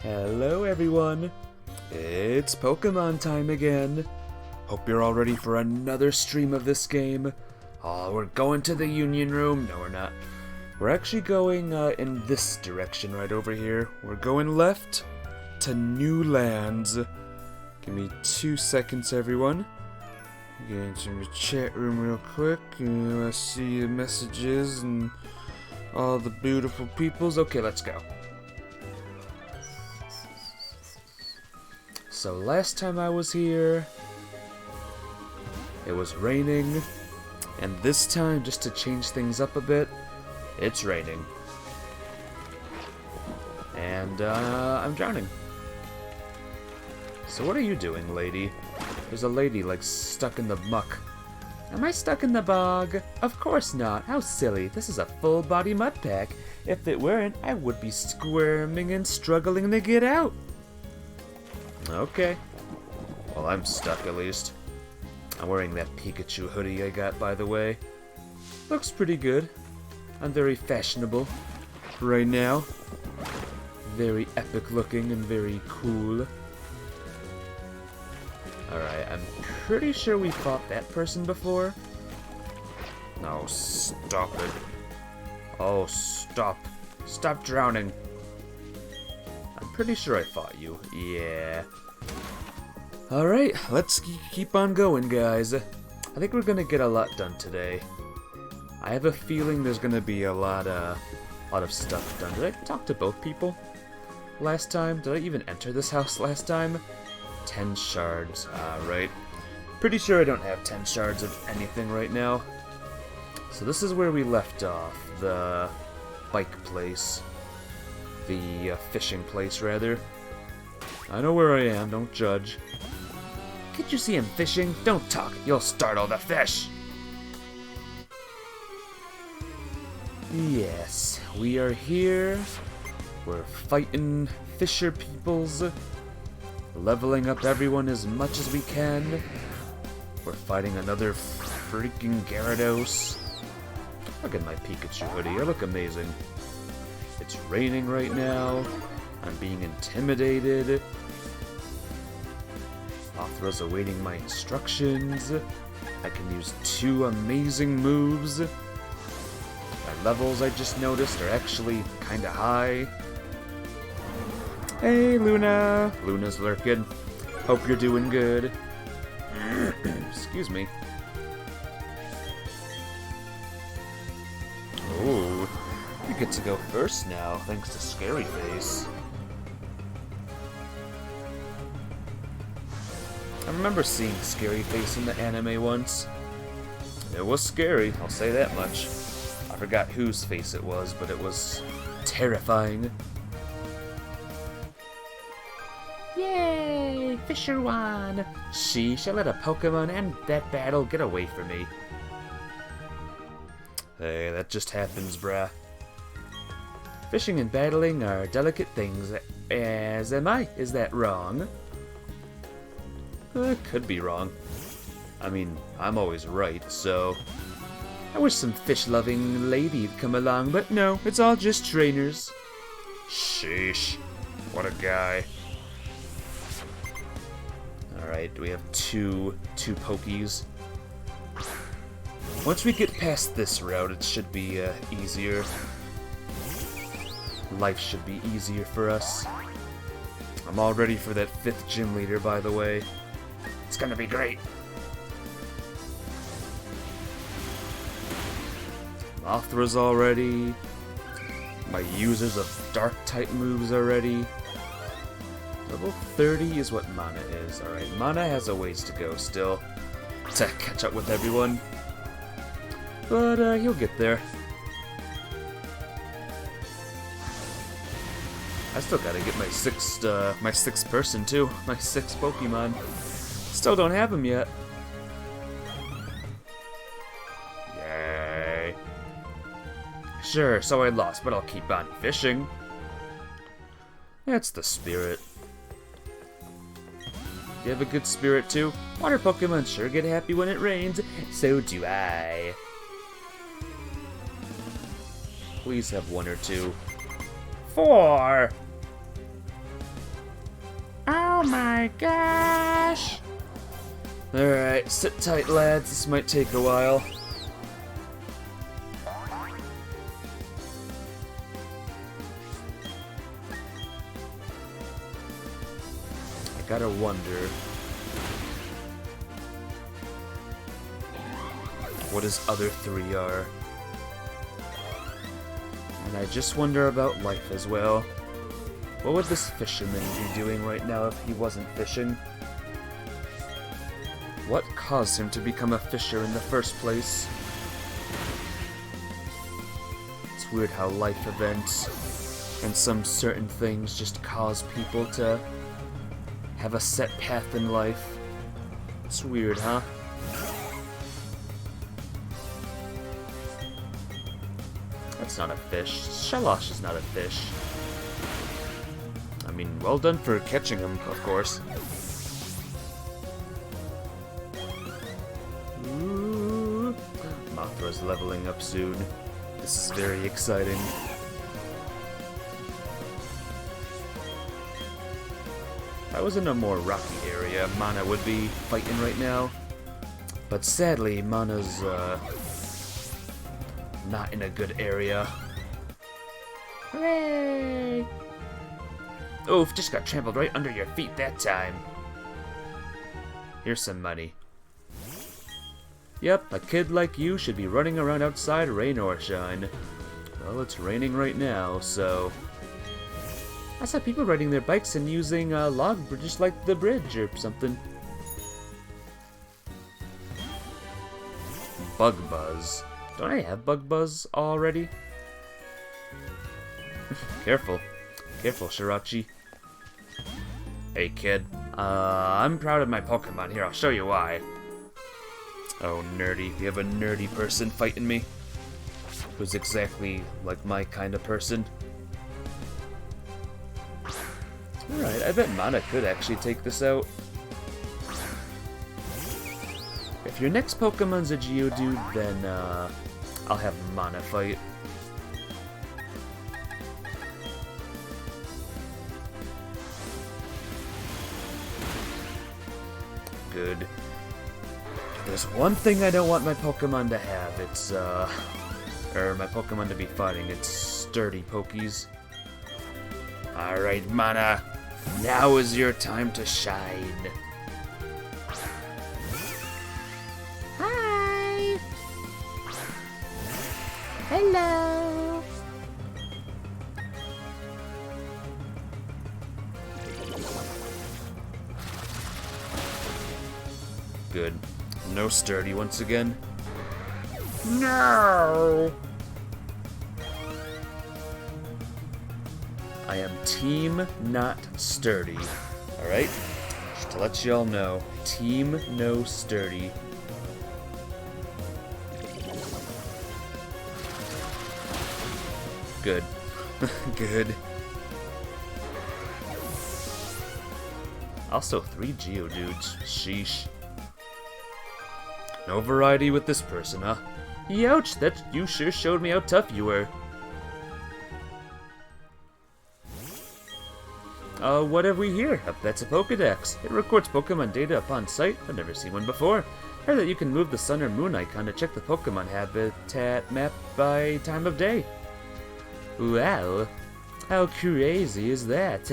Hello everyone, it's Pokemon time again. Hope you're all ready for another stream of this game. Oh, we're going to the Union Room. No, we're not. We're actually going in this direction right over here. We're going left to New Lands. Give me 2 seconds, everyone. Get into the chat room real quick. I see the messages and all the beautiful peoples. Okay, let's go. So last time I was here, it was raining, and this time, just to change things up a bit, it's raining. And I'm drowning. So what are you doing, lady? There's a lady, like, stuck in the muck. Am I stuck in the bog? Of course not. How silly. This is a full-body mud pack. If it weren't, I would be squirming and struggling to get out. Okay. Well, I'm stuck at least. I'm wearing that Pikachu hoodie I got, by the way. Looks pretty good. I'm very fashionable right now. Very epic looking and very cool. Alright, I'm pretty sure we fought that person before. No, stop it. Oh, stop. Stop drowning. I'm pretty sure I fought you. Yeah. Alright, let's keep on going, guys. I think we're gonna get a lot done today. I have a feeling there's gonna be a lot of stuff done. Did I talk to both people last time? Did I even enter this house last time? 10 shards. Right. Pretty sure I don't have 10 shards of anything right now. So this is where we left off. The bike place. The fishing place, rather. I know where I am, don't judge. Can't you see him fishing? Don't talk, you'll startle the fish! Yes, we are here. We're fighting fisher peoples. Leveling up everyone as much as we can. We're fighting another freaking Gyarados. Look at my Pikachu hoodie, I look amazing. It's raining right now. I'm being intimidated. Mothra's awaiting my instructions. I can use 2 amazing moves. My levels, I just noticed, are actually kinda high. Hey, Luna! Luna's lurking. Hope you're doing good. Excuse me. Ooh. You get to go first now, thanks to Scary Face. I remember seeing Scary Face in the anime once. It was scary, I'll say that much. I forgot whose face it was, but it was terrifying. Yay! Fisher won! She shall let a Pokemon end that battle. Get away from me. Hey, that just happens, brah. Fishing and battling are delicate things, as am I. Is that wrong? Could be wrong. I mean, I'm always right, so... I wish some fish-loving lady'd come along, but no, it's all just trainers. Sheesh. What a guy. Alright, we have two Pokies. Once we get past this route, it should be easier. Life should be easier for us. I'm all ready for that 5th gym leader, by the way. It's gonna be great. Mothra's all ready. My users of Dark-type moves are ready. Level 30 is what Mana is. Alright, Mana has a ways to go still to catch up with everyone. But he'll get there. I still gotta get my 6th person too. My 6th Pokemon. Still don't have him yet. Yay. Sure, so I lost, but I'll keep on fishing. That's the spirit. You have a good spirit too? Water Pokemon sure get happy when it rains. So do I. Please have 1 or 2. 4! Oh my gosh! Alright, sit tight, lads. This might take a while. I gotta wonder what his other three are. And I just wonder about life as well. What would this fisherman be doing right now if he wasn't fishing? What caused him to become a fisher in the first place? It's weird how life events and some certain things just cause people to have a set path in life. It's weird, huh? That's not a fish. Shalosh is not a fish. I mean, well done for catching him, of course. Ooh. Mothra's leveling up soon. This is very exciting. If I was in a more rocky area, Mana would be fighting right now. But sadly, Mana's, not in a good area. Hooray! Oof, just got trampled right under your feet that time. Here's some money. Yep, a kid like you should be running around outside, rain or shine. Well, it's raining right now, so... I saw people riding their bikes and using log bridges like the bridge or something. Bug Buzz. Don't I have Bug Buzz already? Careful. Careful, Shirachi. Hey, kid. I'm proud of my Pokemon. Here, I'll show you why. Oh, nerdy. We have a nerdy person fighting me. Who's exactly like my kind of person. Alright, I bet Mana could actually take this out. If your next Pokemon's a Geodude, then, I'll have Mana fight. Good. There's one thing I don't want my Pokemon to have. It's, or my Pokemon to be fighting. It's sturdy Pokies. Alright, Mana. Now is your time to shine. Hi! Hello! Good. No sturdy once again. No! I am team not sturdy. Alright? Just to let y'all know. Team no sturdy. Good. Good. Also 3 Geodudes. Sheesh. No variety with this person, huh? Youch, that you sure showed me how tough you were. What have we here? That's a Pokedex. It records Pokemon data upon sight. I've never seen one before. Heard that you can move the sun or moon icon to check the Pokemon habitat map by time of day. Wow. How crazy is that?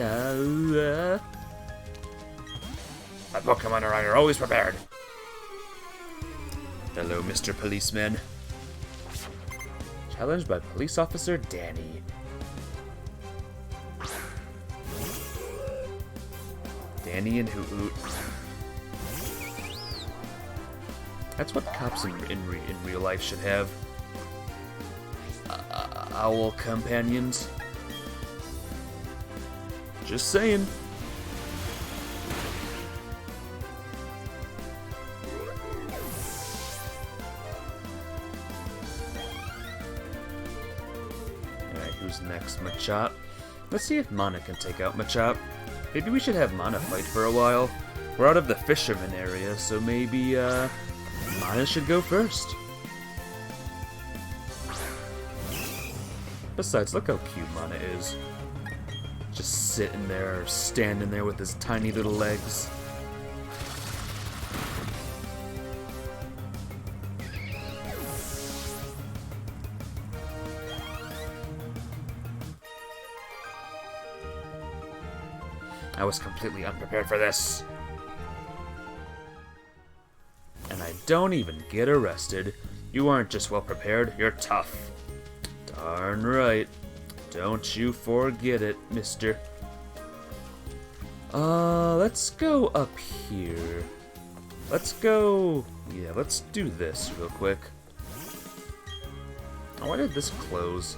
My Pokemon and I are always prepared. Hello, Mr. Policeman. Challenged by Police Officer Danny. Danny and Hoot. That's what cops in real life should have. Owl companions. Just saying. Alright, who's next? Machop. Let's see if Mana can take out Machop. Maybe we should have Mana fight for a while. We're out of the fisherman area, so maybe, Mana should go first. Besides, look how cute Mana is. Just sitting there, or standing there with his tiny little legs. I was completely unprepared for this. And I don't even get arrested. You aren't just well prepared, you're tough. Darn right. Don't you forget it, mister. Let's go up here. Let's go... Yeah, let's do this real quick. Oh, why did this close?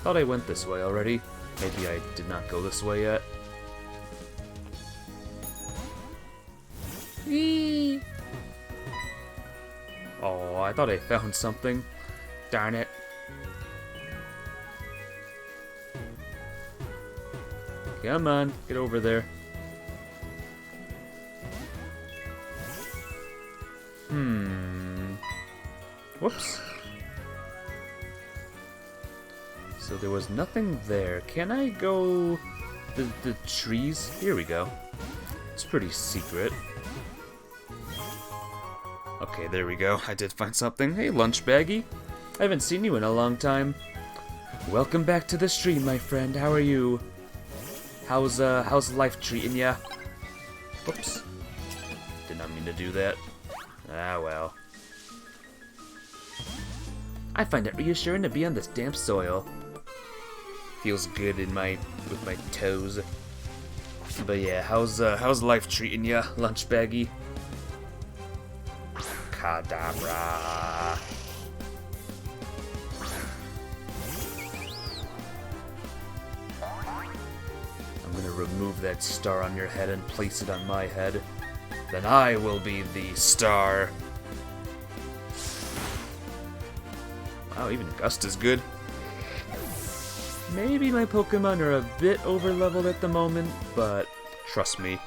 Thought I went this way already. Maybe I did not go this way yet. Eee. Oh, I thought I found something. Darn it. Come on, get over there. Whoops. So there was nothing there. Can I go... The trees? Here we go. It's pretty secret. Okay, there we go. I did find something. Hey, lunch baggie. I haven't seen you in a long time. Welcome back to the stream, my friend. How are you? How's life treating ya? Whoops. Did not mean to do that. Ah, well. I find it reassuring to be on this damp soil. Feels good in with my toes. But yeah, how's life treating ya, lunch baggie? Kadabra. I'm gonna remove that star on your head and place it on my head. Then I will be the star. Wow, even Gust is good. Maybe my Pokemon are a bit over-leveled at the moment, but trust me.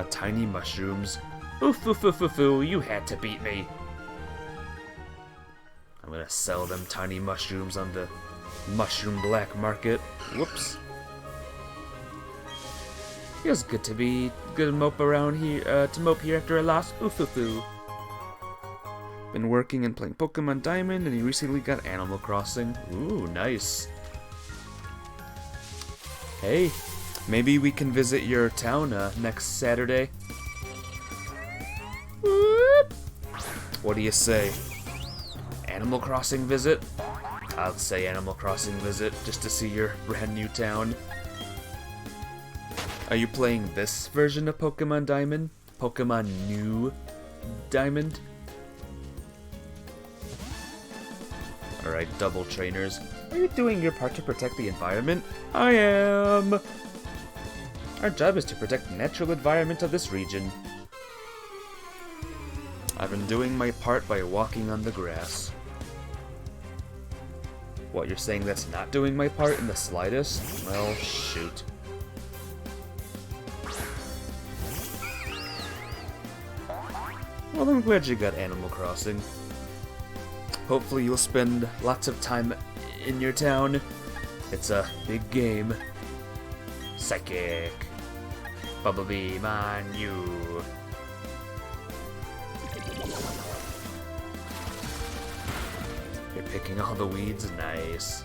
Tiny mushrooms. Oof, oof, oof, oof, oof, you had to beat me. I'm gonna sell them tiny mushrooms on the mushroom black market. Whoops. Feels good to mope around here, to mope here after a loss. Oof, oof, oof. Been working and playing Pokemon Diamond, and he recently got Animal Crossing. Ooh, nice. Hey, maybe we can visit your town next Saturday. Whoop. What do you say? Animal Crossing visit? I'll say Animal Crossing visit, just to see your brand new town. Are you playing this version of Pokemon Diamond? Pokemon New Diamond? Alright, double trainers. Are you doing your part to protect the environment? I am! Our job is to protect the natural environment of this region. I've been doing my part by walking on the grass. What, you're saying that's not doing my part in the slightest? Well, shoot. Well, I'm glad you got Animal Crossing. Hopefully you'll spend lots of time in your town. It's a big game. Psychic. Bubble Beam on you. You're picking all the weeds. Nice.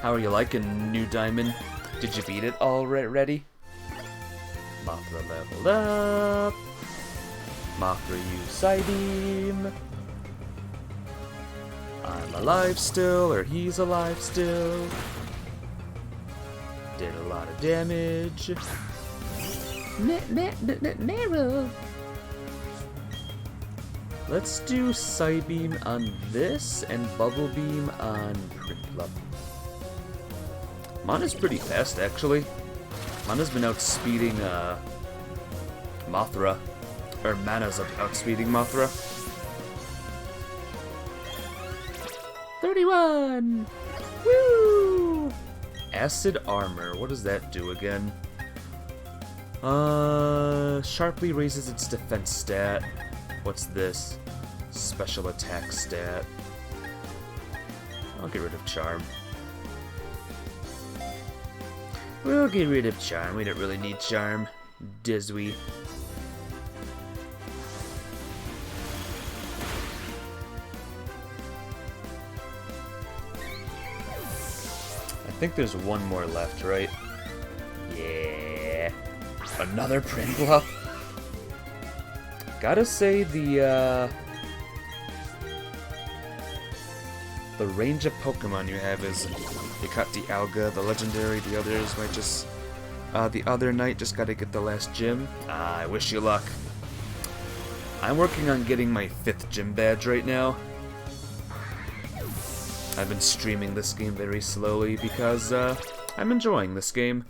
How are you liking New Diamond? Did you beat it already? Mothra leveled up. Mothra used Psybeam. I'm alive still, or he's alive still. Did a lot of damage. Narrow. Let's do Psybeam on this and Bubble Beam on Prinplup. Mana's pretty fast, actually. Mana's been outspeeding Mothra. Or Mana's outspeeding Mothra. 31! Woo! Acid Armor. What does that do again? Sharply raises its defense stat. What's this? Special attack stat. I'll get rid of Charm. We'll get rid of Charm. We don't really need Charm, does we? I think there's one more left, right? Yeah. Another Prinplup. Gotta say the range of Pokemon you have is, you got the Alga, the Legendary, the others might just, the other night just gotta get the last gym. I wish you luck. I'm working on getting my 5th gym badge right now. I've been streaming this game very slowly because, I'm enjoying this game.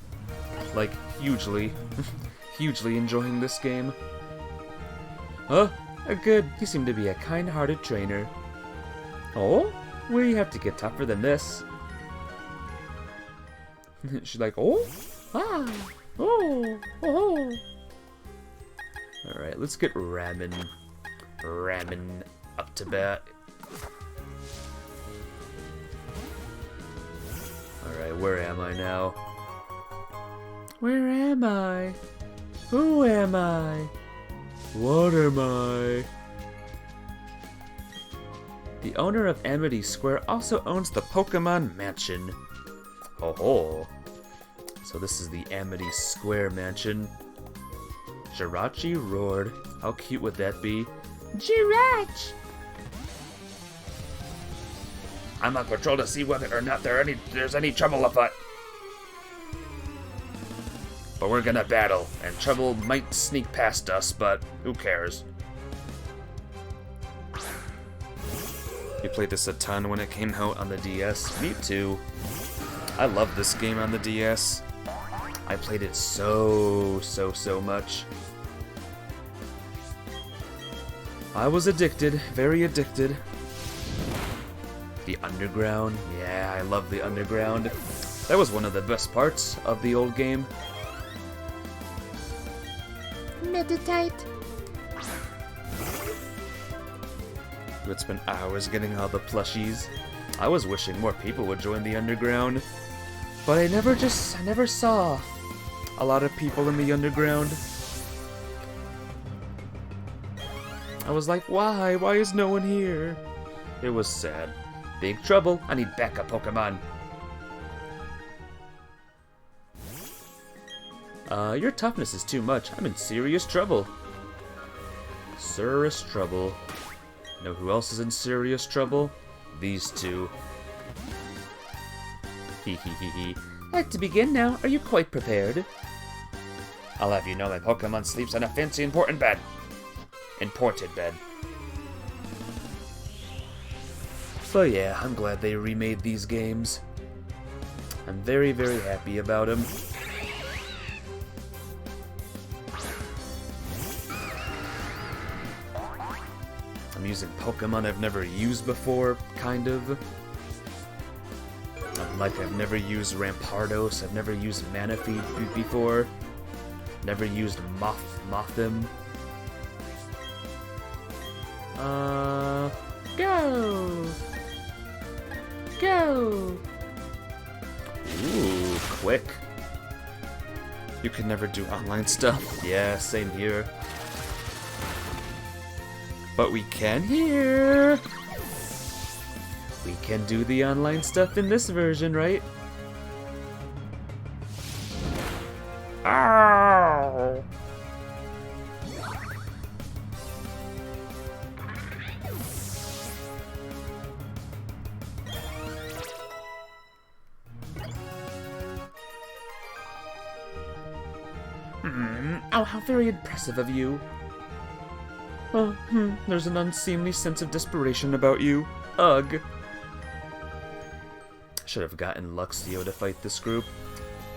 Like, hugely, hugely enjoying this game. Huh? Good. You seem to be a kind-hearted trainer. Oh? We have to get tougher than this. She's like, oh? Ah! Oh! Oh! Alright, let's get Ramen up to bat. Alright, where am I now? Where am I? Who am I? What am I? The owner of Amity Square also owns the Pokemon Mansion. Ho ho. So this is the Amity Square Mansion. Jirachi roared. How cute would that be? Jirach! I'm on patrol to see whether or not there's any trouble afoot. But we're gonna battle, and trouble might sneak past us, but who cares? You played this a ton when it came out on the DS. Me too. I love this game on the DS. I played it so much. I was addicted, very addicted. The Underground, yeah, I love the Underground. That was one of the best parts of the old game. Meditate. Would spend hours getting all the plushies. I was wishing more people would join the Underground, but I never saw a lot of people in the Underground. I was like, why? Why is no one here? It was sad. Big trouble. I need backup Pokemon. Your toughness is too much. I'm in serious trouble. Serious trouble. Know who else is in serious trouble? These two. Hee hee hee hee. To begin now, are you quite prepared? I'll have you know my Pokemon sleeps on a fancy imported bed. But yeah, I'm glad they remade these games. I'm very happy about them. I'm using Pokemon I've never used before, kind of. Like, I've never used Rampardos, I've never used Manaphy before. Never used Mothim. Go! Go! Ooh, quick. You could never do online stuff. Yeah, same here. But we can here! We can do the online stuff in this version, right? Ow! Oh, how very impressive of you. Oh, there's an unseemly sense of desperation about you. Ugh. Should have gotten Luxio to fight this group.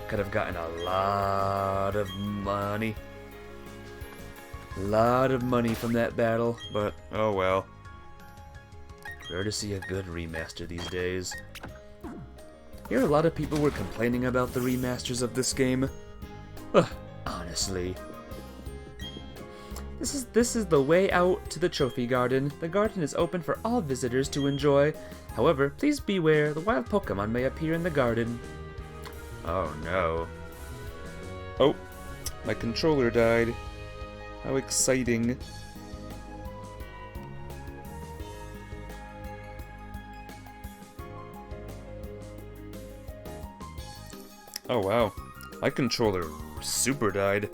Could have gotten a lot of money. Lot of money from that battle, but oh well. Rare to see a good remaster these days. Here a lot of people were complaining about the remasters of this game. Ugh, honestly. This is the way out to the trophy garden. The garden is open for all visitors to enjoy. However, please beware, the wild Pokemon may appear in the garden. Oh no. Oh, my controller died. How exciting. Oh wow, my controller super died.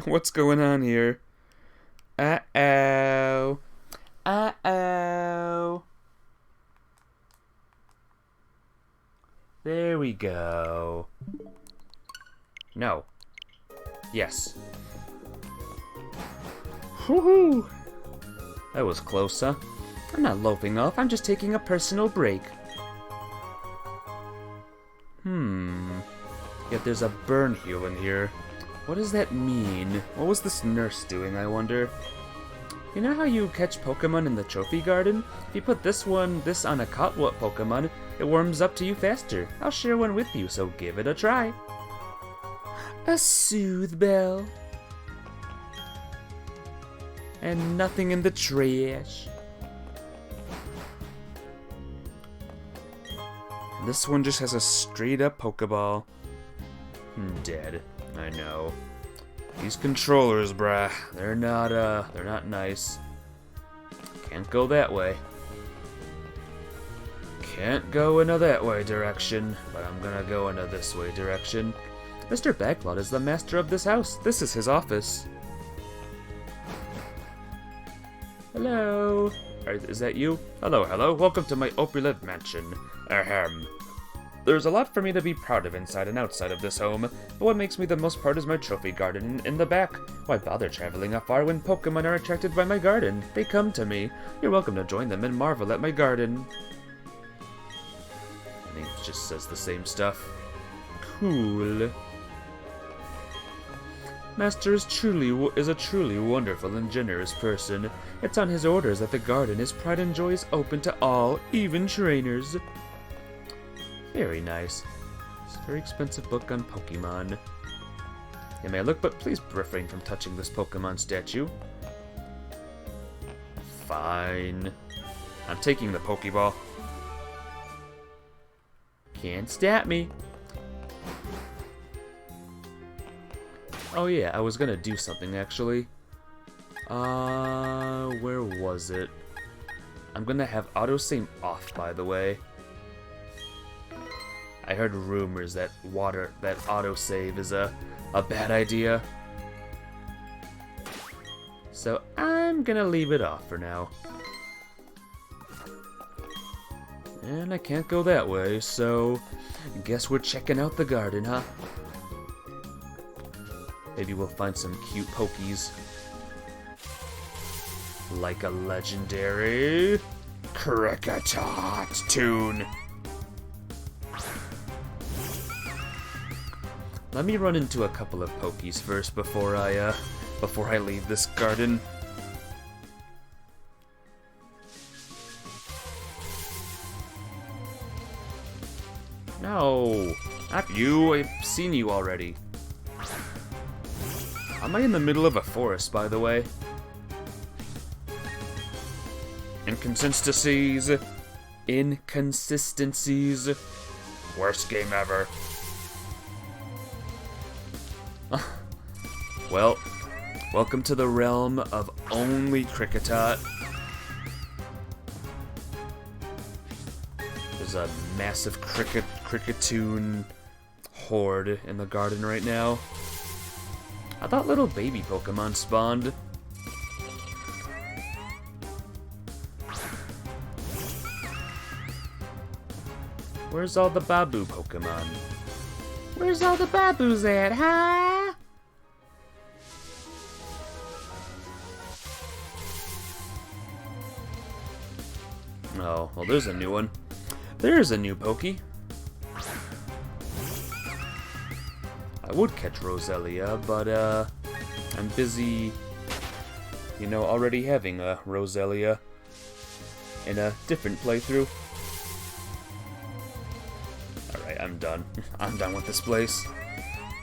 What's going on here? Uh-oh. Uh-oh. There we go. No. Yes. Woohoo! That was close, huh? I'm not loafing off, I'm just taking a personal break. Yet there's a burn heal in here. What does that mean? What was this nurse doing, I wonder? You know how you catch Pokemon in the trophy garden? If you put this on a Cotwood Pokemon, it warms up to you faster. I'll share one with you, so give it a try. A Soothe Bell. And nothing in the trash. This one just has a straight up Pokeball. Dead. I know. These controllers, bruh, they're not nice. Can't go that way. Can't go in a that way direction, but I'm gonna go in a this way direction. Mr. Backlot is the master of this house. This is his office. Hello. Is that you? Hello, hello. Welcome to my opulent mansion. Ahem. There's a lot for me to be proud of inside and outside of this home, but what makes me the most proud is my trophy garden in the back. Why bother traveling afar when Pokemon are attracted by my garden? They come to me. You're welcome to join them and marvel at my garden. And he just says the same stuff. Cool. Master is a truly wonderful and generous person. It's on his orders that the garden is pride and joy is open to all, even trainers. Very nice. It's a very expensive book on Pokemon. You may look, but please refrain from touching this Pokemon statue. Fine. I'm taking the Pokeball. Can't stop me. Oh yeah, I was gonna do something actually. Where was it? I'm gonna have autosave off, by the way. I heard rumors that autosave is a bad idea. So I'm gonna leave it off for now. And I can't go that way, so guess we're checking out the garden, huh? Maybe we'll find some cute Pokies. Like a legendary Kricketot tune. Let me run into a couple of Pokies first before I leave this garden. No, not you. I've seen you already. Am I in the middle of a forest, by the way? Inconsistencies. Inconsistencies. Worst game ever. Well, welcome to the realm of only Kricketot. There's a massive Kricketoon horde in the garden right now. I thought little baby Pokemon spawned. Where's all the Babu Pokemon? Where's all the Babus at, huh? Oh, well, there's a new one. There's a new Poke. I would catch Roselia, but, I'm busy, you know, already having a Roselia in a different playthrough. Alright, I'm done. I'm done with this place.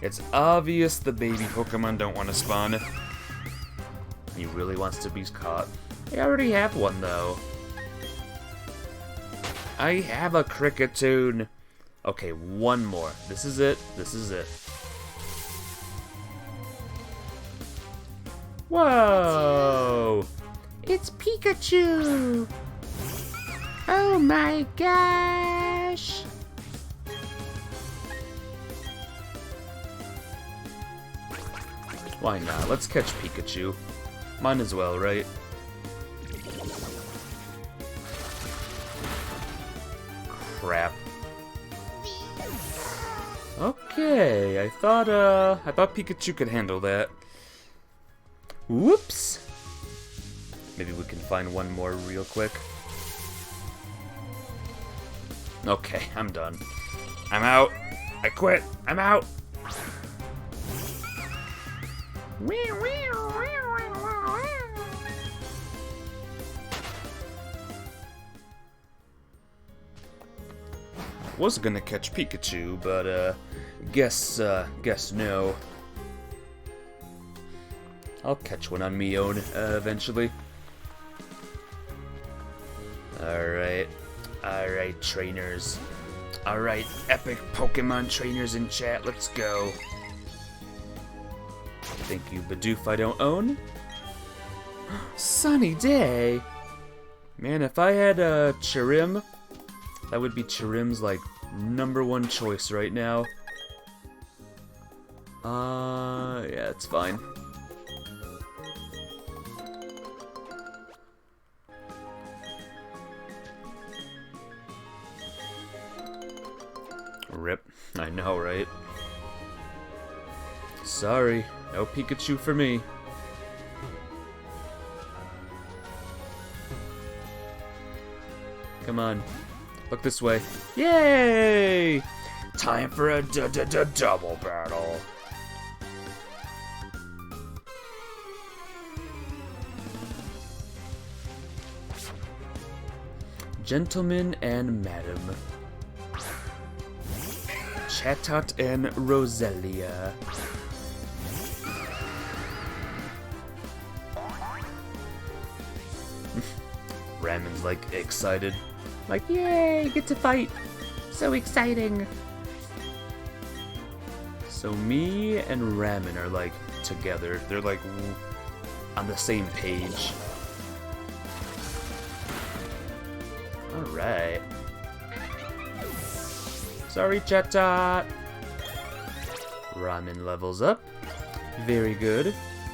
It's obvious the baby Pokemon don't want to spawn. He really wants to be caught. I already have one, though. I have a Cricketune. Okay, one more. This is it. This is it. Whoa! It's Pikachu! Oh my gosh! Why not? Let's catch Pikachu. Might as well, right? Crap. Okay, I thought Pikachu could handle that. Whoops! Maybe we can find one more real quick. Okay, I'm done. I'm out. I quit. I'm out. Was gonna catch Pikachu, but guess no. I'll catch one on me own eventually. Alright, trainers. Alright, epic Pokemon trainers in chat, let's go. Thank you, Bidoof I don't own. Sunny day! Man, if I had a Chirim, that would be Chirim's, like, #1 choice right now. Yeah, it's fine. Rip. I know, right? Sorry, no Pikachu for me. Come on. Look this way. Yay! Time for a double battle. Gentleman and Madam. Chatot and Roselia. Ramen's like excited. Like, yay, get to fight. So exciting. So me and Ramen are like together. They're like on the same page. Alright. Sorry, Chatot. Ramen levels up. Very good.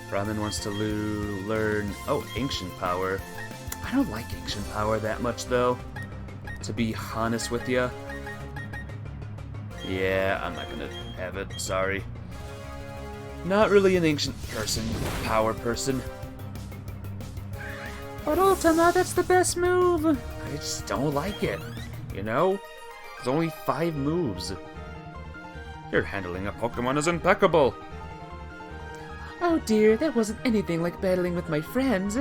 Ramen wants to learn... Oh, Ancient Power. I don't like Ancient Power that much, though. To be honest with ya. Yeah, I'm not gonna have it. Sorry. Not really an Ancient Power person. But Ultima, that's the best move. I just don't like it. You know? There's only 5 moves. Your handling a Pokemon is impeccable. Oh dear, that wasn't anything like battling with my friends.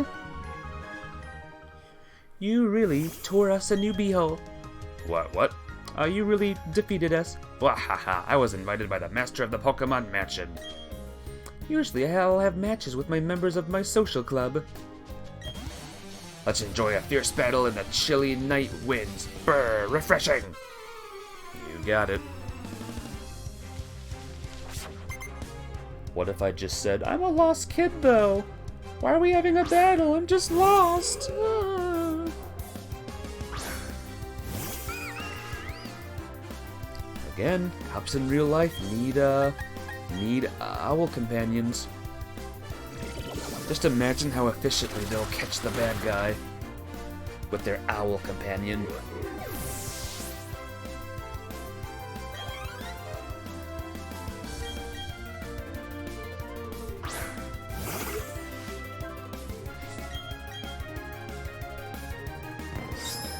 You really tore us a new beehole. What? You really defeated us? Wahaha, I was invited by the master of the Pokemon Mansion. Usually I'll have matches with my members of my social club. Let's enjoy a fierce battle in the chilly night winds. Brr, refreshing! You got it. What if I just said, I'm a lost kid though? Why are we having a battle? I'm just lost. Again, cops in real life need owl companions. Just imagine how efficiently they'll catch the bad guy with their owl companion.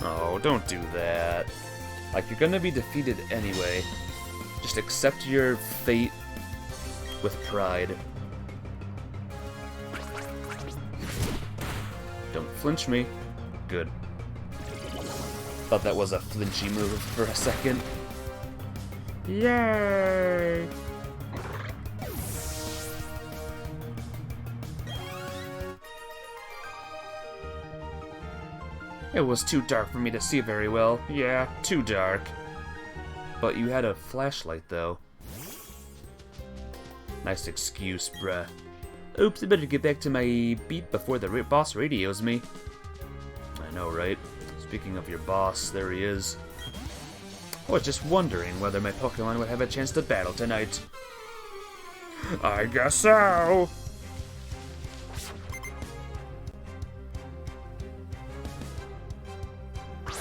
Oh, don't do that. Like, you're gonna be defeated anyway. Just accept your fate with pride. Don't flinch me. Good. Thought that was a flinchy move for a second. Yay! It was too dark for me to see very well. Yeah, too dark. But you had a flashlight, though. Nice excuse, bruh. Oops, I better get back to my beat before the boss radios me. I know, right? Speaking of your boss, there he is. I was just wondering whether my Pokemon would have a chance to battle tonight. I guess so!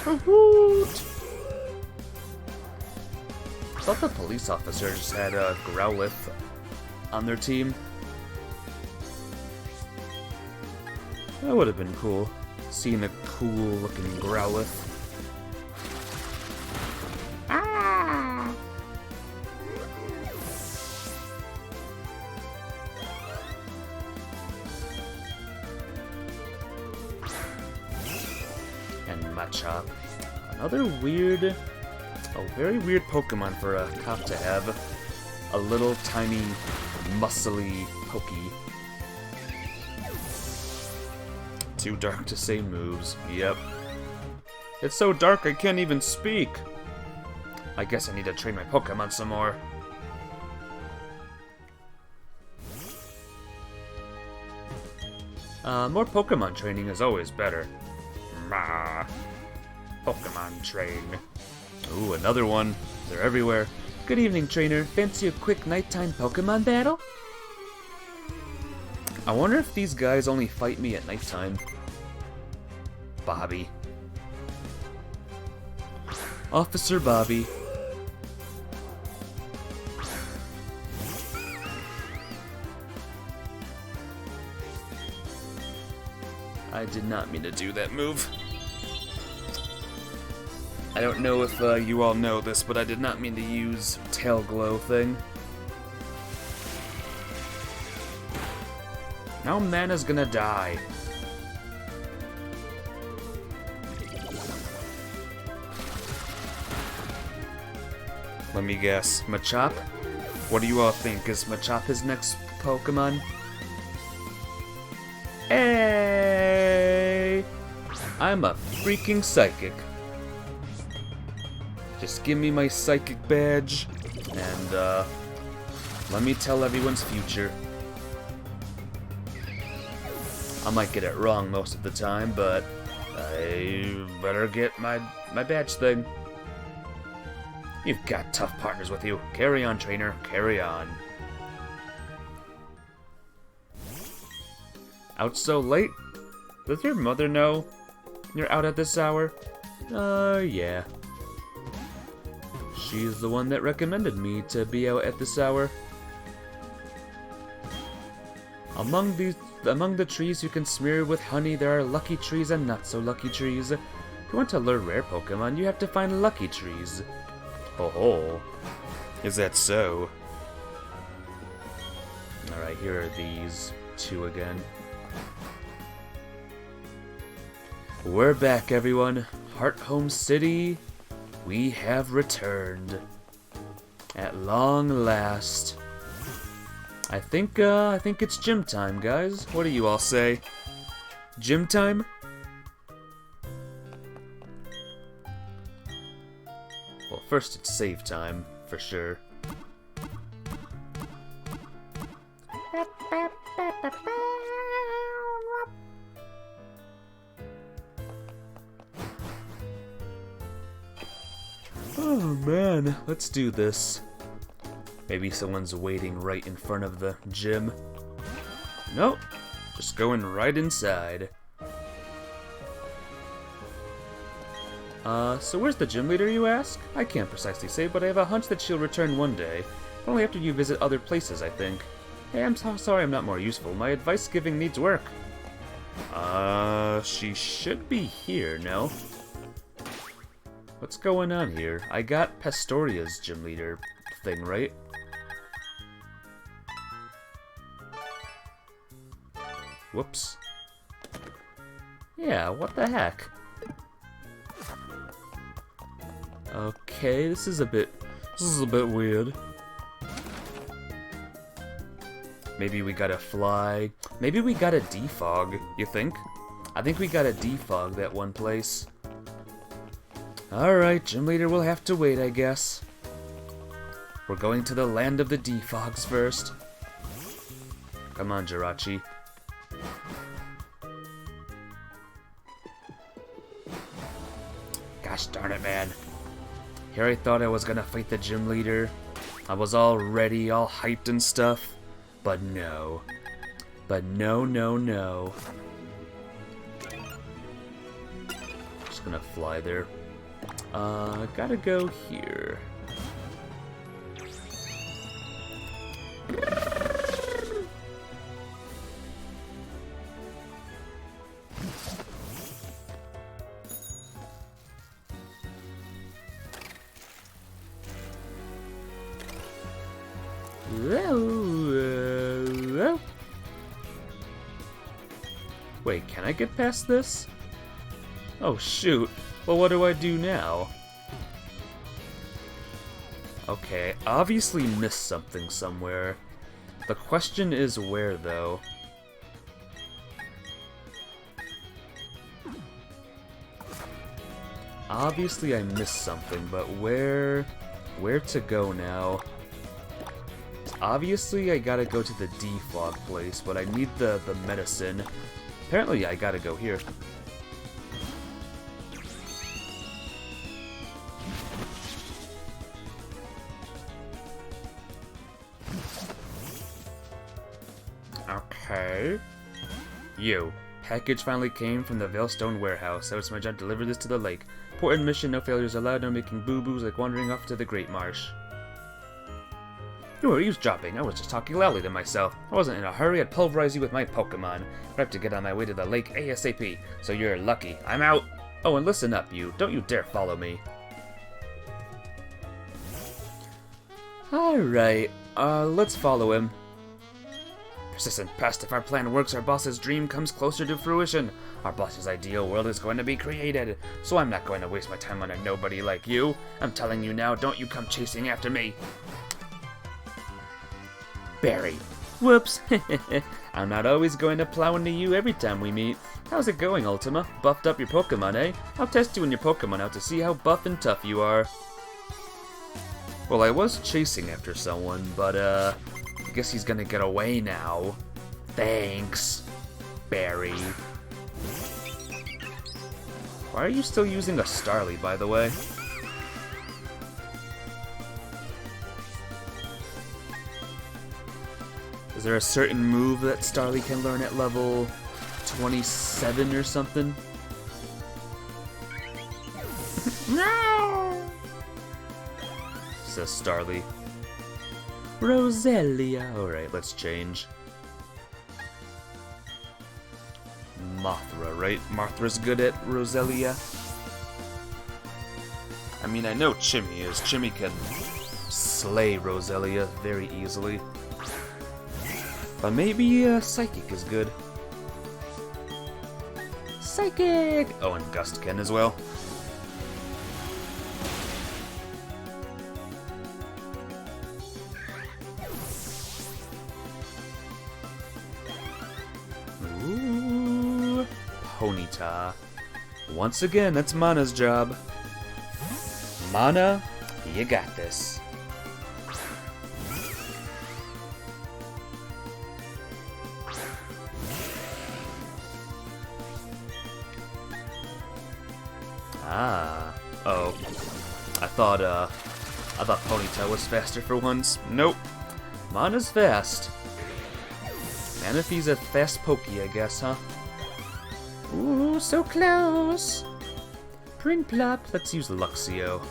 Hoot! I thought the police officers had a Growlithe on their team. That would have been cool, seeing a cool-looking Growlithe. Ah! And Machop. Another very weird Pokemon for a cop to have. A little tiny, muscly Pokey. Too dark to say moves. Yep. It's so dark I can't even speak. I guess I need to train my Pokemon some more. More Pokemon training is always better. Mah. Pokemon train. Ooh, another one. They're everywhere. Good evening, trainer. Fancy a quick nighttime Pokemon battle? I wonder if these guys only fight me at nighttime. Bobby. Officer Bobby. I did not mean to do that move. I don't know if you all know this, but I did not mean to use tail glow thing. Now Mana's gonna die. Let me guess, Machop? What do you all think? Is Machop his next Pokemon? Hey! I'm a freaking psychic. Just give me my psychic badge, and let me tell everyone's future. I might get it wrong most of the time, but I better get my badge thing. You've got tough partners with you. Carry on, trainer. Carry on. Out so late? Does your mother know you're out at this hour? Yeah. She's the one that recommended me to be out at this hour. Among the trees you can smear with honey, there are lucky trees and not so lucky trees. If you want to lure rare Pokemon, you have to find lucky trees. Oh, is that so? Alright, here are these two again. We're back, everyone. Heart Home City, we have returned. At long last. I think it's gym time, guys. What do you all say? Gym time? Well, first it's save time, for sure. Oh man, let's do this. Maybe someone's waiting right in front of the gym. Nope, just going right inside. So where's the gym leader, you ask? I can't precisely say, but I have a hunch that she'll return one day. But only after you visit other places, I think. Hey, I'm so sorry I'm not more useful. My advice giving needs work. She should be here, no? What's going on here? I got Pastoria's gym leader thing, right? Whoops. Yeah, what the heck? Okay, this is a bit weird. Maybe we gotta fly. Maybe we gotta defog, you think? I think we got a defog that one place. Alright, Gym Leader will have to wait, I guess. We're going to the land of the defogs first. Come on, Jirachi. Gosh darn it, man. Here I thought I was gonna fight the Gym Leader. I was all ready, all hyped and stuff. But no. But no, no, no. Just gonna fly there. Gotta go here. Wait, can I get past this? Oh shoot. Well, what do I do now? Okay, obviously missed something somewhere. The question is where, though. Obviously I missed something, but where to go now? Obviously I gotta go to the defog place, but I need the medicine. Apparently I gotta go here. Okay. You. Package finally came from the Veilstone warehouse. So it's my job to deliver this to the lake. Important mission, no failures allowed, no making boo-boos like wandering off to the Great Marsh. You were eavesdropping. I was just talking loudly to myself. I wasn't in a hurry. I'd pulverize you with my Pokemon. I have to get on my way to the lake ASAP. So you're lucky. I'm out. Oh, and listen up, you. Don't you dare follow me. Alright. Let's follow him. Persistent pest. If our plan works, our boss's dream comes closer to fruition. Our boss's ideal world is going to be created. So I'm not going to waste my time on a nobody like you. I'm telling you now, don't you come chasing after me. Barry. Whoops. I'm not always going to plow into you every time we meet. How's it going, Ultima? Buffed up your Pokemon, eh? I'll test you and your Pokemon out to see how buff and tough you are. Well, I was chasing after someone, but, I guess he's gonna get away now. Thanks, Barry. Why are you still using a Starly, by the way? Is there a certain move that Starly can learn at level 27 or something? No! Says Starly. Roselia. Alright, let's change. Mothra, right? Mothra's good at Roselia. I mean, I know Chimmy is. Chimmy can slay Roselia very easily. But maybe Psychic is good. Psychic! Oh, and Gust can as well. Ooh, Ponyta. Once again, that's Mana's job. Mana, you got this. Ah. Oh. I thought Ponyta was faster for once. Nope. Mana's fast. Manaphy's a fast pokey, I guess, huh? Ooh, so close. Prinplup. Let's use Luxio.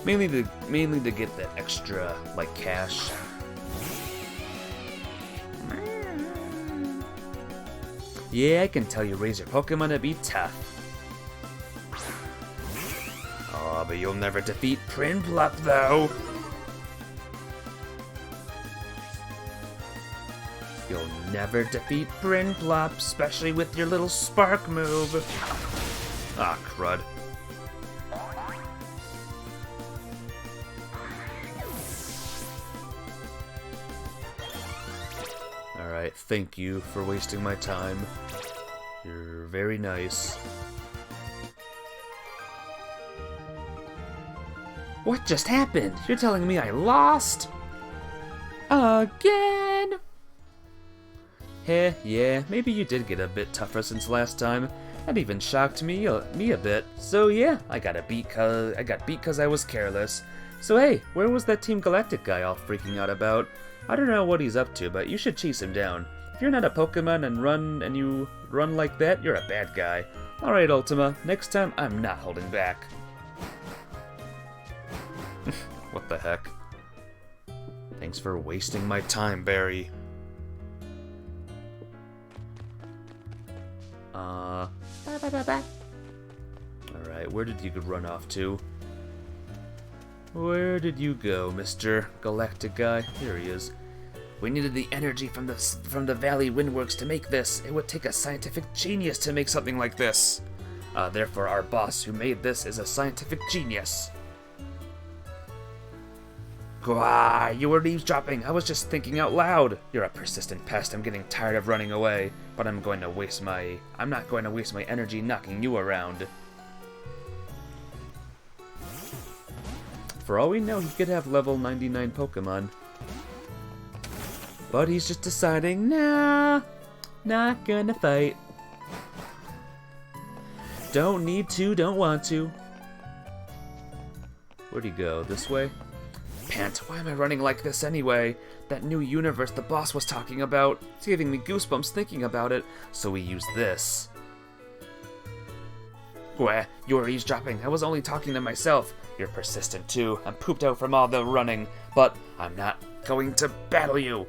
Mainly to get that extra, like, cash. Yeah, I can tell you raise your Pokemon to be tough. Oh, but you'll never defeat Prinplup, though. You'll never defeat Prinplup, especially with your little spark move. Ah, crud. Alright, Thank you for wasting my time. You're very nice. What just happened? You're telling me I lost? Again? Heh, yeah, maybe you did get a bit tougher since last time. That even shocked me a bit. So yeah, I got beat cause I was careless. So hey, where was that Team Galactic guy all freaking out about? I don't know what he's up to, but you should chase him down. If you're not a Pokemon and you run like that, you're a bad guy. Alright, Ultima, next time I'm not holding back. What the heck? Thanks for wasting my time, Barry. Alright, where did you run off to? Where did you go, Mr. Galactic guy? Here he is. We needed the energy from the Valley Windworks to make this. It would take a scientific genius to make something like this. Therefore, our boss who made this is a scientific genius. Gah, you were eavesdropping. I was just thinking out loud. You're a persistent pest. I'm getting tired of running away, but I'm not going to waste my energy knocking you around. For all we know, he could have level 99 Pokemon. But he's just deciding, nah, not gonna fight. Don't need to, don't want to. Where'd he go? This way? Pant, why am I running like this anyway? That new universe the boss was talking about. It's giving me goosebumps thinking about it. So we use this. Gwah, you were eavesdropping. I was only talking to myself. You're persistent too. I'm pooped out from all the running. But I'm not going to battle you.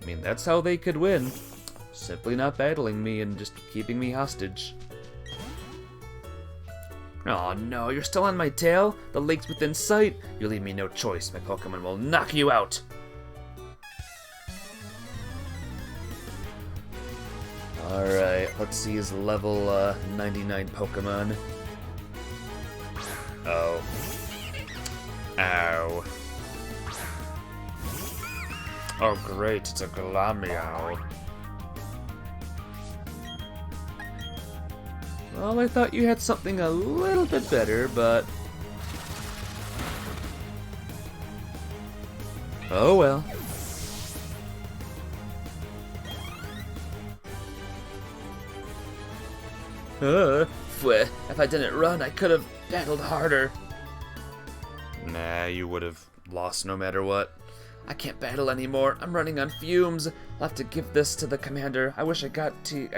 I mean, that's how they could win. Simply not battling me and just keeping me hostage. Oh no, you're still on my tail? The lake's within sight? You leave me no choice. My Pokemon will knock you out. Alright, let's see his level 99 Pokemon. Oh. Ow. Oh great, it's a Glameow. Well, I thought you had something a little bit better, but... oh well. If I didn't run, I could have battled harder. Nah, you would have lost no matter what. I can't battle anymore. I'm running on fumes. I'll have to give this to the commander. I wish I got to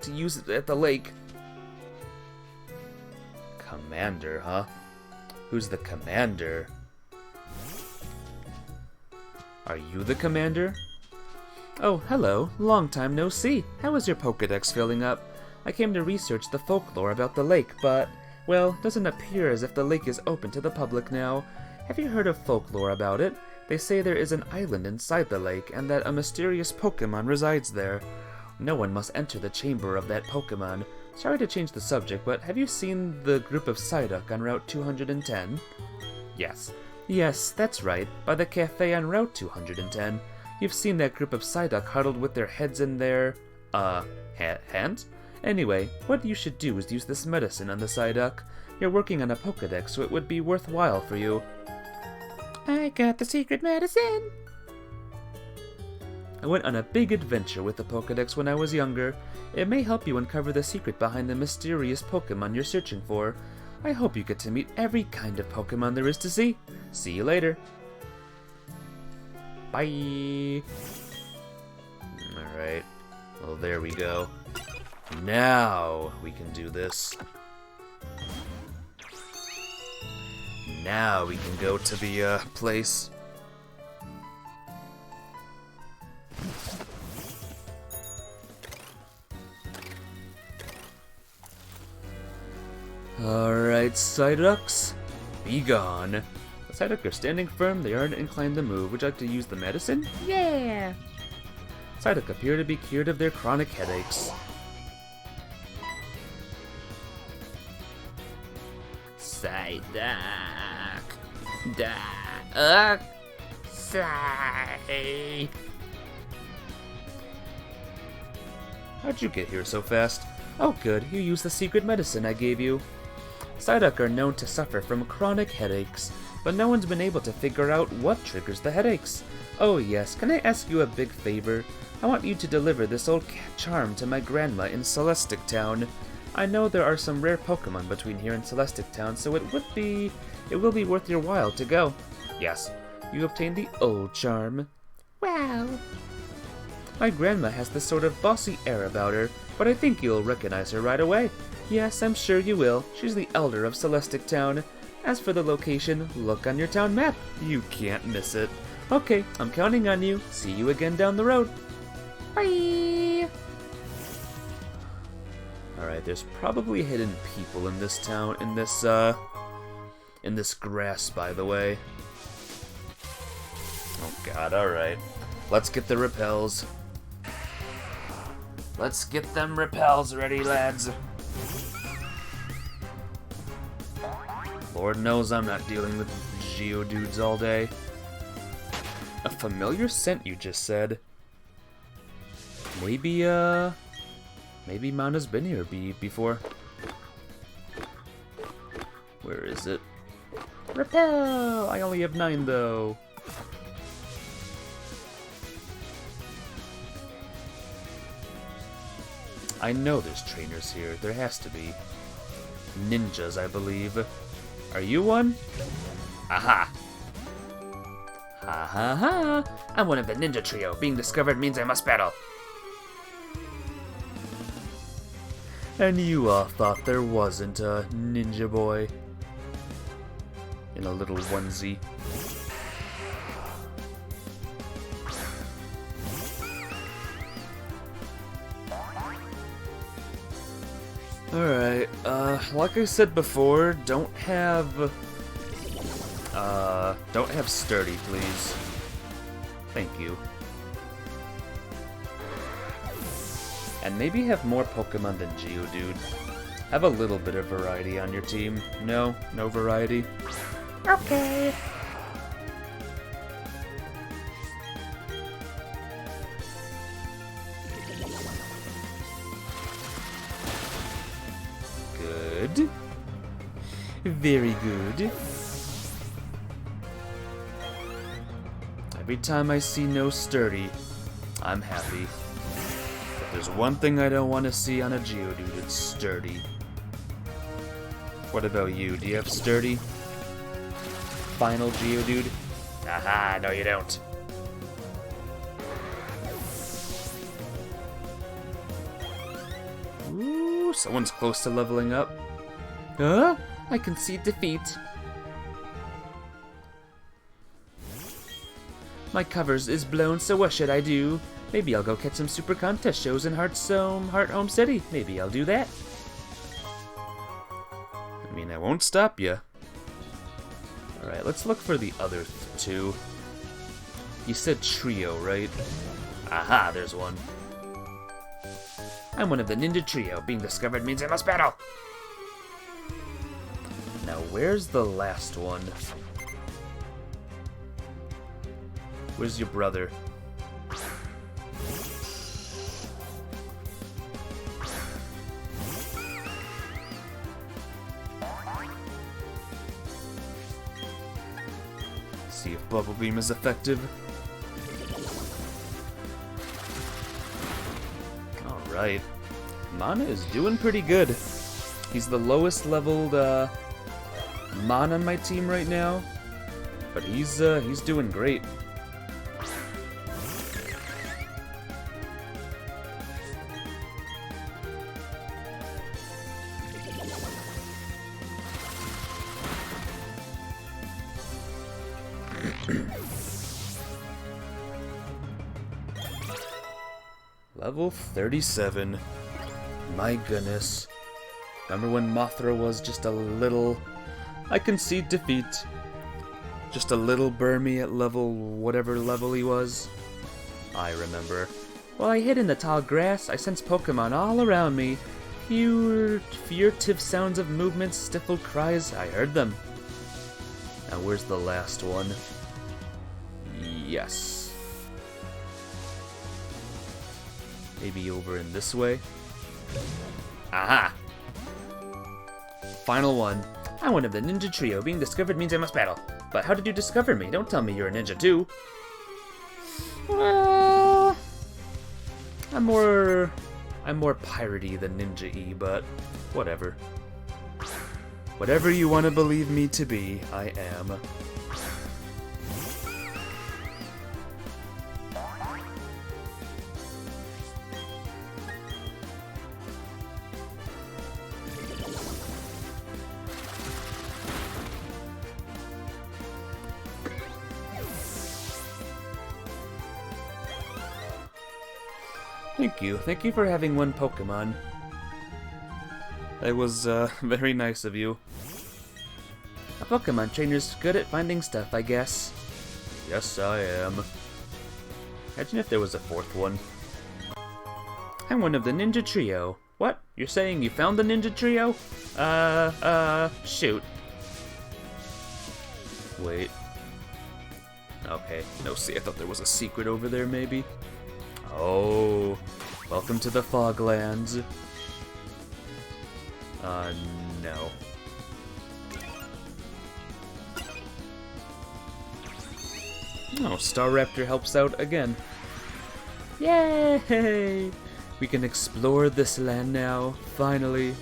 use it at the lake. Commander, huh? Who's the commander? Are you the commander? Oh, hello. Long time no see. How is your Pokedex filling up? I came to research the folklore about the lake, but, well, doesn't appear as if the lake is open to the public now. Have you heard of folklore about it? They say there is an island inside the lake, and that a mysterious Pokemon resides there. No one must enter the chamber of that Pokemon. Sorry to change the subject, but have you seen the group of Psyduck on Route 210? Yes. Yes, that's right, by the cafe on Route 210. You've seen that group of Psyduck huddled with their heads in their, hands? Anyway, what you should do is use this medicine on the Psyduck. You're working on a Pokedex, so it would be worthwhile for you. I got the secret medicine! I went on a big adventure with the Pokedex when I was younger. It may help you uncover the secret behind the mysterious Pokemon you're searching for. I hope you get to meet every kind of Pokemon there is to see. See you later. Bye! Alright. Well, there we go. Now we can do this. Now we can go to the, place. Alright, Psyducks, be gone. The Psyduck are standing firm, they aren't inclined to move. Would you like to use the medicine? Yeah! Psyduck appear to be cured of their chronic headaches. Psyduck. Sigh. How'd you get here so fast? Oh good, you used the secret medicine I gave you. Psyduck are known to suffer from chronic headaches, but no one's been able to figure out what triggers the headaches. Oh yes, can I ask you a big favor? I want you to deliver this old charm to my grandma in Celestic Town. I know there are some rare Pokemon between here and Celestic Town, so it will be worth your while to go. Yes, you obtained the old charm. Wow. My grandma has this sort of bossy air about her, but I think you'll recognize her right away. Yes, I'm sure you will. She's the elder of Celestic Town. As for the location, look on your town map. You can't miss it. Okay, I'm counting on you. See you again down the road. Bye. Alright, there's probably hidden people in this town, in this grass, by the way. Oh god, alright. Let's get the repels. Let's get them repels ready, lads. Lord knows I'm not dealing with Geodudes all day. A familiar scent, you just said. Maybe Mana's been here before. Where is it? Repel! I only have 9, though. I know there's trainers here. There has to be. Ninjas, I believe. Are you one? Aha! Ha ha ha! I'm one of the ninja trio. Being discovered means I must battle. And you all thought there wasn't a ninja boy in a little onesie. Alright, like I said before, don't have sturdy, please. Thank you. And maybe have more Pokemon than Geodude. Have a little bit of variety on your team. No variety. Okay. Good. Very good. Every time I see no sturdy, I'm happy. If there's one thing I don't want to see on a Geodude, it's sturdy. What about you? Do you have sturdy? Final Geodude? Aha, no you don't. Ooh, someone's close to leveling up. Huh? I concede defeat. My covers is blown, so what should I do? Maybe I'll go catch some super contest shows in Heart Home City. Maybe I'll do that. I mean, I won't stop ya. Alright, let's look for the other two. You said trio, right? Aha, there's one. I'm one of the ninja trio. Being discovered means I must battle. Now, where's the last one? Where's your brother? See if Bubble Beam is effective. Alright. Mana is doing pretty good. He's the lowest leveled Mon on my team right now. But he's doing great. Level 37. My goodness. Remember when Mothra was just a little... I concede defeat. Just a little Burmy at level... whatever level he was. I remember. While I hid in the tall grass, I sensed Pokemon all around me. Furtive sounds of movements, stifled cries, I heard them. Now where's the last one? Yes. Maybe over in this way. Aha! Final one. I'm one of the ninja trio. Being discovered means I must battle. But how did you discover me? Don't tell me you're a ninja too. I'm more piratey than ninja-y, but whatever. Whatever you want to believe me to be, I am. Thank you. Thank you for having one Pokemon. That was, very nice of you. A Pokemon trainer's good at finding stuff, I guess. Yes, I am. Imagine if there was a fourth one. I'm one of the Ninja Trio. What? You're saying you found the Ninja Trio? Shoot. Wait. Okay, no, see, I thought there was a secret over there, maybe. Oh, welcome to the Foglands. No. Oh, Staraptor helps out again. Yay! We can explore this land now, finally.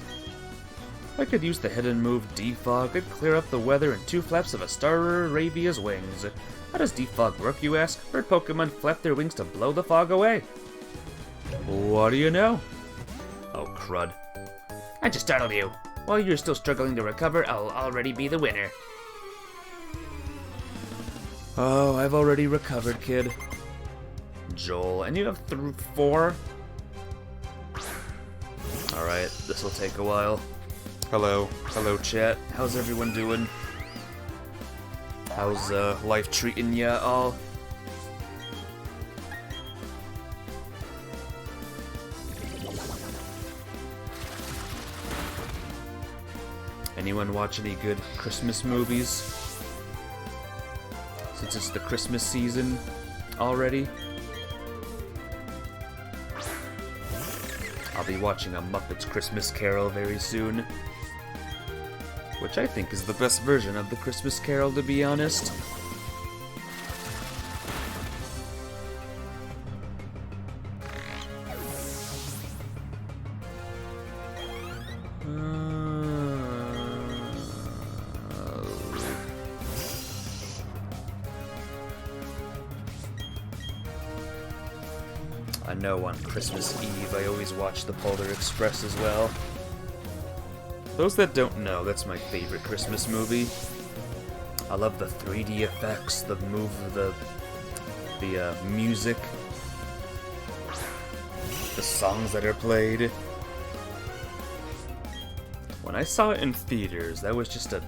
I could use the hidden move Defog. It'd clear up the weather in 2 flaps of a Staravia's wings. How does Defog work, you ask? Bird Pokemon flap their wings to blow the fog away. What do you know? Oh, crud. I just startled you. While you're still struggling to recover, I'll already be the winner. Oh, I've already recovered, kid. Joel, and you have 4? Alright, this'll take a while. Hello. Hello, chat. How's everyone doing? How's life treating ya all? Anyone watch any good Christmas movies? Since it's the Christmas season already. I'll be watching A Muppet's Christmas Carol very soon. Which I think is the best version of the Christmas Carol, to be honest. I know on Christmas Eve I always watch the Polar Express as well. Those that don't know, that's my favorite Christmas movie. I love the 3D effects, the music, the songs that are played. When I saw it in theaters, that was just a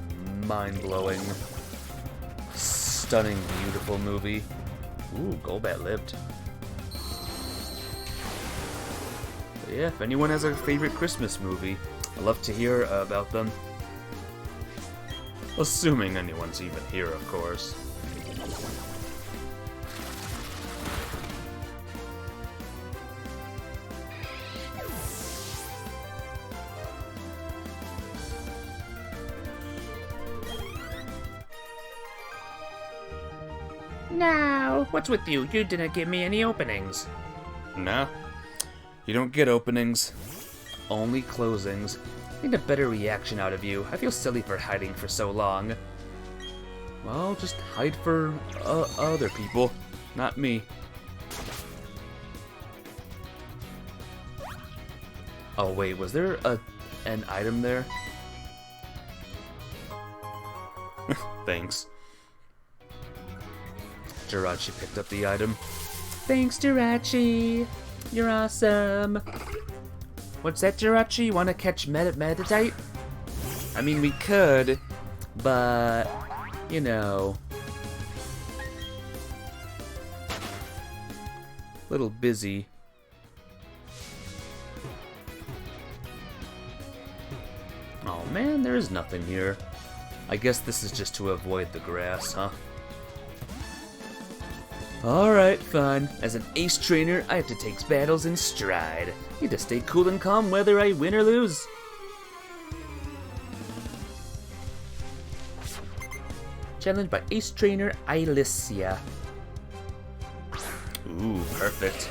mind-blowing, stunning, beautiful movie. Ooh, Golbat lived. But yeah, if anyone has a favorite Christmas movie, I'd love to hear about them. Assuming anyone's even here, of course. No, what's with you? You didn't give me any openings. Nah, you don't get openings. Only closings. Need a better reaction out of you. I feel silly for hiding for so long. Well, just hide for other people, not me. Oh wait, was there an item there? Thanks. Jirachi picked up the item. Thanks, Jirachi. You're awesome. What's that, Jirachi? Wanna catch Meditite? I mean, we could, but, you know. Little busy. Oh man, there is nothing here. I guess this is just to avoid the grass, huh? Alright, fine. As an ace trainer, I have to take battles in stride. Need to stay cool and calm whether I win or lose. Challenged by ace trainer Alicia. Ooh, perfect.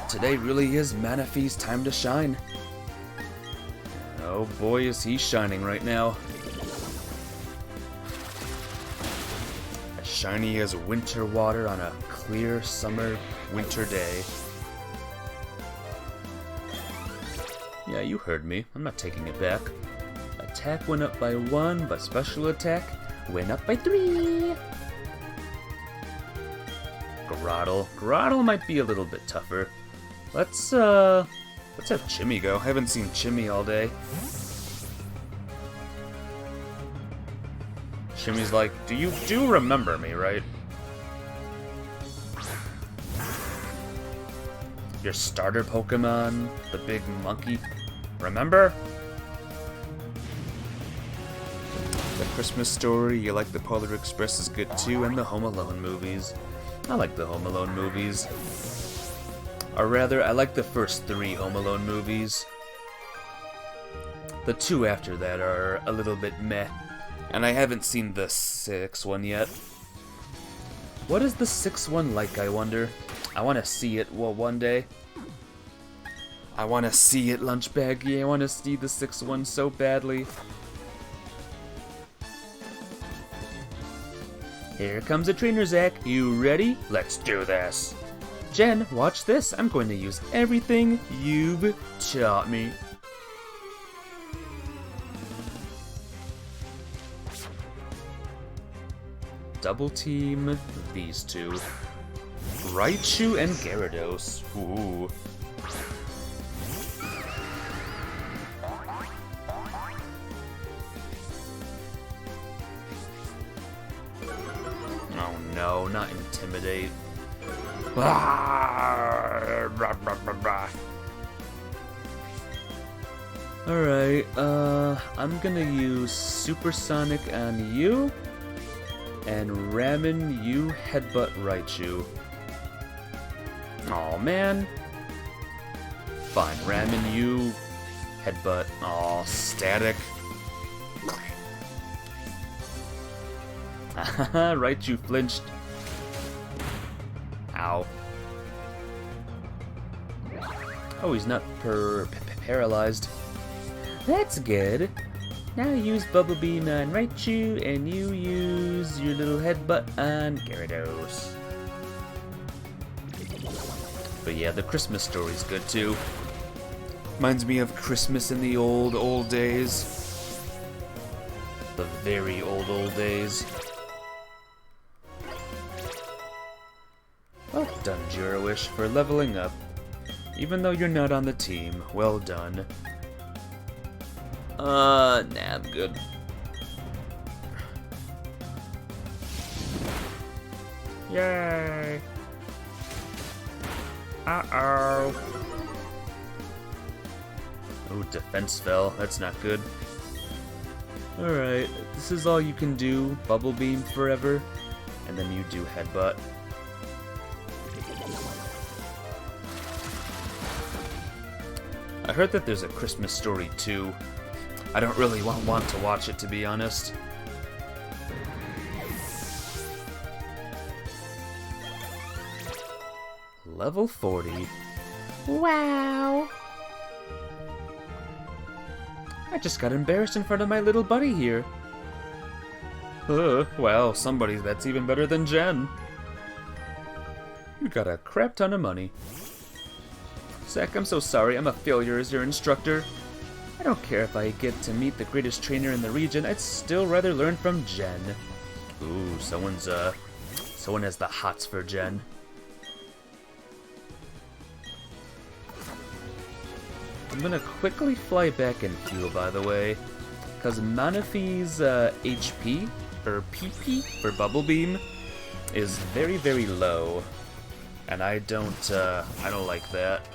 Today really is Manaphy's time to shine. Oh boy, is he shining right now. As shiny as winter water on a clear summer winter day. Yeah, you heard me. I'm not taking it back. Attack went up by 1, but special attack went up by 3. Grottle might be a little bit tougher. Let's have Chimmy go. I haven't seen Chimmy all day. Chimmy's like, you do remember me, right? Your starter Pokemon, the big monkey. Remember? The Christmas Story, you like the Polar Express is good too, and the Home Alone movies. I like the Home Alone movies. Or rather, I like the first 3 Home Alone movies. The 2 after that are a little bit meh. And I haven't seen the 6th one yet. What is the 6th one like, I wonder? I want to see it one day. I want to see it, Lunchbaggy. I want to see the 6th one so badly. Here comes a trainer, Zach. You ready? Let's do this. Jen, watch this. I'm going to use everything you've taught me. Double team these 2. Raichu and Gyarados. Ooh. Oh no, not Intimidate. Alright, I'm gonna use Supersonic on you, and Ramen, you headbutt Raichu. Aw, man. Fine, Ramen, you headbutt. Aw, Static. Haha, Raichu flinched. Ow. Oh, he's not paralyzed. That's good. Now use Bubble Beam on Raichu, and you use your little headbutt on Gyarados. But yeah, the Christmas Story's good too. Reminds me of Christmas in the old days. The very old days. Well done, Jirowish, for leveling up. Even though you're not on the team, well done. Nah, I'm good. Yay! Uh-oh. Oh, defense fell. That's not good. Alright, this is all you can do. Bubble Beam forever. And then you do Headbutt. I heard that there's a Christmas Story 2. I don't really want to watch it, to be honest. Level 40. Wow! I just got embarrassed in front of my little buddy here. Well, somebody that's even better than Jen. You got a crap ton of money. Zach, I'm so sorry. I'm a failure as your instructor. I don't care if I get to meet the greatest trainer in the region. I'd still rather learn from Jen. Ooh, someone has the hots for Jen. I'm gonna quickly fly back and heal, by the way, because Manaphy's HP, or PP, for Bubble Beam, is very, very low, and I don't like that.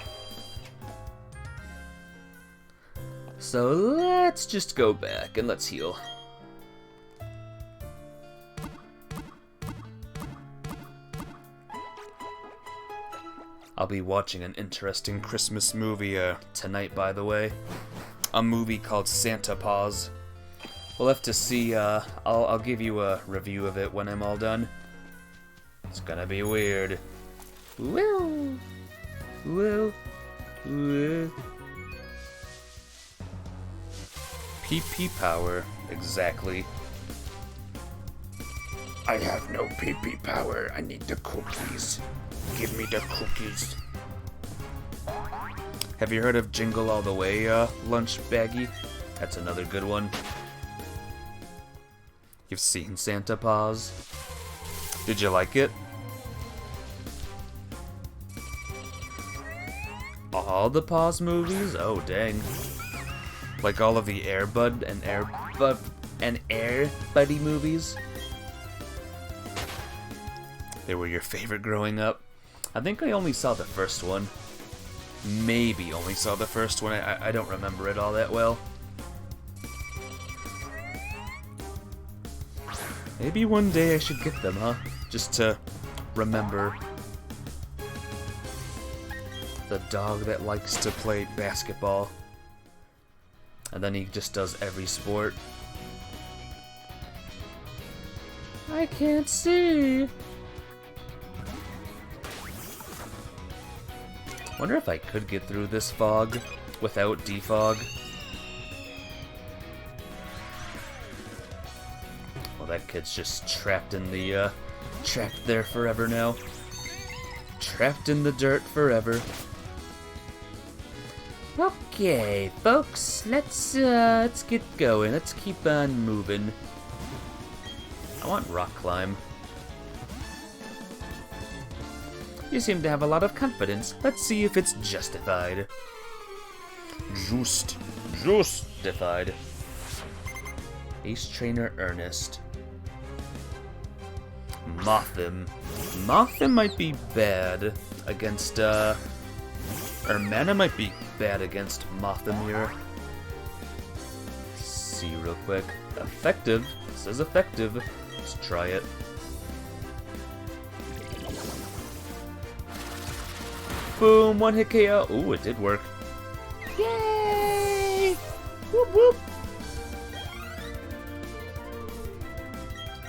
So let's just go back and let's heal. I'll be watching an interesting Christmas movie tonight, by the way. A movie called Santa Paws. We'll have to see. I'll give you a review of it when I'm all done. It's gonna be weird. Woo! Woo! Woo! PP power, exactly. I have no pee-pee power. I need the cookies. Give me the cookies. Have you heard of Jingle All the Way, Lunch Baggy? That's another good one. You've seen Santa Paws? Did you like it? All the Paws movies? Oh, dang. Like all of the Air Buddy movies? They were your favorite growing up? I think I only saw the first one. Maybe only saw the first one. I don't remember it all that well. Maybe one day I should get them, huh? Just to remember. The dog that likes to play basketball. And then he just does every sport. I can't see. Wonder if I could get through this fog without defog. Well, that kid's just trapped in the, trapped there forever now. Trapped in the dirt forever. Okay, folks, let's get going. Let's keep on moving. I want rock climb. You seem to have a lot of confidence. Let's see if it's justified. Justified. Ace Trainer Ernest. Mothim. Mothim might be bad against, or Mana might be bad against Mothim here. Let's see real quick. Effective. It says effective. Let's try it. Boom, one hit KO. Ooh, it did work. Yay! Whoop whoop.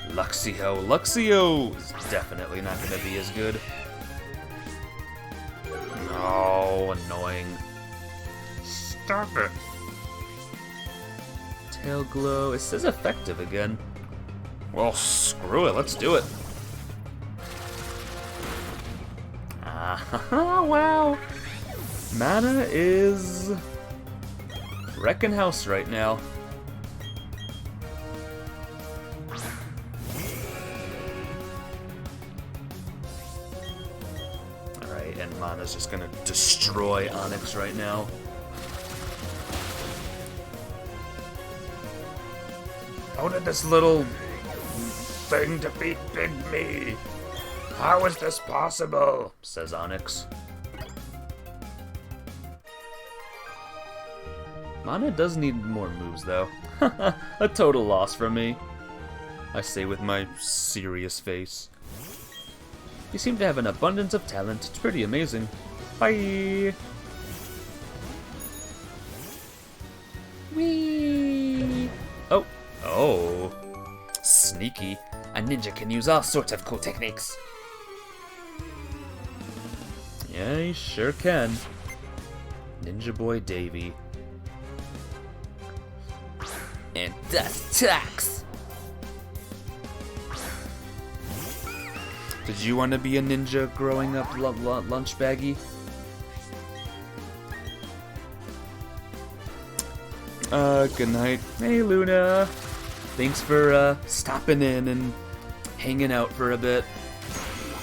Luxio. Luxio is definitely not going to be as good. No, annoying. Stop it. Tail glow. It says effective again. Well, screw it. Let's do it. Wow. Mana is wrecking house right now. Alright, and Mana's just gonna destroy Onyx right now. How did this little thing defeat Big Me? How is this possible? Says Onyx. Mana does need more moves, though. A total loss from me. I say with my serious face. You seem to have an abundance of talent. It's pretty amazing. Bye! Whee! Oh. Oh. Sneaky. A ninja can use all sorts of cool techniques. Yeah, he sure can. Ninja Boy Davy. And dust tax! Did you want to be a ninja growing up, Lunch Baggy? Good night. Hey, Luna. Thanks for, stopping in and hanging out for a bit.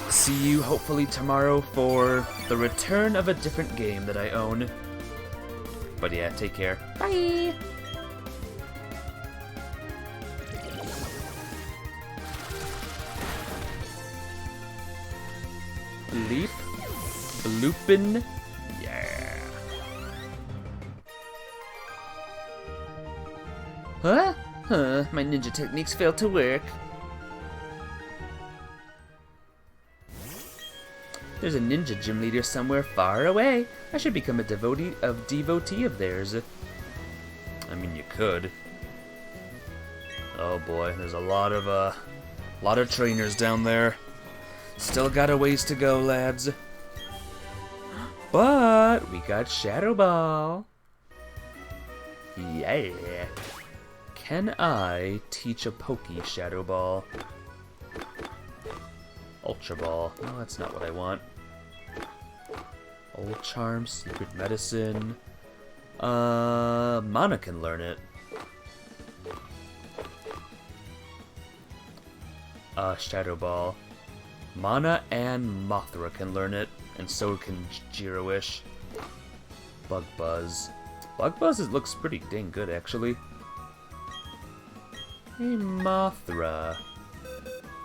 See you hopefully tomorrow for the return of a different game that I own. But yeah, take care. Bye! Leap. Lupin. Yeah. Huh? Huh, my ninja techniques failed to work. There's a ninja gym leader somewhere far away. I should become a devotee of theirs. I mean, you could. Oh boy, there's a lot of trainers down there. Still got a ways to go, lads. But we got Shadow Ball. Yeah. Can I teach a Pokey Shadow Ball? Ultra Ball. No, that's not what I want. Old Charm, Secret Medicine. Mana can learn it. Shadow Ball. Mana and Mothra can learn it, and so can Jirowish. Bug Buzz. Bug Buzz looks pretty dang good, actually. Hey, Mothra.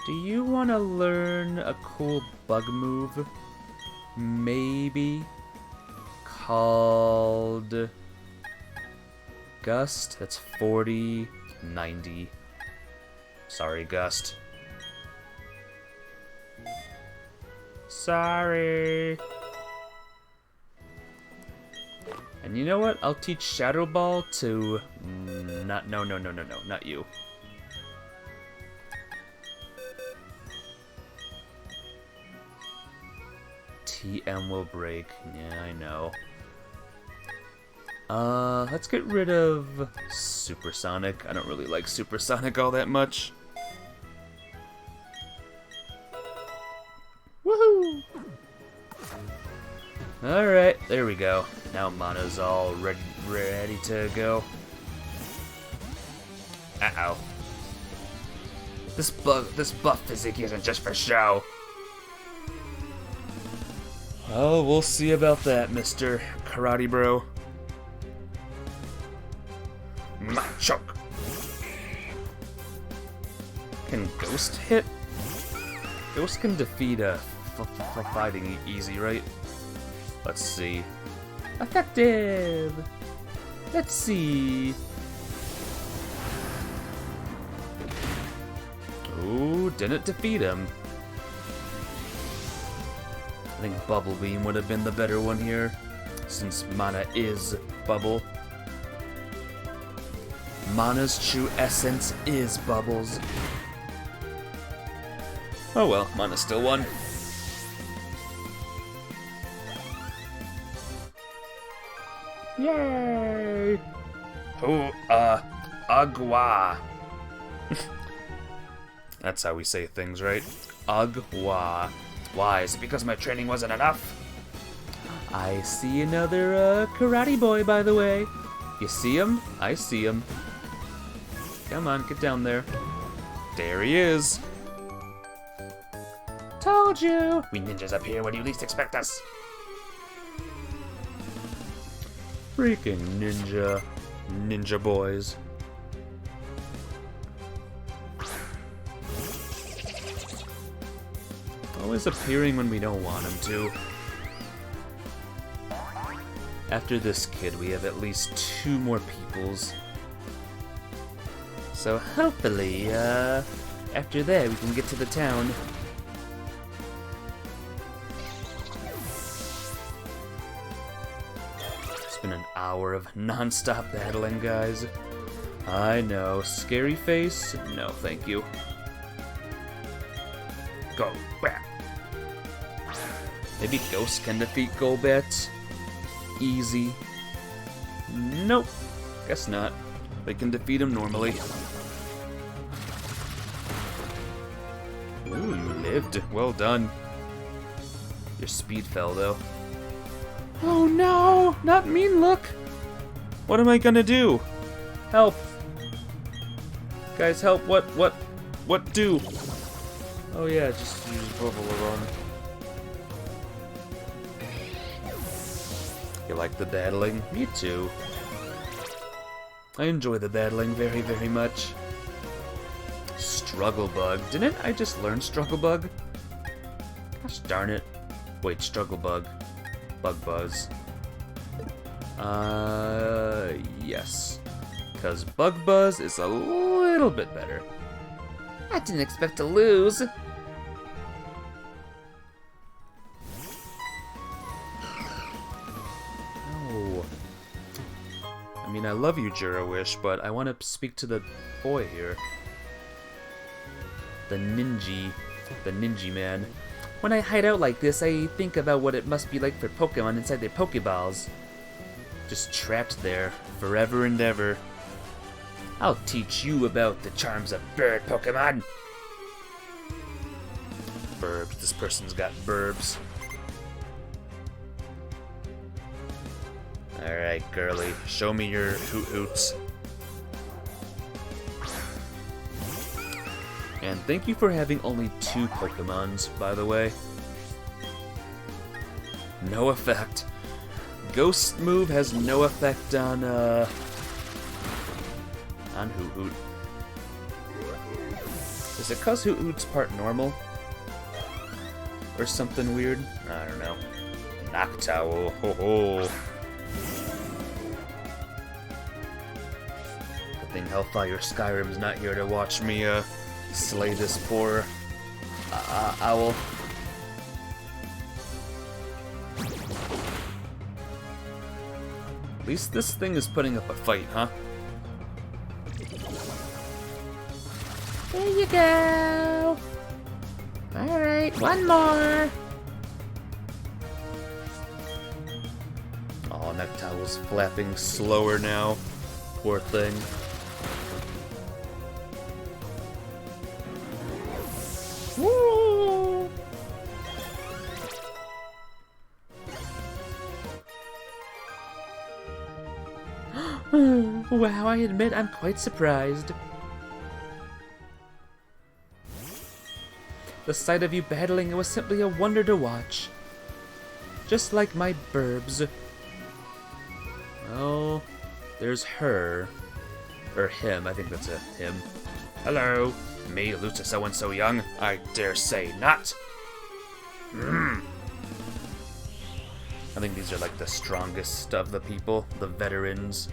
Do you want to learn a cool bug move? Maybe called Gust? That's 40, 90. Sorry, Gust. Sorry. And you know what? I'll teach Shadow Ball to... no, not you. TM will break. Yeah, I know. Let's get rid of Supersonic. I don't really like Supersonic all that much. Woohoo! Alright, there we go. Now Mana's all ready to go. Uh-oh. This buff physique isn't just for show. Oh, we'll see about that, Mr. Karate Bro. Machop. Can Ghost hit? Ghost can defeat fighting easy, right? Let's see. Effective! Let's see. Ooh, didn't defeat him. I think Bubble Beam would have been the better one here, since Mana is Bubble. Mana's true essence is Bubbles. Oh well, Mana still won. Yay! Agua. That's how we say things, right? Agua. Why? Is it because my training wasn't enough? I see another karate boy, by the way. You see him? I see him. Come on, get down there. There he is. Told you. We ninjas appear when you least expect us. Freaking ninja boys. Always appearing when we don't want him to. After this kid, we have at least 2 more peoples. So hopefully, after that, we can get to the town. It's been an hour of non-stop battling, guys. I know. Scary face? No, thank you. Go back. Maybe Ghost can defeat Golbat. Easy. Nope. Guess not. They can defeat him normally. Ooh, you lived. Well done. Your speed fell, though. Oh no! Not Mean Look! What am I gonna do? Help! Guys, help! What do? Oh yeah, just use Bubble Run. You like the battling? Me too. I enjoy the battling very, very much. Struggle Bug. Didn't I just learn Struggle Bug? Gosh darn it. Wait, Struggle Bug. Bug Buzz. Yes. Because Bug Buzz is a little bit better. I didn't expect to lose. mean, I love you, Jurawish, but I want to speak to the boy here. The ninja man. When I hide out like this, I think about what it must be like for Pokemon inside their Pokeballs. Just trapped there, forever and ever. I'll teach you about the charms of bird Pokemon. Burbs. This person's got burbs. Alright, girly. Show me your hoot-hoots. And thank you for having only 2 Pokemons, by the way. No effect. Ghost move has no effect on Hoot-Hoot. Is it 'cause Hoot-Hoot's part normal? Or something weird? I don't know. Noctowl, ho ho. Good thing Hellfire Skyrim's not here to watch me slay this poor owl. At least this thing is putting up a fight, huh? There you go! Alright, one more! Oh, Noctowl's flapping slower now. Poor thing. Woo! Wow, I admit I'm quite surprised. The sight of you battling was simply a wonder to watch. Just like my burbs. Oh, there's her. Or him, I think that's a him. Hello, me, Lucis so-and-so young? I dare say not. I think these are like the strongest of the people, the veterans.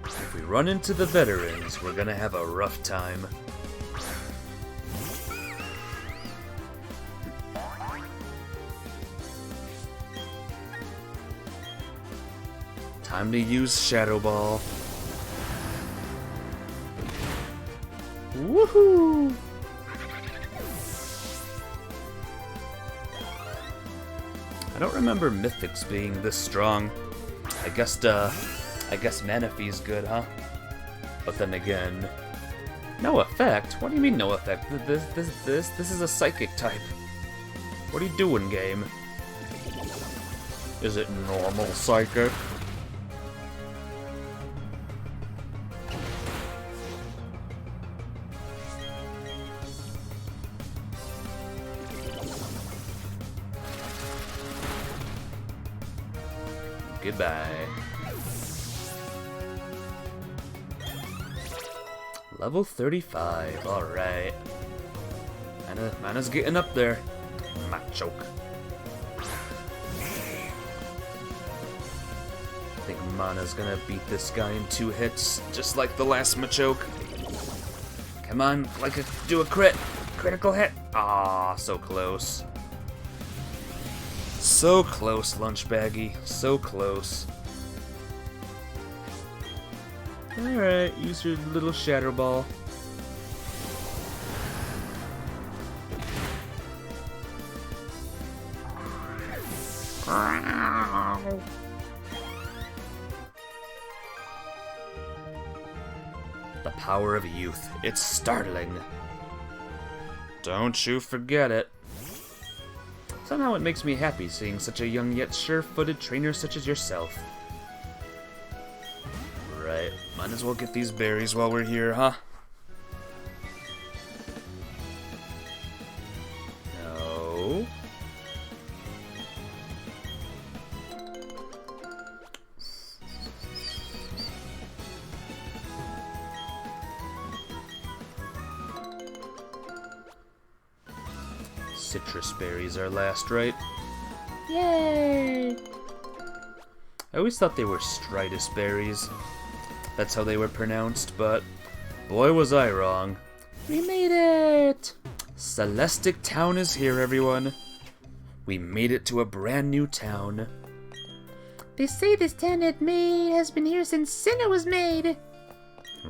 If we run into the veterans, we're gonna have a rough time. Time to use Shadow Ball. Woohoo! I don't remember Mythics being this strong. I guess Manaphy's good, huh? But then again, no effect? What do you mean no effect? This is a psychic type. What are you doing, game? Is it normal psychic? Goodbye. Level 35, alright. Mana's getting up there. Machop. I think Mana's gonna beat this guy in 2 hits, just like the last Machop. Come on, do a critical hit. Ah, so close. So close, Lunchbaggy. So close. Alright, use your little Shadow Ball. The power of youth. It's startling. Don't you forget it. Somehow it makes me happy seeing such a young yet sure-footed trainer such as yourself. Right, might as well get these berries while we're here, huh? No. Citrus berries are last, right? Yay! I always thought they were Stridus berries. That's how they were pronounced, but boy was I wrong. We made it! Celestic Town is here, everyone. We made it to a brand new town. They say this town has been here since Sinnoh was made.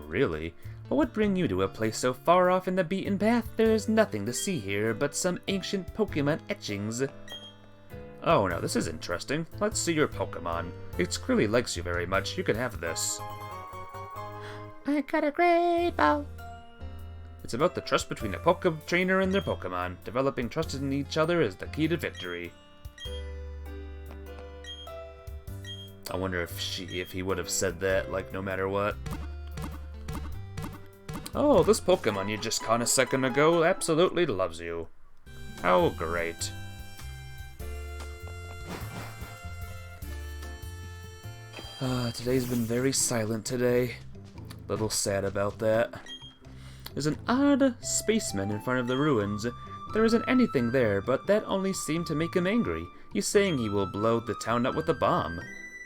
Really? What would bring you to a place so far off in the beaten path? There's nothing to see here but some ancient Pokemon etchings. Oh no, this is interesting. Let's see your Pokemon. It clearly likes you very much. You can have this. I got a great ball. It's about the trust between a Poke trainer and their Pokemon. Developing trust in each other is the key to victory. I wonder if he would have said that, like, no matter what. Oh, this Pokemon you just caught a second ago absolutely loves you. How great. Today's been very silent today. Little sad about that. There's an odd spaceman in front of the ruins. There isn't anything there, but that only seemed to make him angry. He's saying he will blow the town up with a bomb.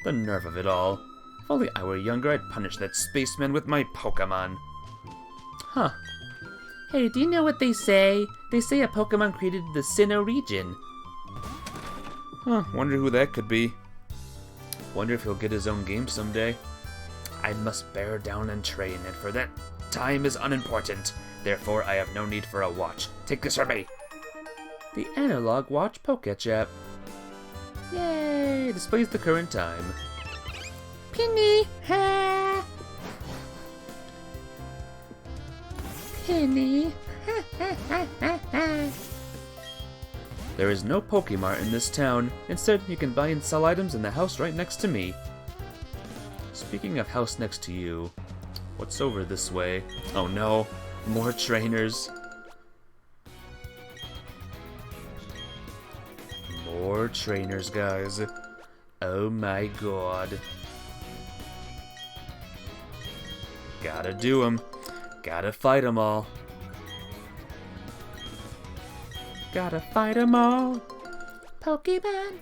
The nerve of it all. If only I were younger, I'd punish that spaceman with my Pokemon. Huh. Hey, do you know what they say? They say a Pokemon created the Sinnoh region. Huh, wonder who that could be. Wonder if he'll get his own game someday. I must bear down and train, and for that, time is unimportant. Therefore, I have no need for a watch. Take this from me. The Analog Watch Pokechat. Yay! Displays the current time. Penny! Ha! Penny! Ha ha ha ha ha! There is no Pokemart in this town. Instead, you can buy and sell items in the house right next to me. Speaking of house next to you, what's over this way? Oh no, more trainers. More trainers, guys. Oh my god. Gotta do 'em. Gotta fight 'em all. Gotta fight 'em all. Pokemon!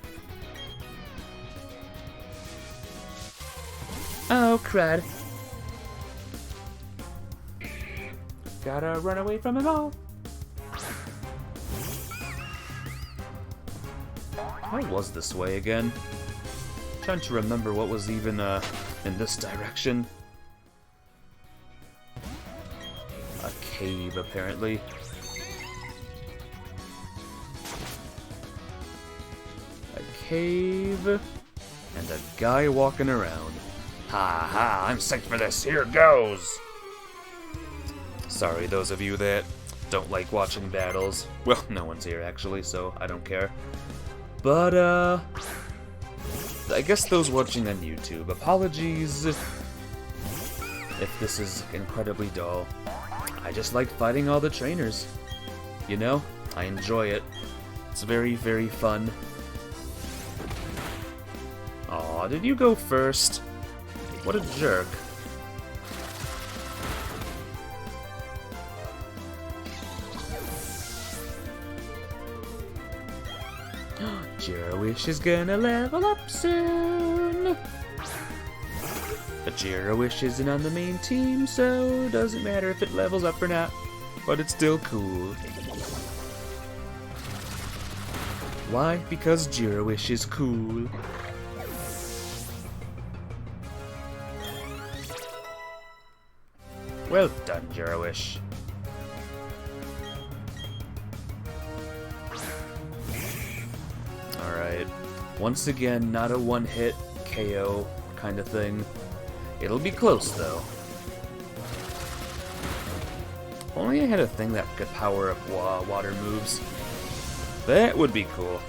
Oh, crud. Gotta run away from 'em all. How was this way again? Trying to remember what was even, in this direction. A cave, apparently. A cave, and a guy walking around. Ha ha, I'm psyched for this. Here goes. Sorry, those of you that don't like watching battles. Well, no one's here, actually, so I don't care. But, I guess those watching on YouTube, apologies if this is incredibly dull. I just like fighting all the trainers. You know, I enjoy it. It's very, very fun. Aw, did you go first? What a jerk. Gyarawish is gonna level up soon. But Gyarawish isn't on the main team, so it doesn't matter if it levels up or not. But it's still cool. Why? Because Gyarawish is cool. Well done, Gyarawish. Alright. Once again, not a one-hit KO kind of thing. It'll be close, though. If only I had a thing that could power up water moves. That would be cool.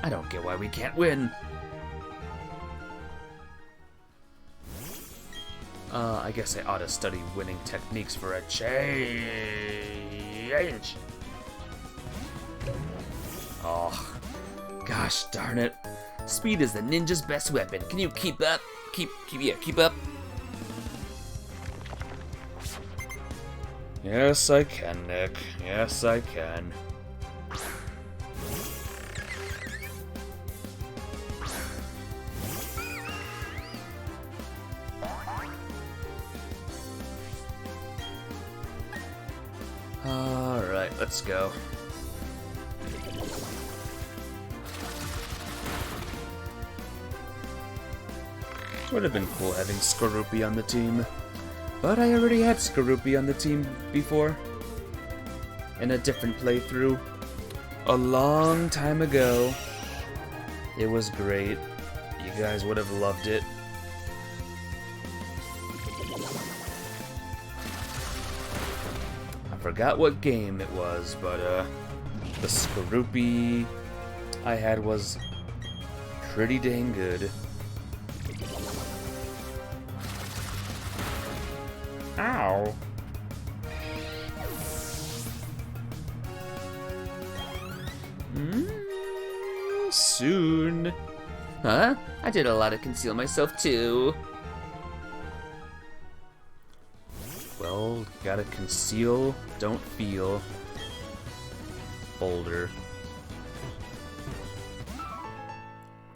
I don't get why we can't win. I guess I ought to study winning techniques for a change. Oh, gosh darn it. Speed is the ninja's best weapon. Can you keep up? Keep up. Yes, I can, Nick. Yes, I can. Alright, let's go. Would have been cool having Skorupi on the team. But I already had Skorupi on the team before. In a different playthrough. A long time ago. It was great. You guys would have loved it. I forgot what game it was, but the Skorupi I had was pretty dang good. Ow. Soon. Huh? I did a lot of conceal myself too. Well, gotta conceal, don't feel. Boulder.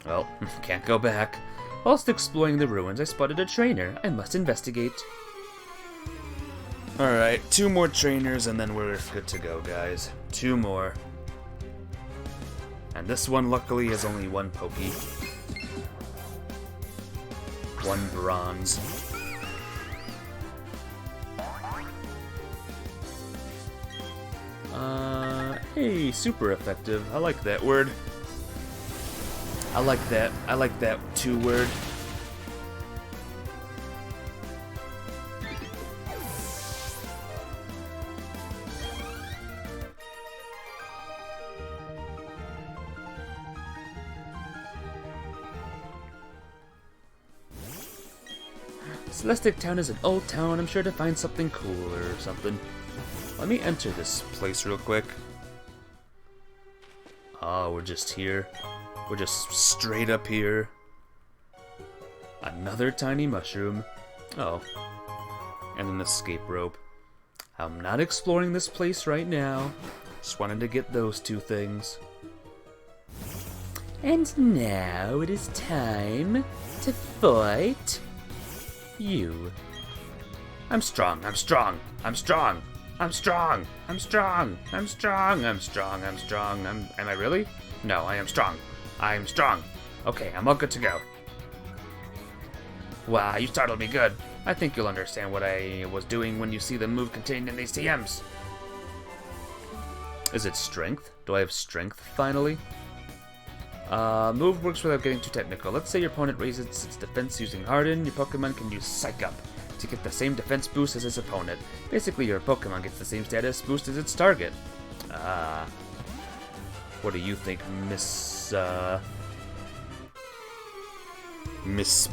Well, can't go back. Whilst exploring the ruins, I spotted a trainer. I must investigate. Alright, 2 more trainers and then we're good to go, guys. 2 more. And this one, luckily, has only 1 Pokey. 1 bronze. Hey, super effective. I like that word. I like that 2 word. Celestic Town is an old town. I'm sure to find something cool or something. Let me enter this place real quick. Oh, we're just here. We're just straight up here. Another tiny mushroom. Oh. And an escape rope. I'm not exploring this place right now. Just wanted to get those 2 things. And now it is time to fight you. I'm strong, I'm strong, I'm strong, I'm strong, I'm strong, I'm strong, I'm strong, I'm strong, am I really? No, I am strong. I am strong. Okay, I'm all good to go. Wow, you startled me good. I think you'll understand what I was doing when you see the move contained in these TMs. Is it strength? Do I have strength, finally? Move works without getting too technical. Let's say your opponent raises its defense using Harden. Your Pokemon can use Psych Up to get the same defense boost as its opponent. Basically, your Pokemon gets the same status boost as its target. What do you think, Miss Burb? Miss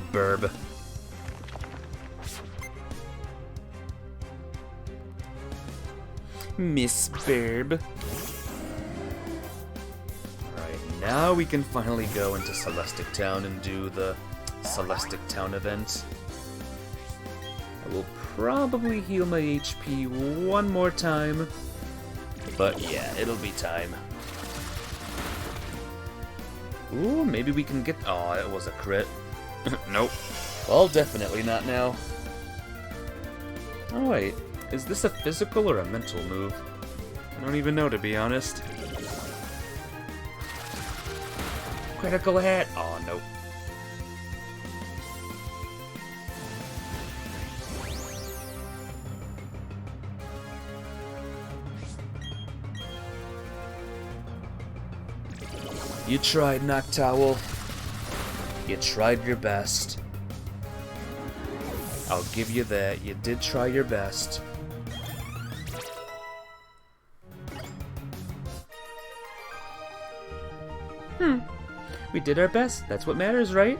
Burb. Alright, now we can finally go into Celestic Town and do the Celestic Town event. I will probably heal my HP 1 more time, but yeah, it'll be time. Ooh, maybe we can get... Oh, it was a crit. Nope. Well, definitely not now. Oh wait, is this a physical or a mental move? I don't even know, to be honest. Critical hit! Oh, nope. You tried, Noctowl. You tried your best. I'll give you that. You did try your best. We did our best. That's what matters, right?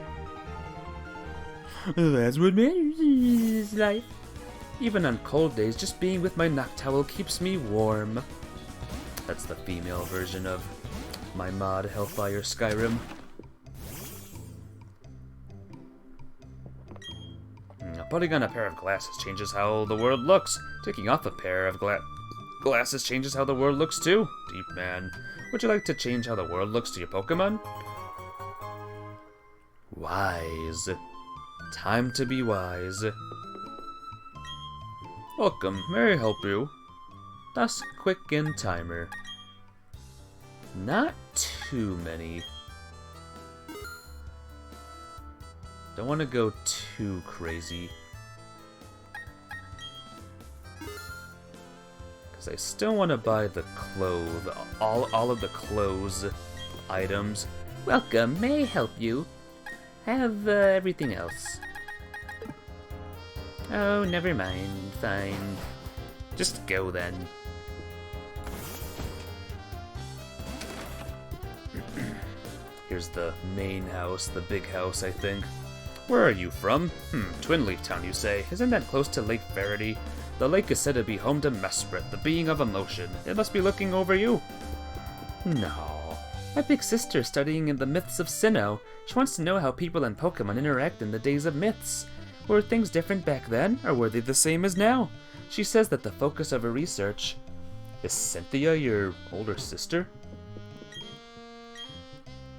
That's what matters Is life. Even on cold days, just being with my Noctowl keeps me warm. That's the female version of my mod Hellfire Skyrim. Putting on a pair of glasses changes how the world looks. Taking off a pair of glasses changes how the world looks too. Deep man. Would you like to change how the world looks to your Pokemon? Wise. Time to be wise. Welcome. May I help you? Thus quicken timer. Not too many. Don't want to go too crazy. Because I still want to buy the clothes, all of the clothes items. Welcome, may I help you? I have everything else. Oh, never mind, fine. Just go then. Here's the main house, the big house, I think. Where are you from? Twin Leaf Town, you say. Isn't that close to Lake Faraday? The lake is said to be home to Mesprit, the being of emotion. It must be looking over you. No. My big sister's studying in the myths of Sinnoh. She wants to know how people and Pokemon interact in the days of myths. Were things different back then, or were they the same as now? She says that the focus of her research... Is Cynthia your older sister?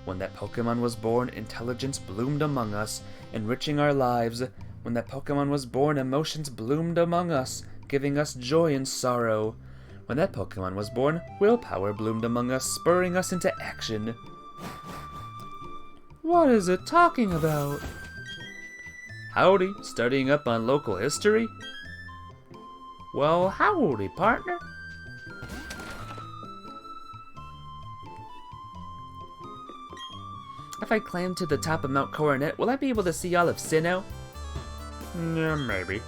When that Pokemon was born, intelligence bloomed among us, enriching our lives. When that Pokemon was born, emotions bloomed among us, giving us joy and sorrow. When that Pokemon was born, willpower bloomed among us, spurring us into action. What is it talking about? Howdy, studying up on local history? Well, howdy, partner. If I climb to the top of Mount Coronet, will I be able to see all of Sinnoh? Yeah, maybe.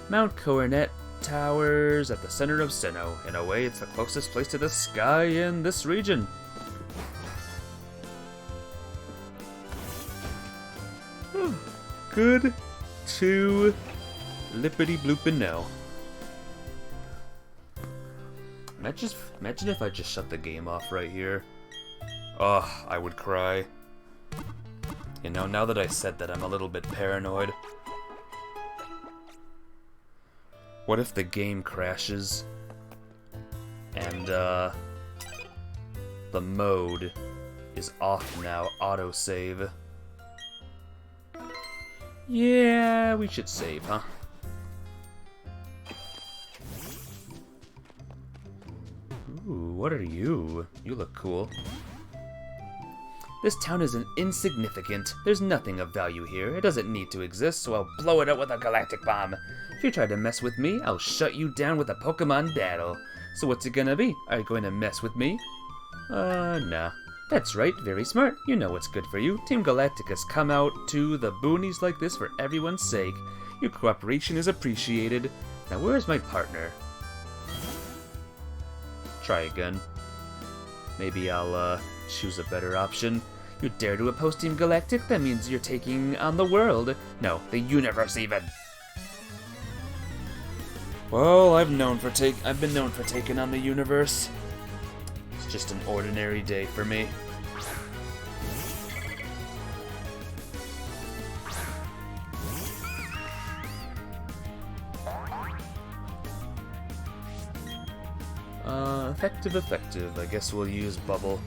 Mount Coronet towers at the center of Sinnoh. In a way, it's the closest place to the sky in this region. Good to lippity bloopin' now. Imagine if I just shut the game off right here. Ugh, I would cry. You know, now that I said that, I'm a little bit paranoid. What if the game crashes and the mode is off now, autosave? Yeah, we should save, huh? Ooh, what are you? You look cool. This town is insignificant. There's nothing of value here. It doesn't need to exist, so I'll blow it up with a galactic bomb. If you try to mess with me, I'll shut you down with a Pokemon battle. So what's it gonna be? Are you going to mess with me? Nah. That's right, very smart. You know what's good for you. Team Galactic has come out to the boonies like this for everyone's sake. Your cooperation is appreciated. Now where's my partner? Try again. Maybe I'll, choose a better option. You dare to oppose Team Galactic? That means you're taking on the world. No, the universe even. Well, I've been known for taking on the universe. It's just an ordinary day for me. Effective. I guess we'll use Bubble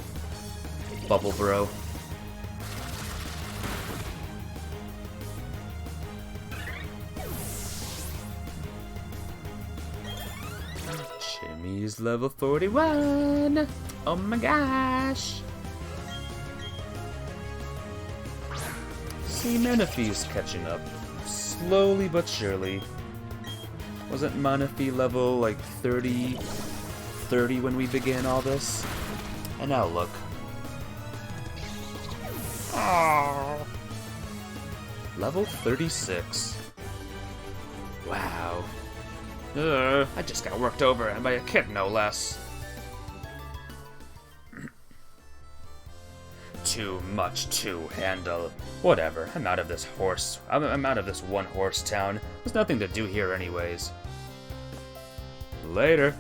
Bro. Jimmy's level 41. Oh my gosh. See, Manaphy's catching up. Slowly but surely. Wasn't Manaphy level like 30 when we began all this? And now look. Oh. Level 36. Wow. I just got worked over and by a kid, no less. Too much to handle. Whatever, I'm out of this one horse town. There's nothing to do here anyways. Later.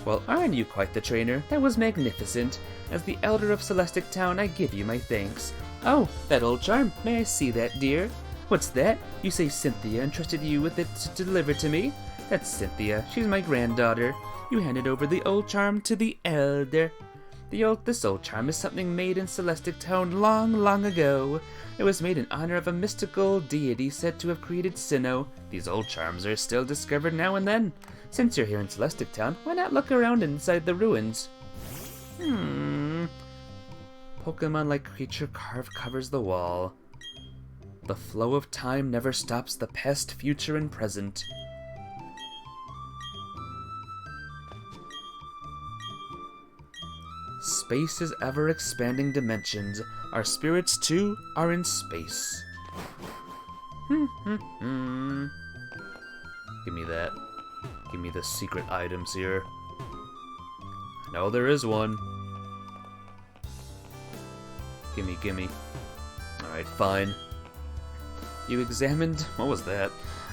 Well, aren't you quite the trainer? That was magnificent. As the Elder of Celestic Town, I give you my thanks. Oh, that old charm. May I see that, dear? What's that? You say Cynthia entrusted you with it to deliver to me? That's Cynthia. She's my granddaughter. You handed over the old charm to the Elder. This old charm is something made in Celestic Town long, long ago. It was made in honor of a mystical deity said to have created Sinnoh. These old charms are still discovered now and then. Since you're here in Celestic Town, why not look around inside the ruins? Pokemon-like creature carved covers the wall. The flow of time never stops, the past, future, and present. Space is ever-expanding dimensions. Our spirits, too, are in space. Give me that. Give me the secret items here. I know there is one. Gimme, gimme. Alright, fine. You examined... what was that?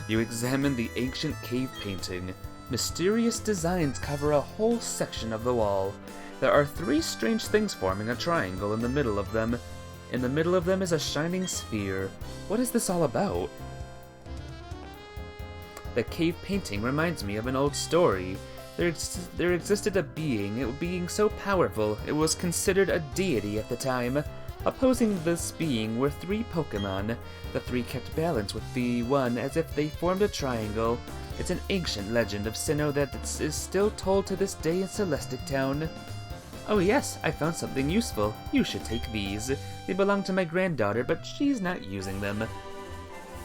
You examined the ancient cave painting. Mysterious designs cover a whole section of the wall. There are 3 strange things forming a triangle in the middle of them. In the middle of them is a shining sphere. What is this all about? The cave painting reminds me of an old story. There existed a being so powerful it was considered a deity at the time. Opposing this being were 3 Pokemon. The 3 kept balance with the one as if they formed a triangle. It's an ancient legend of Sinnoh that is still told to this day in Celestic Town. Oh yes, I found something useful. You should take these. They belong to my granddaughter, but she's not using them.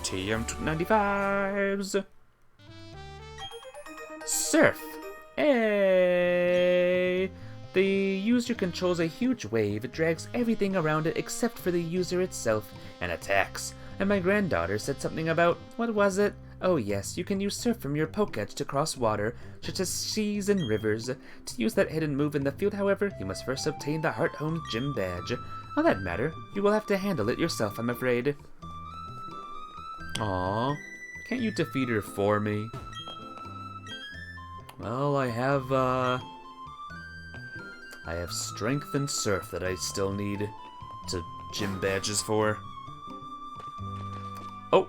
Tm-295s Surf. Hey! The user controls a huge wave, it drags everything around it except for the user itself, and attacks. And my granddaughter said something about, what was it? Oh yes, you can use Surf from your Pokédex to cross water, such as seas and rivers. To use that hidden move in the field, however, you must first obtain the Heart Home Gym Badge. On that matter, you will have to handle it yourself, I'm afraid. Aww, can't you defeat her for me? Well, I have Strength and Surf that I still need to gym badges for. Oh!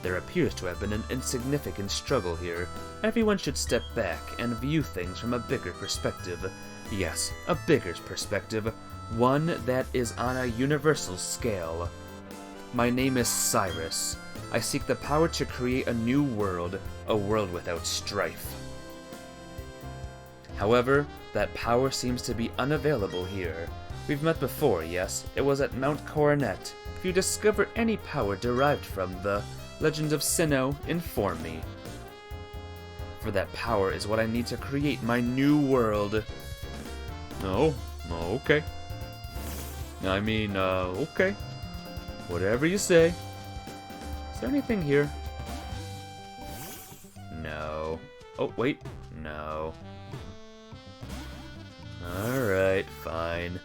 There appears to have been an insignificant struggle here. Everyone should step back and view things from a bigger perspective. Yes, a bigger perspective. One that is on a universal scale. My name is Cyrus. I seek the power to create a new world, a world without strife. However, that power seems to be unavailable here. We've met before, yes? It was at Mount Coronet. If you discover any power derived from the Legend of Sinnoh, inform me. For that power is what I need to create my new world. Oh, okay. I mean, okay. Whatever you say. Is there anything here? No. Oh, wait. No. Alright, fine.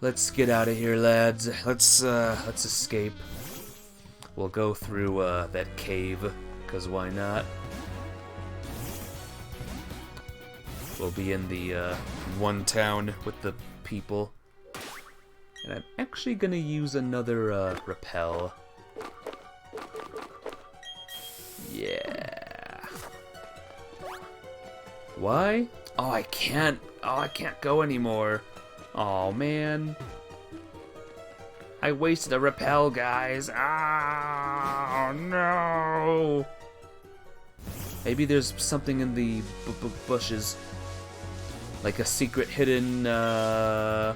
Let's get out of here, lads. Let's escape. We'll go through, that cave, 'cause why not? We'll be in the, one town with the people. And I'm actually gonna use another, repel. Yeah. Why? Oh, I can't go anymore. Oh, man. I wasted a repel, guys. Oh, no. Maybe there's something in the bushes. Like a secret hidden, no.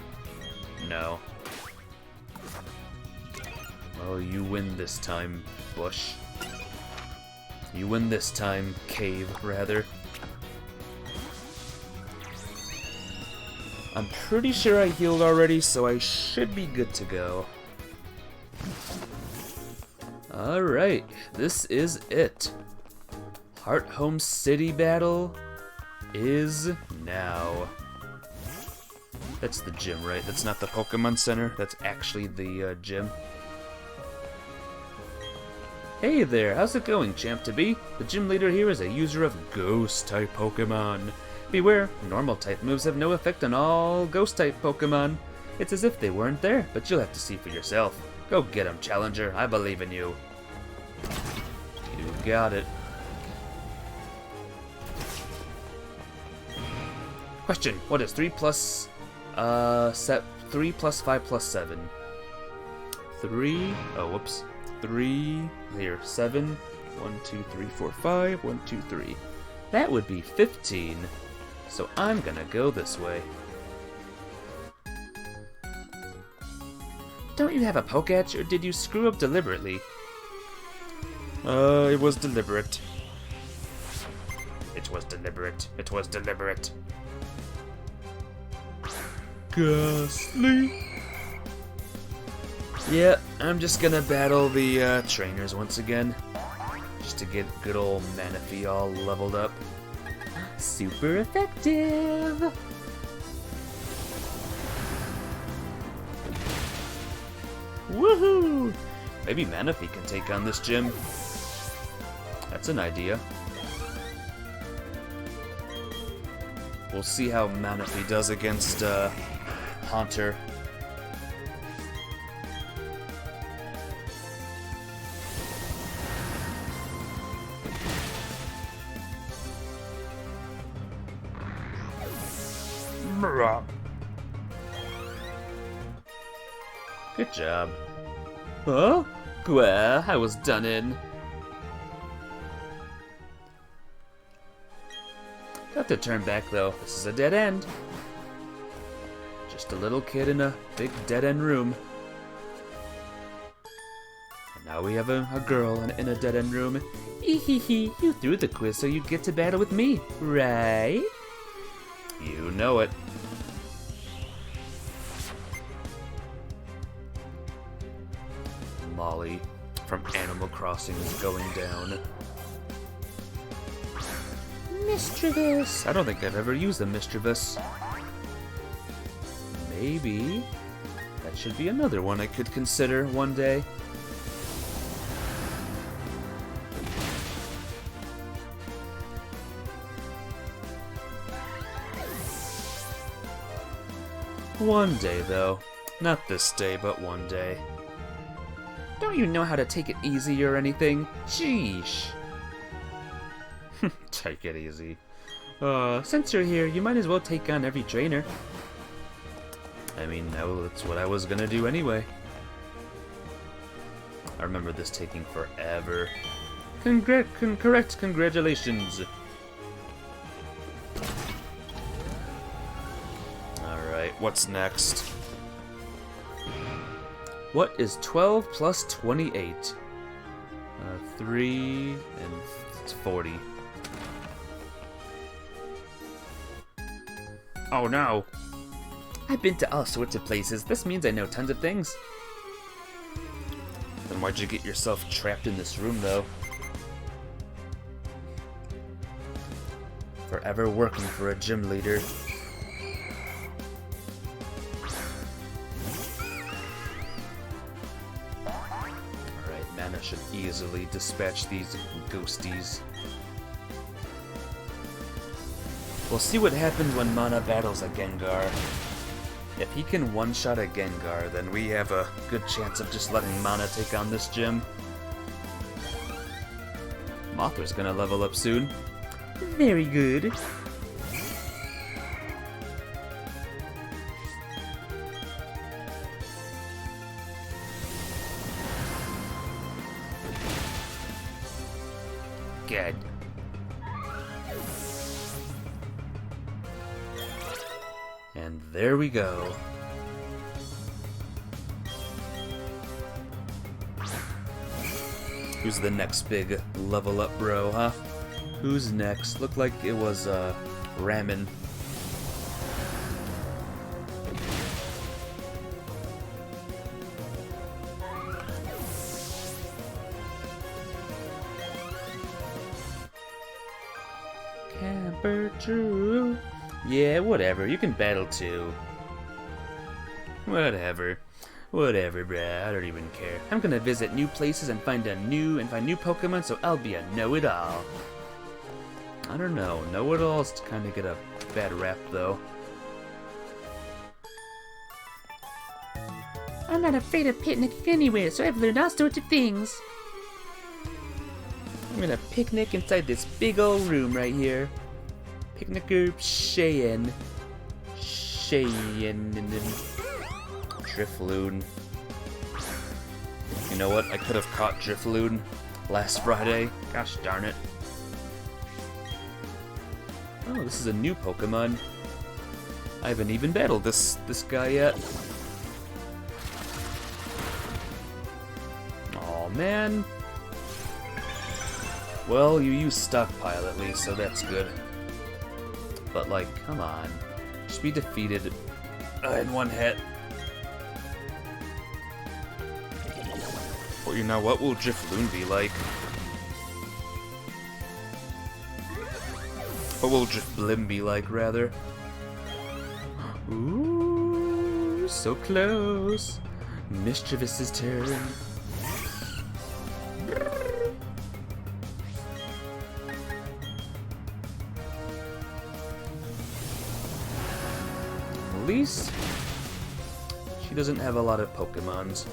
Oh, you win this time, bush. You win this time, cave, rather. I'm pretty sure I healed already, so I should be good to go. Alright, this is it. Heart Home City battle is now. That's the gym, right? That's not the Pokemon Center. That's actually the gym. Hey there, how's it going, Champ-to-be? The gym leader here is a user of Ghost-type Pokemon. Beware, normal-type moves have no effect on all Ghost-type Pokemon. It's as if they weren't there, but you'll have to see for yourself. Go get 'em, Challenger. I believe in you. You got it. Question, what is 3 plus 3 plus 5 plus 7? 3, oh whoops, 3, here, 7, 1, 2, 3, 4, 5, 1, 2, 3. That would be 15, so I'm gonna go this way. Don't you have a Poketch, or did you screw up deliberately? It was deliberate. It was deliberate. It was deliberate. Ghastly. Yeah, I'm just gonna battle the trainers once again. Just to get good old Manaphy all leveled up. Super effective! Woohoo! Maybe Manaphy can take on this gym. That's an idea. We'll see how Manaphy does against Haunter. Machop. Good job. Oh? Well, I was done in. Have to turn back though. This is a dead end. Just a little kid in a big dead end room. And now we have a girl in a dead end room. Ehehe, you threw the quiz so you get to battle with me, right? You know it. Molly from Animal Crossing is going down. Mischievous. I don't think I've ever used a Mischievous. Maybe that should be another one I could consider one day. One day, though. Not this day, but one day. Don't you know how to take it easy or anything? Sheesh. Take it easy. Since you're here, you might as well take on every trainer. I mean, that's what I was gonna do anyway. I remember this taking forever. Correct, congratulations. Alright, what's next? What is 12 plus 28? 3 and 40. Oh no! I've been to all sorts of places. This means I know tons of things. Then why'd you get yourself trapped in this room, though? Forever working for a gym leader. Alright, Mana should easily dispatch these ghosties. We'll see what happens when Mana battles a Gengar. If he can one-shot a Gengar, then we have a good chance of just letting Mana take on this gym. Mothra's gonna level up soon. Very good. Good. And there we go. Who's the next big level up bro, huh? Who's next? Looked like it was, Ramen. Camper True. Yeah, whatever. You can battle too. Whatever. Whatever, bruh. I don't even care. I'm gonna visit new places and find new Pokemon, so I'll be a know-it-all. I don't know. Know-it-alls kind of get a bad rap, though. I'm not afraid of picnicking anywhere, so I've learned all sorts of things. I'm gonna picnic inside this big old room right here. Picnicker Cheyenne. Cheyenne. Drifloon. You know what? I could have caught Drifloon last Friday. Gosh darn it. Oh, this is a new Pokemon. I haven't even battled this guy yet. Oh man. Well, you use Stockpile at least, so that's good. But like, come on. Just be defeated in one hit. Well, you know, what will Drifloon be like? What will Drifblim be like, rather? Ooh, so close. Mischievous's turn. At least she doesn't have a lot of Pokemons.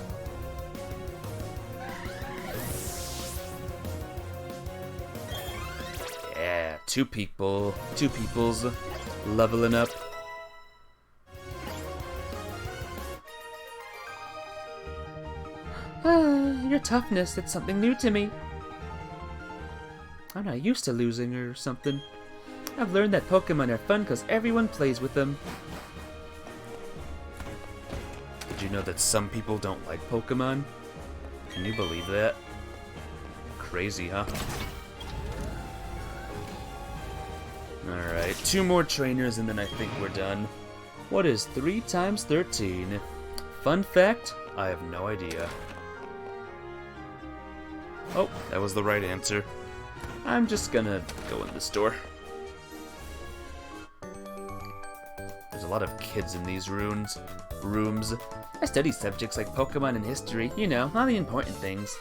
Yeah, two peoples leveling up. Your toughness, it's something new to me. I'm not used to losing or something. I've learned that Pokemon are fun because everyone plays with them. Did you know that some people don't like Pokemon? Can you believe that? Crazy, huh? Alright, 2 more trainers and then I think we're done. What is 3 times 13? Fun fact, I have no idea. Oh, that was the right answer. I'm just gonna go in the store. There's a lot of kids in these rooms. I study subjects like Pokemon and history, you know, all the important things.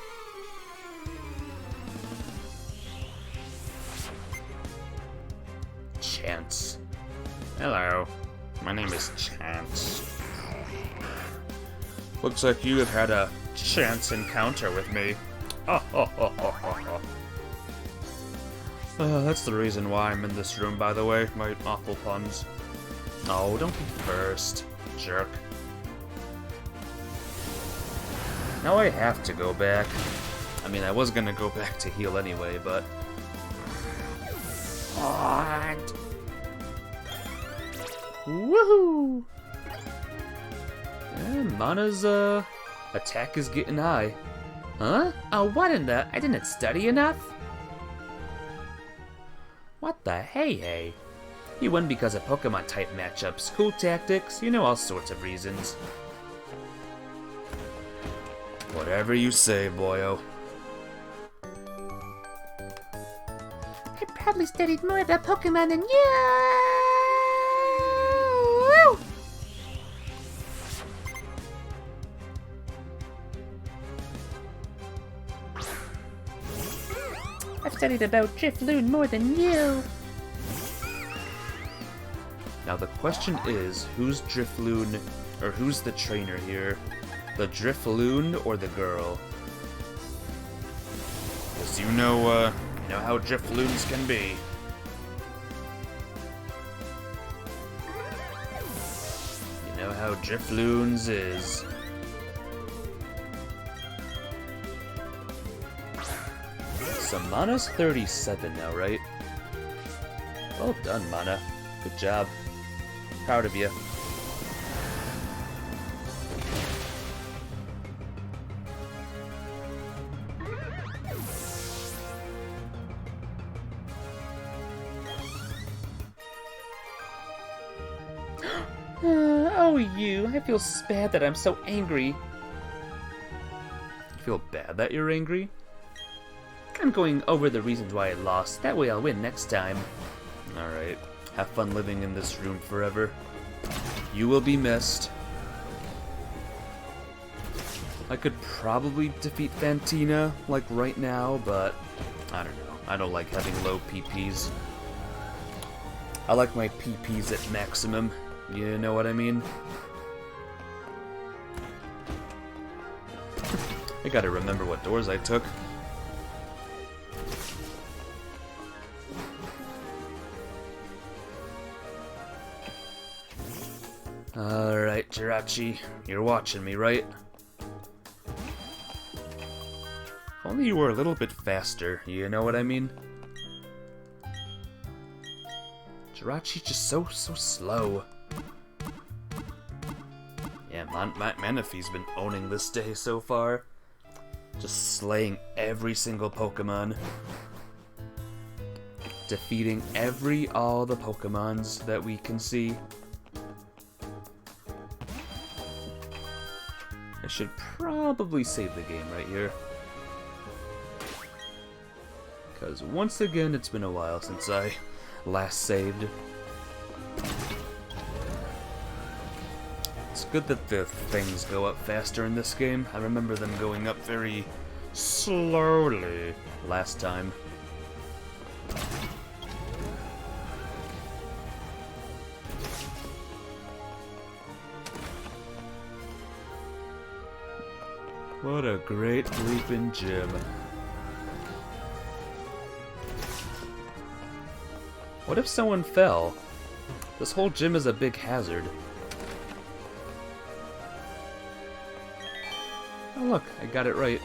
Chance. Hello, my name is Chance. Looks like you have had a chance encounter with me. That's the reason why I'm in this room, by the way. My awful puns. Oh, don't be first, jerk. Now I have to go back. I mean, I was gonna go back to heal anyway, but... What? Woohoo! And Mana's attack is getting high. Huh? Oh, what in the... I didn't study enough? What the hey? You won because of Pokemon type matchups, cool tactics, you know, all sorts of reasons. Whatever you say, boyo. I probably studied more about Pokemon than you! I've studied about Drifloon more than you! Now the question is, who's Drifloon, or who's the trainer here? The Drifloon or the girl? Because you know how Drifloons can be. You know how Drifloons is. So Mana's 37 now, right? Well done, Mana. Good job. Proud of you. Oh, you. I feel bad that I'm so angry. You feel bad that you're angry? I'm going over the reasons why I lost. That way I'll win next time. Alright. Have fun living in this room forever. You will be missed. I could probably defeat Fantina, like right now, but I don't know. I don't like having low PPs. I like my PPs at maximum. You know what I mean? I gotta remember what doors I took. Jirachi, you're watching me, right? If only you were a little bit faster, you know what I mean? Jirachi's just so slow. Yeah, Manaphy's been owning this day so far. Just slaying every single Pokemon. Defeating all the Pokemons that we can see. I should probably save the game right here. Because once again, it's been a while since I last saved. It's good that the things go up faster in this game. I remember them going up very slowly last time. What a great bleeping gym. What if someone fell? This whole gym is a big hazard. Oh look, I got it right.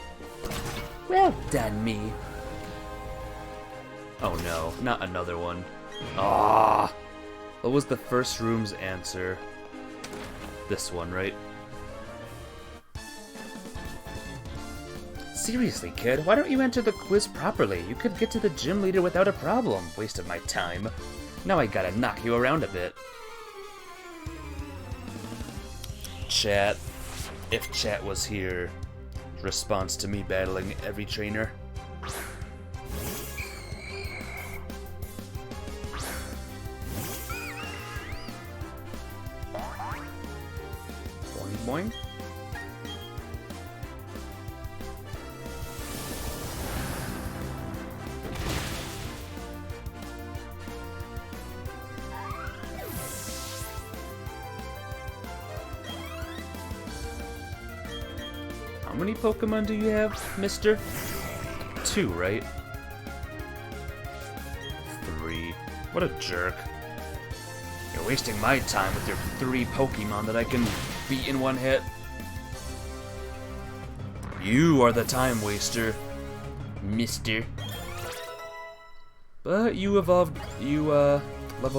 Well done, me. Oh no, not another one. Ah! What was the first room's answer? This one, right? Seriously, kid, why don't you answer the quiz properly? You could get to the gym leader without a problem. Waste of my time. Now I gotta knock you around a bit. Chat. If chat was here, response to me battling every trainer. Boing boing. How many Pokemon do you have, mister? 2, right? 3. What a jerk. You're wasting my time with your 3 Pokemon that I can beat in one hit. You are the time waster, mister. But you leveled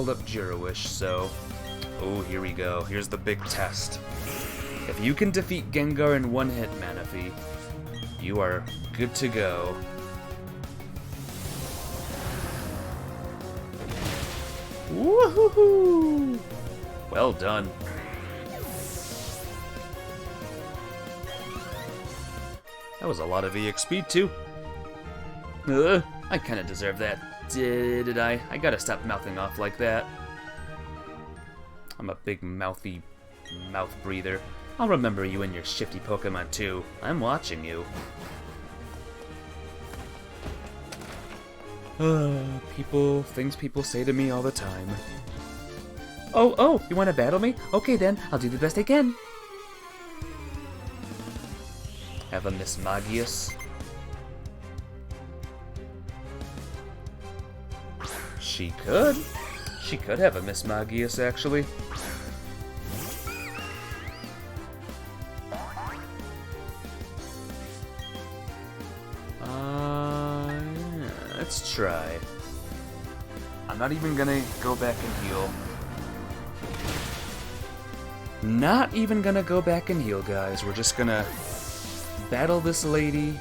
up Gyrowish, so... Oh, here we go. Here's the big test. If you can defeat Gengar in one hit, Manaphy, you are good to go. Woohoo! Well done. That was a lot of EXP too. I kinda deserve that. Did I? I gotta stop mouthing off like that. I'm a big mouthy mouth breather. I'll remember you and your shifty Pokemon too. I'm watching you. Things people say to me all the time. Oh, you want to battle me? Okay then, I'll do the best I can. Have a Miss Magius? She could. She could have a Miss Magius, actually. Let's try. I'm not even gonna go back and heal. Not even gonna go back and heal, guys. We're just gonna battle this lady,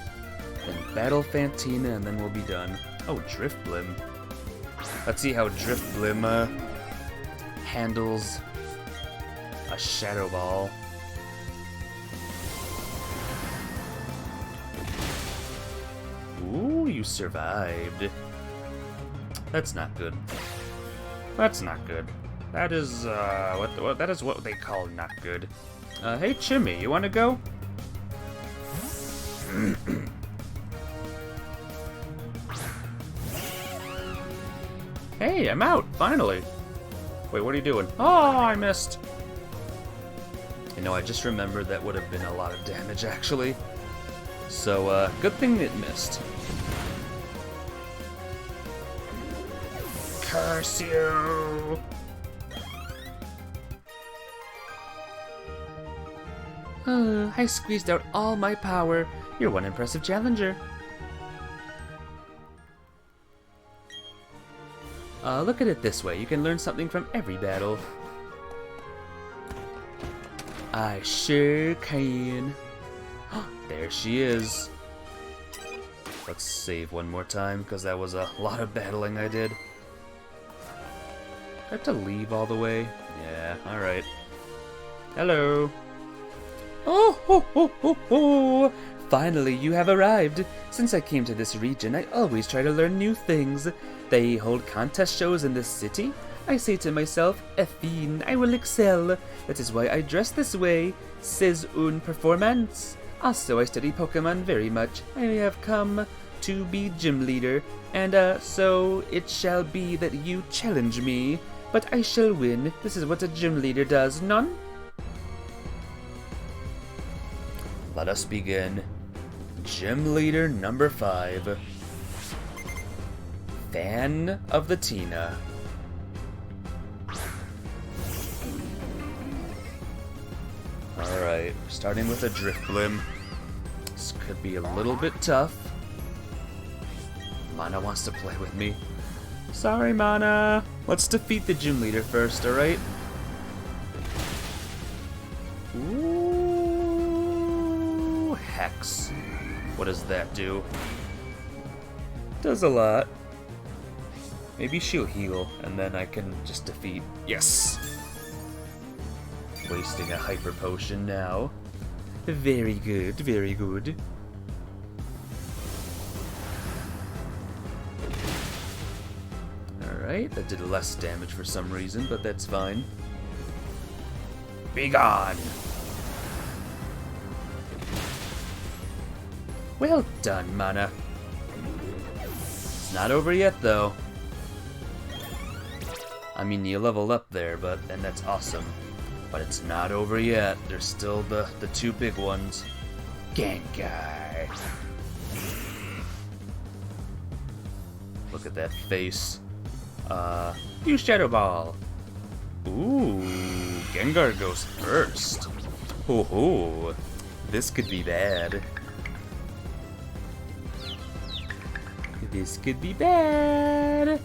then battle Fantina, and then we'll be done. Oh, Drifloon. Let's see how Drifloon handles a Shadow Ball. Ooh, you survived. That's not good. That's not good. That is, that is what they call not good. Hey, Chimmy, you wanna go? Hey, I'm out, finally. Wait, what are you doing? Oh, I missed. You know, I just remembered that would have been a lot of damage, actually. So, good thing it missed. Curse you! I squeezed out all my power. You're one impressive challenger. Look at it this way. You can learn something from every battle. I sure can. There she is. Let's save one more time, because that was a lot of battling I did. I have to leave all the way? Yeah, alright. Hello. Oh, ho, ho, ho, ho! Finally, you have arrived. Since I came to this region, I always try to learn new things. They hold contest shows in this city. I say to myself, Effin, I will excel. That is why I dress this way. C'est une performance. Also, I study Pokemon very much. I have come to be gym leader, and so it shall be that you challenge me. But I shall win. This is what a gym leader does, none? Let us begin. Gym leader number 5. Fan of the Tina. Alright, starting with a Drifloon. This could be a little bit tough. Mana wants to play with me. Sorry, Mana. Let's defeat the gym leader first, alright? Ooh, Hex. What does that do? Does a lot. Maybe she'll heal, and then I can just defeat. Yes! Wasting a hyper potion now. Very good, very good. Alright, that did less damage for some reason, but that's fine. Be gone! Well done, Mana. It's not over yet, though. I mean, you leveled up there, and that's awesome. But it's not over yet. There's still the 2 big ones. Gengar. Look at that face. Use Shadow Ball. Ooh, Gengar goes first. Ho, this could be bad. This could be bad.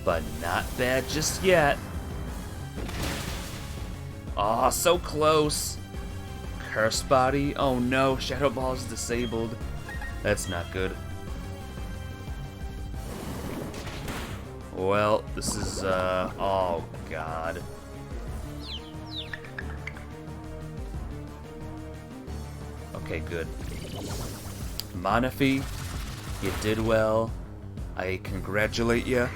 But not bad just yet. Aw, so close. Curse Body. Oh no, Shadow Ball is disabled. That's not good. Well, this is, oh god. Okay, good. Manaphy, you did well. I congratulate you,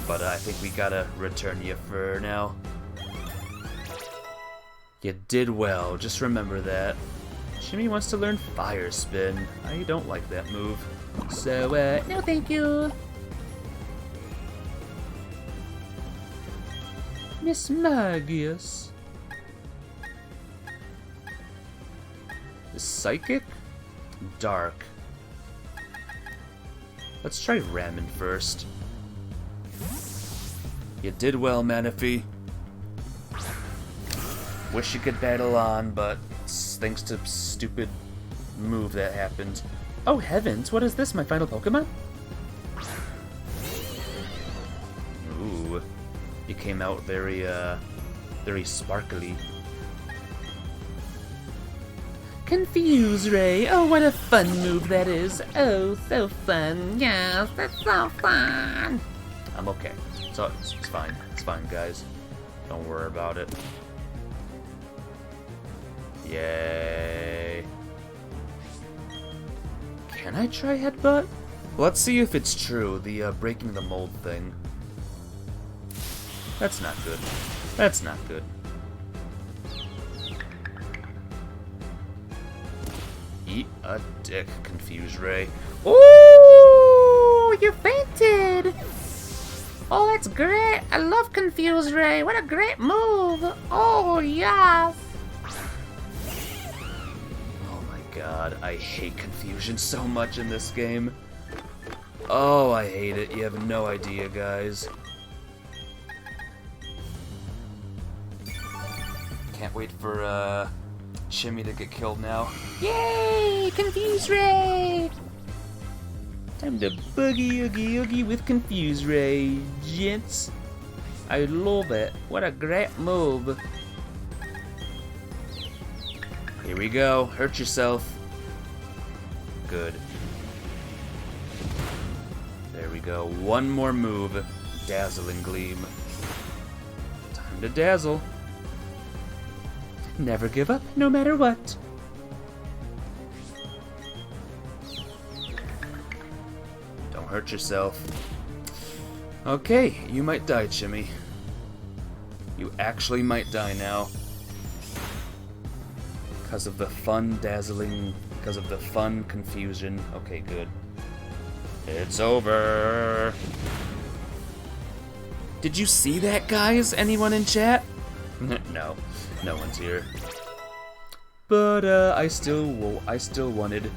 but I think we gotta return you for now. You did well, just remember that. Shimmy wants to learn Fire Spin. I don't like that move. So, no thank you. Miss Magius. Psychic? Dark. Let's try Ramen first. You did well, Manaphy. Wish you could battle on, but thanks to stupid move that happened. Oh heavens, what is this, my final Pokemon? Ooh, you came out very sparkly. Confuse Ray. Oh, what a fun move that is. Oh, so fun. Yes, that's so fun. I'm okay. So it's fine. It's fine, guys. Don't worry about it. Yay. Can I try Headbutt? Let's see if it's true, the breaking the mold thing. That's not good. That's not good. Eat a dick, Confuse Ray. Ooh, you fainted. Oh, that's great. I love Confuse Ray. What a great move. Oh, yes. Oh my god, I hate confusion so much in this game. Oh, I hate it. You have no idea, guys. Can't wait for Chimmy to get killed now. Yay! Confuse Ray! Time to boogie oogie oogie with Confuse Ray, gents. I love it. What a great move. Here we go. Hurt yourself. Good. There we go. One more move. Dazzling Gleam. Time to dazzle. Never give up, no matter what. Don't hurt yourself. Okay, you might die, Chimmy. You actually might die now. Because of the fun dazzling, because of the fun confusion. Okay, good. It's over. Did you see that, guys? Anyone in chat? No, no one's here. But I still wanted,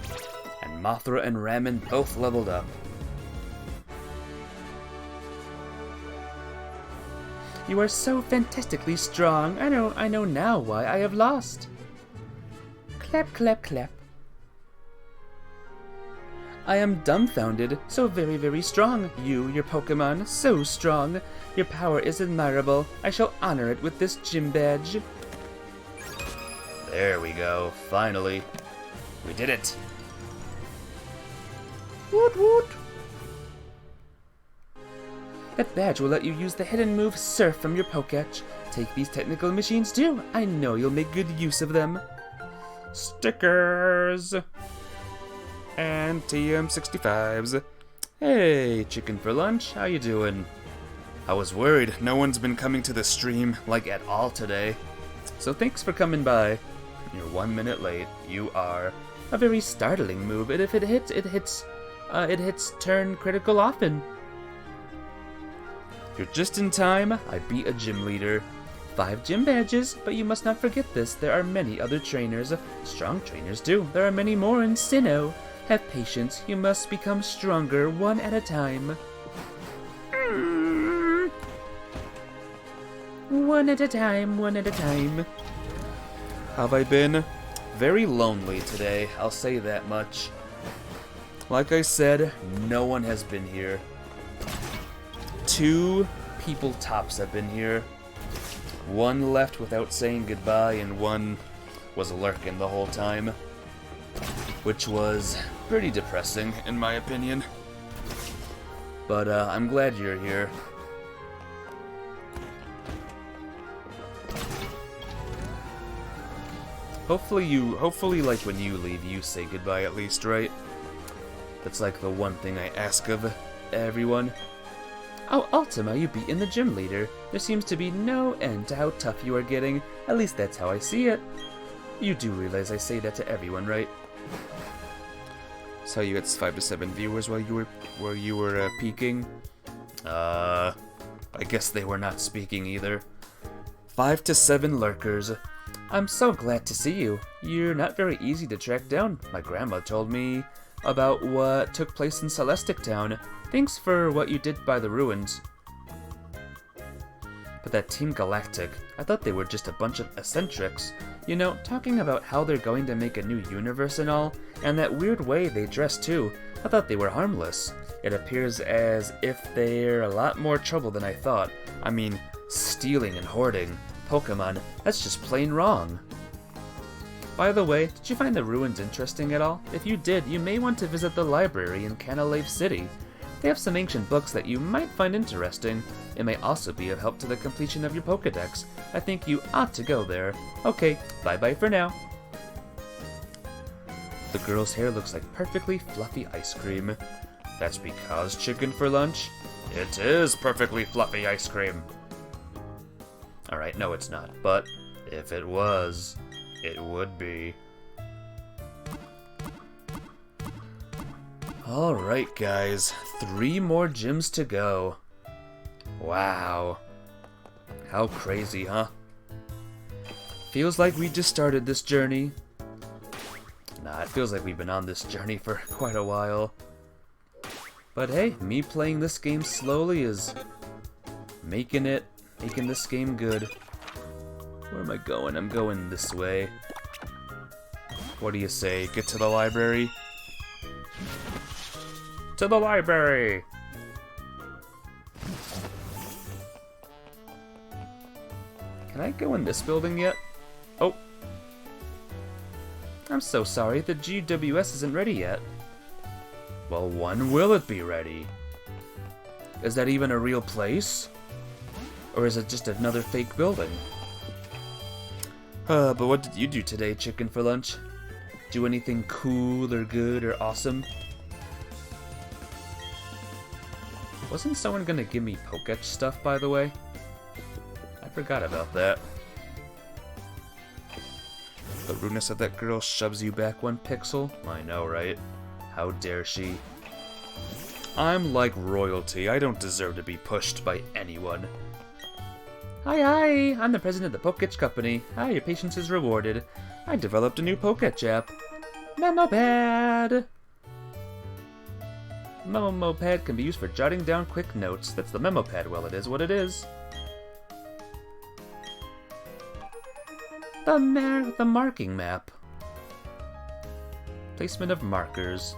and Mothra and Ramen both leveled up. You are so fantastically strong. I know now why I have lost. Clap, clap, clap. I am dumbfounded, So very, very strong. You, your Pokemon, so strong. Your power is admirable. I shall honor it with this gym badge. There we go, finally. We did it. Woot woot. That badge will let you use the hidden move Surf from your Poketch. Take these technical machines too. I know you'll make good use of them. Stickers! And Tm-295s. Hey, chicken for lunch, how you doing? I was worried no one's been coming to the stream, like, at all today. So thanks for coming by. You're 1 minute late. You are. A very startling move. If it hits, it hits turn critical often. You're just in time. I beat a gym leader. 5 gym badges, but you must not forget this. There are many other trainers. Strong trainers too. There are many more in Sinnoh. Have patience. You must become stronger one at a time. One at a time, one at a time. Have I been? Very lonely today, I'll say that much. Like I said, no one has been here. 2 people tops have been here. 1 left without saying goodbye, and 1 was lurking the whole time. Which was pretty depressing, in my opinion. But I'm glad you're here. Hopefully like when you leave, you say goodbye at least, right? That's like the one thing I ask of everyone. Oh, Ultima, you beaten the gym leader. There seems to be no end to how tough you are getting. At least that's how I see it. You do realize I say that to everyone, right? So you had 5 to 7 viewers while you were peeking. I guess they were not speaking either. 5 to 7 lurkers. I'm so glad to see you. You're not very easy to track down. My grandma told me about what took place in Celestic Town. Thanks for what you did by the ruins. But that Team Galactic, I thought they were just a bunch of eccentrics. You know, talking about how they're going to make a new universe and all, and that weird way they dress too, I thought they were harmless. It appears as if they're a lot more trouble than I thought. I mean, stealing and hoarding Pokemon, that's just plain wrong. By the way, did you find the ruins interesting at all? If you did, you may want to visit the library in Cantilever City. They have some ancient books that you might find interesting. It may also be of help to the completion of your Pokedex. I think you ought to go there. Okay, bye-bye for now. The girl's hair looks like perfectly fluffy ice cream. That's because chicken for lunch? It is perfectly fluffy ice cream. Alright, no it's not, but if it was, it would be. Alright guys, 3 more gyms to go. Wow. How crazy, huh? Feels like we just started this journey. Nah, it feels like we've been on this journey for quite a while. But hey, me playing this game slowly is making this game good. Where am I going? I'm going this way. What do you say? Get to the library? To the library! Can I go in this building yet? Oh. I'm so sorry, the GWS isn't ready yet. Well, when will it be ready? Is that even a real place? Or is it just another fake building? But what did you do today, chicken, for lunch? Do anything cool or good or awesome? Wasn't someone gonna give me Poketch stuff, by the way? I forgot about that. The rudeness of that girl shoves you back 1 pixel? I know, right? How dare she? I'm like royalty. I don't deserve to be pushed by anyone. Hi, I'm the president of the Poketch Company. Hi, your patience is rewarded. I developed a new Poketch app. Memopad! Memopad can be used for jotting down quick notes. That's the Memopad. Well, it is what it is. The marking map. Placement of markers.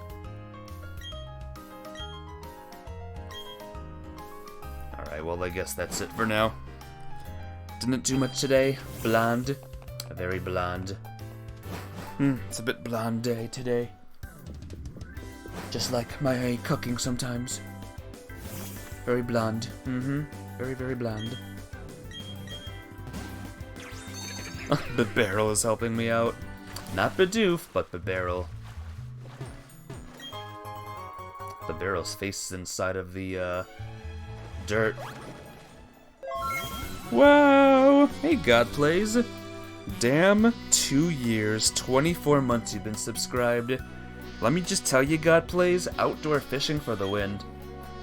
Alright, well, I guess that's it for now. Didn't do much today. Bland. Very bland. It's a bit bland day today. Just like my cooking sometimes. Very bland. Very, very bland. The barrel is helping me out. Not Bidoof, but the barrel. The barrel's face is inside of the, dirt. Whoa! Hey, God Plays. Damn, 2 years, 24 months you've been subscribed. Let me just tell you, God Plays, outdoor fishing for the wind.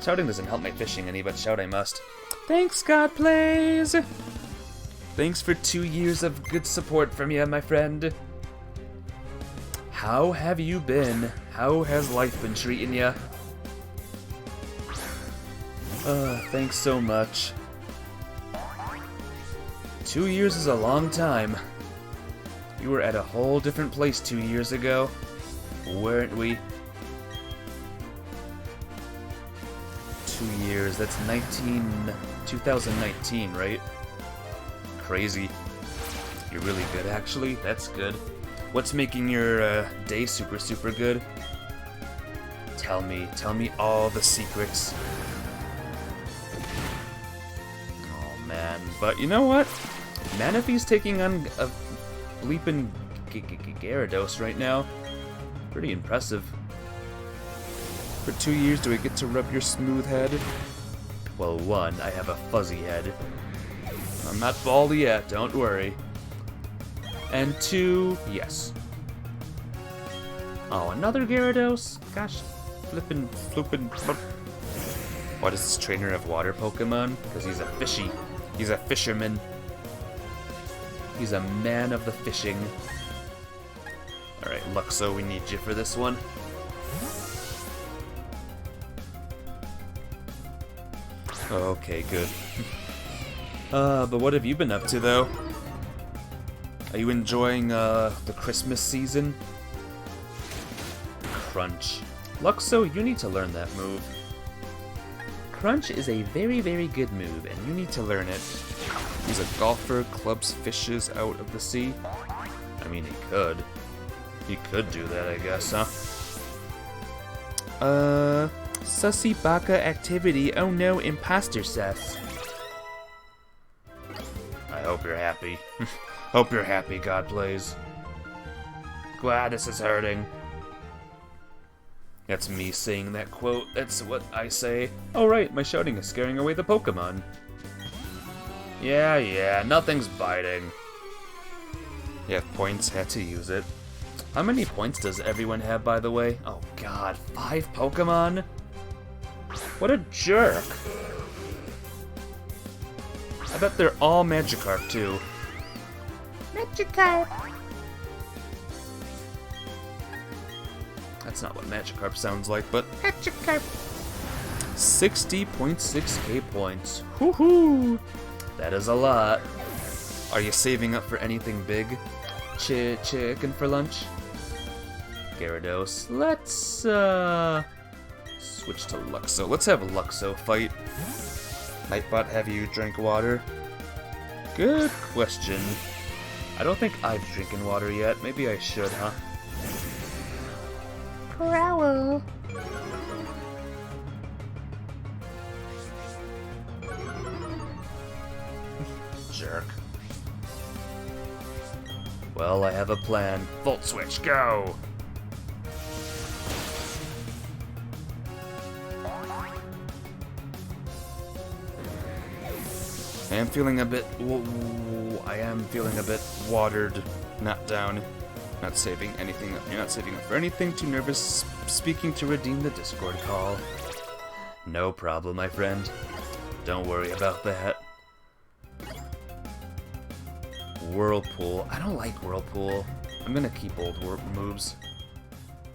Shouting doesn't help my fishing any, but shout I must. Thanks, God Plays! Thanks for 2 years of good support from you, my friend. How have you been? How has life been treating you? Thanks so much. 2 years is a long time. We were at a whole different place 2 years ago, weren't we? 2 years, that's 2019, right? Crazy. You're really good, actually. That's good. What's making your day super, super good? Tell me all the secrets. Oh man, but you know what? Manaphy's taking on a bleeping Gyarados right now. Pretty impressive. For 2 years, do I get to rub your smooth head? Well, 1, I have a fuzzy head. I'm not bald yet, don't worry. And 2, yes. Oh, another Gyarados? Gosh, flippin'. Why does this trainer have water Pokemon? Because he's a fishy. He's a fisherman. He's a man of the fishing. Alright, Luxo, we need you for this one. Okay, good. But what have you been up to, though? Are you enjoying, the Christmas season? Crunch. Luxo, you need to learn that move. Crunch is a very, very good move, and you need to learn it. He's a golfer, clubs fishes out of the sea. I mean, he could. He could do that, I guess, huh? Sussy Baka activity. Oh no, imposter sus. I hope you're happy. Hope you're happy, God Plays. Glad this is hurting. That's me saying that quote. That's what I say. Oh right, my shouting is scaring away the Pokemon. Yeah, nothing's biting. Yeah, points, had to use it. How many points does everyone have, by the way? Oh god, 5 Pokemon? What a jerk. I bet they're all Magikarp, too. Magikarp! That's not what Magikarp sounds like, but Magikarp! 60.6k points. Woohoo! That is a lot. Are you saving up for anything big? Chicken for lunch? Gyarados. Let's, switch to Luxo. Let's have a Luxo fight. Nightbot, have you drank water? Good question. I don't think I've drinking water yet. Maybe I should, huh? Growl. Jerk. Well, I have a plan. Volt switch, go! I am feeling a bit watered, not down. Not saving anything. You're not saving up for anything. Too nervous speaking to redeem the Discord call. No problem, my friend. Don't worry about that. Whirlpool. I don't like Whirlpool. I'm gonna keep old moves.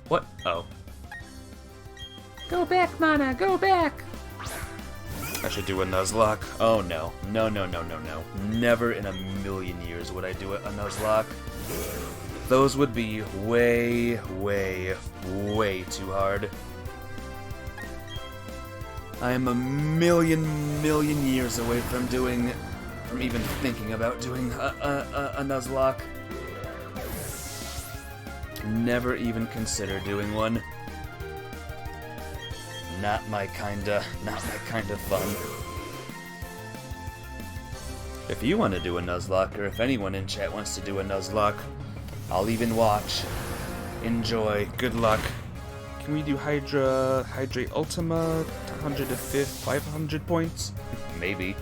What? Oh. Go back, Mana, go back! I should do a Nuzlocke. Oh no. No, no, no, no, no. Never in a million years would I do a Nuzlocke. Those would be way, way, way too hard. I am a million years away from even thinking about doing a Nuzlocke. Never even consider doing one. Not my kind of fun. If you want to do a Nuzlocke, or if anyone in chat wants to do a Nuzlocke, I'll even watch. Enjoy. Good luck. Can we do Hydrate Ultima? 500 points? Maybe.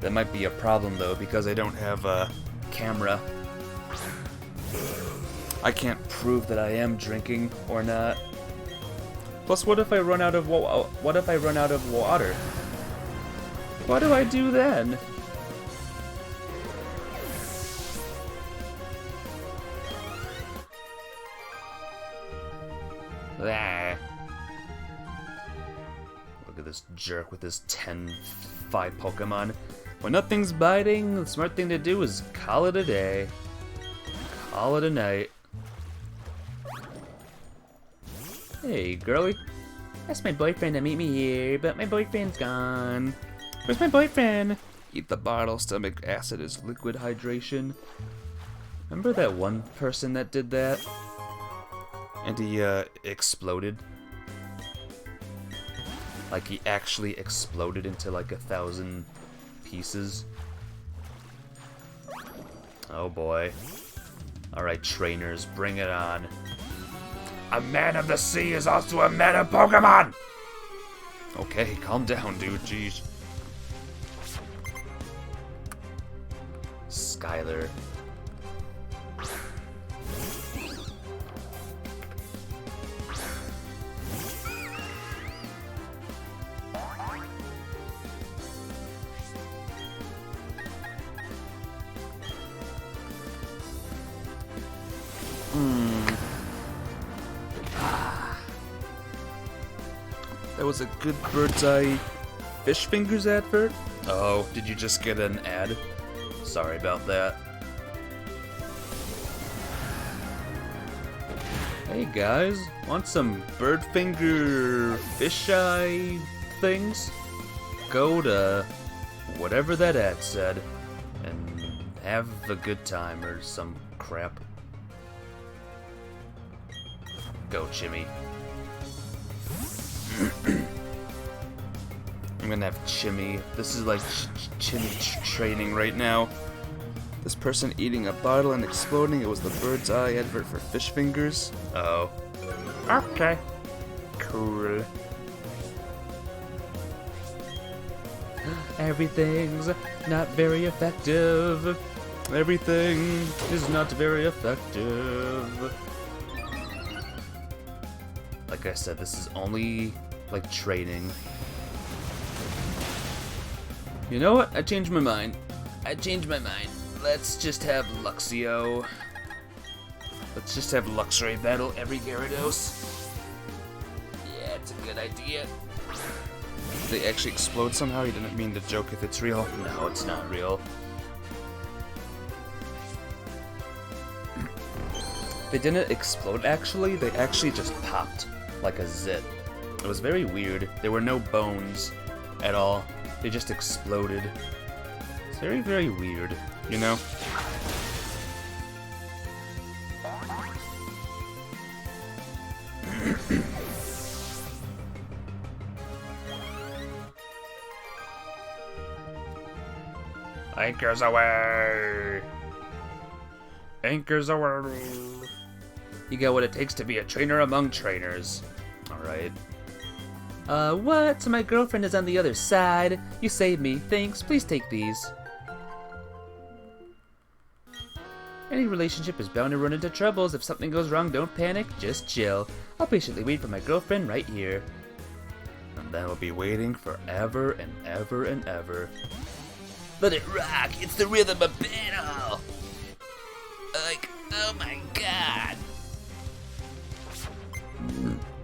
That might be a problem though, because I don't have a camera. I can't prove that I am drinking or not. Plus, what if I run out of water? What do I do then? Ah. Look at this jerk with his 10-5 Pokemon. When nothing's biting, the smart thing to do is call it a day. Call it a night. Hey, girly. Asked my boyfriend to meet me here, but my boyfriend's gone. Where's my boyfriend? Eat the bottle, stomach acid is liquid hydration. Remember that one person that did that? And he, exploded? Like, he actually exploded into, like, 1,000 pieces. Oh, boy. Alright, trainers, bring it on. A man of the sea is also a man of Pokemon! Okay, calm down, dude, jeez. Skylar. That was a good Bird's Eye Fish Fingers advert? Oh, did you just get an ad? Sorry about that. Hey guys, want some bird finger fish eye things? Go to whatever that ad said and have a good time or some crap. Go, Chimmy. I'm gonna have Chimmy. This is like Chimmy training right now. This person eating a bottle and exploding. It was the Bird's Eye advert for fish fingers. Oh. Okay. Cool. Everything's not very effective. Everything is not very effective. Like I said, this is only like training. You know what? I changed my mind. Let's just have Luxio. Let's just have Luxray battle every Gyarados. Yeah, it's a good idea. Did they actually explode somehow? You didn't mean to joke if it's real. No, it's not real. they didn't explode actually, they actually just popped like a zit. It was very weird. There were no bones at all. They just exploded. It's very, very weird, you know? Anchors away! Anchors away! You got what it takes to be a trainer among trainers. Alright. What? So my girlfriend is on the other side. You saved me. Thanks. Please take these. Any relationship is bound to run into troubles. If something goes wrong, don't panic. Just chill. I'll patiently wait for my girlfriend right here. And then we'll be waiting forever and ever and ever. Let it rock. It's the rhythm of battle. Like, oh my god.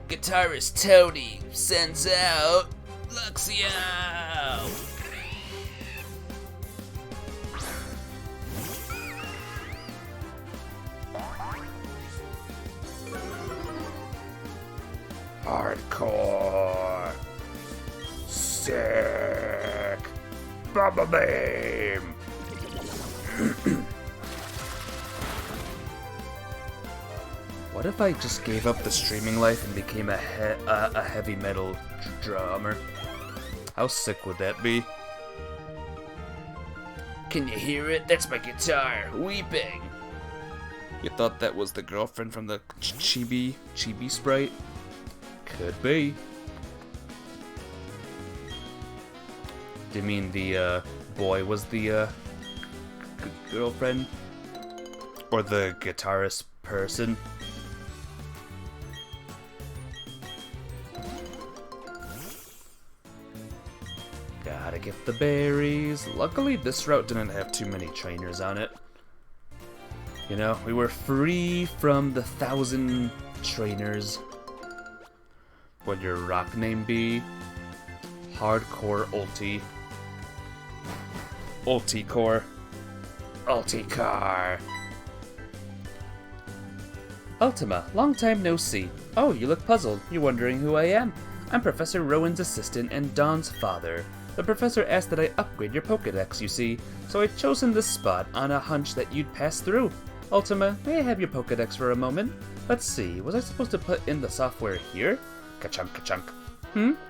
Guitarist Tony sends out Luxio. Hardcore! Sick! Bubble beam! What if I just gave up the streaming life and became a heavy metal drummer? How sick would that be? Can you hear it? That's my guitar weeping. You thought that was the girlfriend from the chibi sprite? Could be. Do you mean the boy was the girlfriend? Or the guitarist person? Gotta get the berries. Luckily, this route didn't have too many trainers on it. You know, we were free from the 1,000 trainers. Would your rock name be? Hardcore Ulti. Ulticore. Ulticar. Ultima, long time no see. Oh, you look puzzled. You're wondering who I am. I'm Professor Rowan's assistant and Dawn's father. The professor asked that I upgrade your Pokedex, you see, so I've chosen this spot on a hunch that you'd pass through. Ultima, may I have your Pokedex for a moment? Let's see, was I supposed to put in the software here? Ka-chunk, ka-chunk.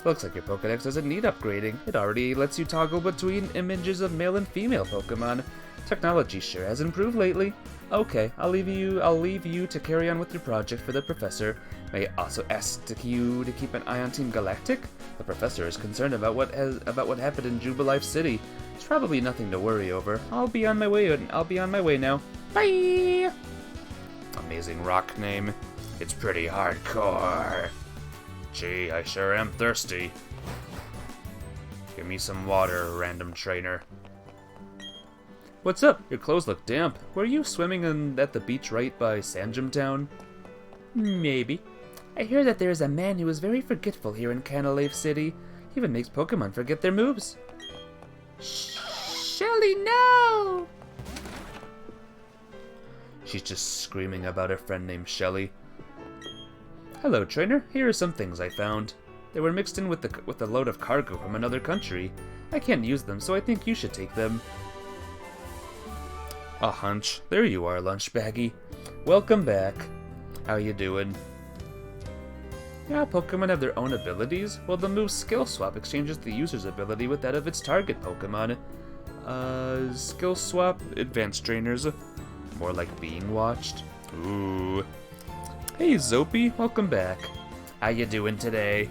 Looks like your Pokedex doesn't need upgrading. It already lets you toggle between images of male and female Pokemon. Technology sure has improved lately. Okay, I'll leave you to carry on with your project for the professor. May I also ask you to keep an eye on Team Galactic? The professor is concerned about what happened in Jubilife City. It's probably nothing to worry over. I'll be on my way now. Bye. Amazing rock name. It's pretty hardcore. Gee, I sure am thirsty. Give me some water, random trainer. What's up? Your clothes look damp. Were you swimming at the beach right by Sanjum Town? Maybe. I hear that there is a man who is very forgetful here in Cantilever City. He even makes Pokemon forget their moves. Shelly, no! She's just screaming about a friend named Shelly. Hello, trainer. Here are some things I found. They were mixed in with a load of cargo from another country. I can't use them, so I think you should take them. A hunch. There you are, Lunchbaggy. Welcome back. How you doing? Yeah, Pokemon have their own abilities. Well, the move Skill Swap exchanges the user's ability with that of its target Pokemon. Skill Swap, Advanced trainers. More like being watched. Ooh. Hey, Zopi, welcome back. How you doing today?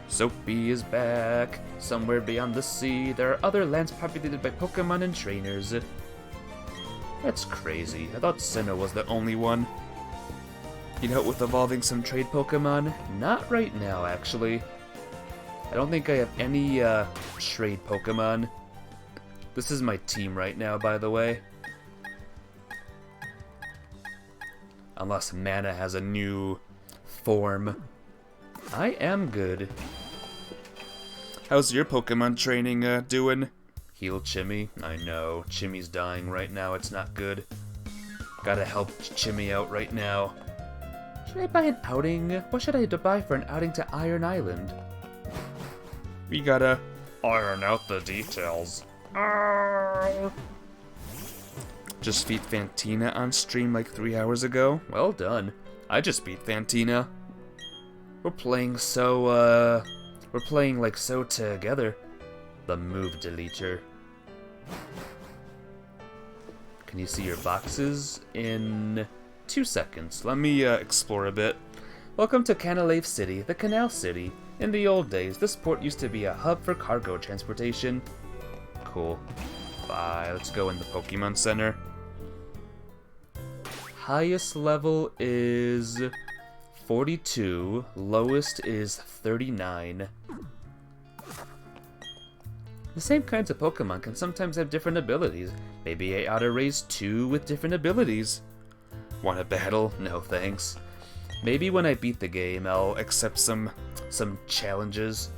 Zopi is back. Somewhere beyond the sea, there are other lands populated by Pokemon and trainers. That's crazy. I thought Sinnoh was the only one. Need help with evolving some trade Pokemon? Not right now, actually. I don't think I have any, trade Pokemon. This is my team right now, by the way. Unless Mana has a new form. I am good. How's your Pokemon training, doing? Heal Chimmy. I know. Chimmy's dying right now. It's not good. Gotta help Chimmy out right now. Should I buy an outing? What should I buy for an outing to Iron Island? We gotta iron out the details. Just beat Fantina on stream like 3 hours ago. Well done. I just beat Fantina. We're playing like so together. The move deleter. Can you see your boxes? In 2 seconds. Let me explore a bit. Welcome to Cantilever City, the Canal City. In the old days, this port used to be a hub for cargo transportation. Cool. Bye. Let's go in the Pokemon Center. Highest level is 42. Lowest is 39. The same kinds of Pokemon can sometimes have different abilities. Maybe I ought to raise 2 with different abilities. Want a battle? No thanks. Maybe when I beat the game, I'll accept some challenges.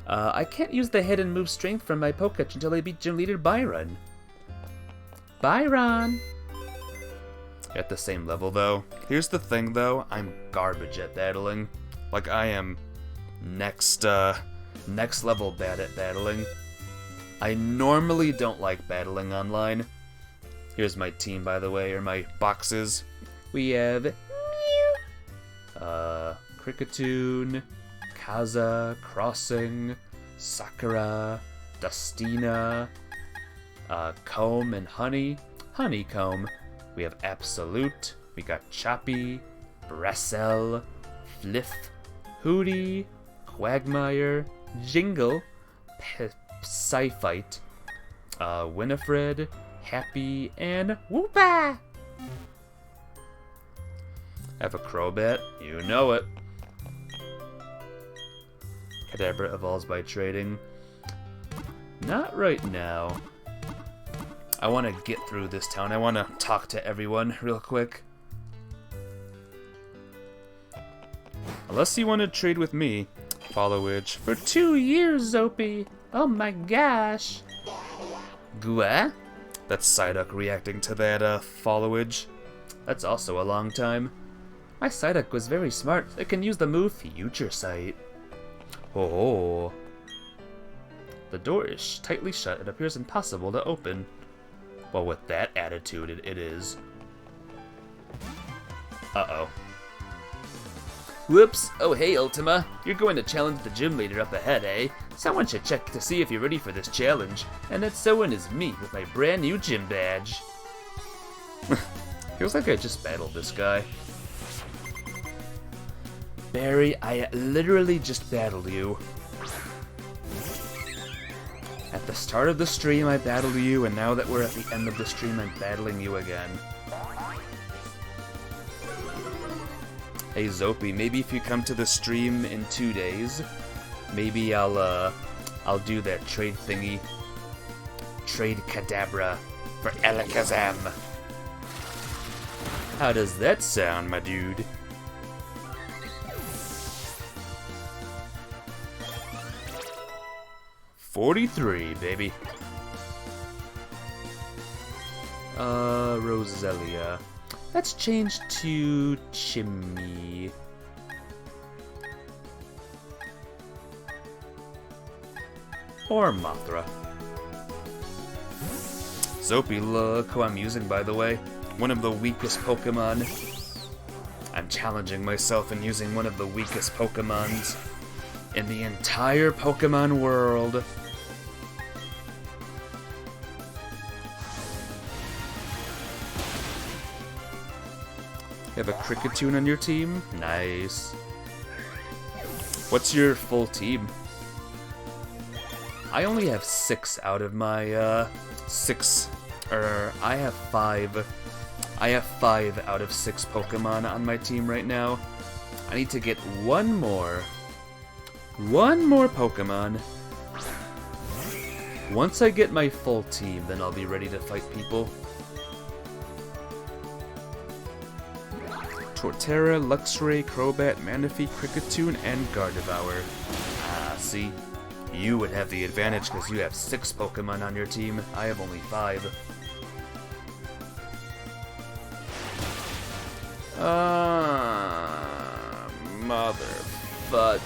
I can't use the hidden move strength from my Poketch until I beat Gym Leader Byron. Byron! At the same level, though. Here's the thing, though. I'm garbage at battling. Like, I am next level bad at battling. I normally don't like battling online. Here's my team, by the way, or my boxes. We have Kricketune, Kaza, Crossing, Sakura, Dustina, Comb and Honeycomb. We have Absolute, we got Choppy, Brassel, Fliff, Hootie, Quagmire, Jingle, Psyfight, Winifred, Happy, and Whoopa! Have a Crobat, you know it. Kadabra evolves by trading. Not right now. I want to get through this town. I want to talk to everyone real quick. Unless you want to trade with me. Followage. For 2 years, Zopi. Oh my gosh. Gua? That's Psyduck reacting to that followage. That's also a long time. My Psyduck was very smart. It can use the move Future Sight. Oh. The door is tightly shut. It appears impossible to open. Well, with that attitude, it is. Uh-oh. Whoops! Oh hey, Ultima. You're going to challenge the gym leader up ahead, eh? Someone should check to see if you're ready for this challenge. And that someone is me with my brand new gym badge. Feels like I just battled this guy. Barry, I literally just battled you. At the start of the stream, I battled you, and now that we're at the end of the stream, I'm battling you again. Hey Zopi, maybe if you come to the stream in 2 days, maybe I'll do that trade thingy. Trade Kadabra for Alakazam. How does that sound, my dude? $43, baby. Roselia. Let's change to Chimmy. Or Mothra. Zopi, look who I'm using, by the way. One of the weakest Pokemon. I'm challenging myself in using one of the weakest Pokemons in the entire Pokemon world. You have a Kricketune on your team? Nice. What's your full team? I only have 6 out of my, 6, I have 5. I have 5 out of 6 Pokemon on my team right now. I need to get one more Pokemon. Once I get my full team, then I'll be ready to fight people. Torterra, Luxray, Crobat, Manaphy, Kricketune, and Gardevoir. Ah, see? You would have the advantage because you have 6 Pokemon on your team. I have only 5. Mother fudge.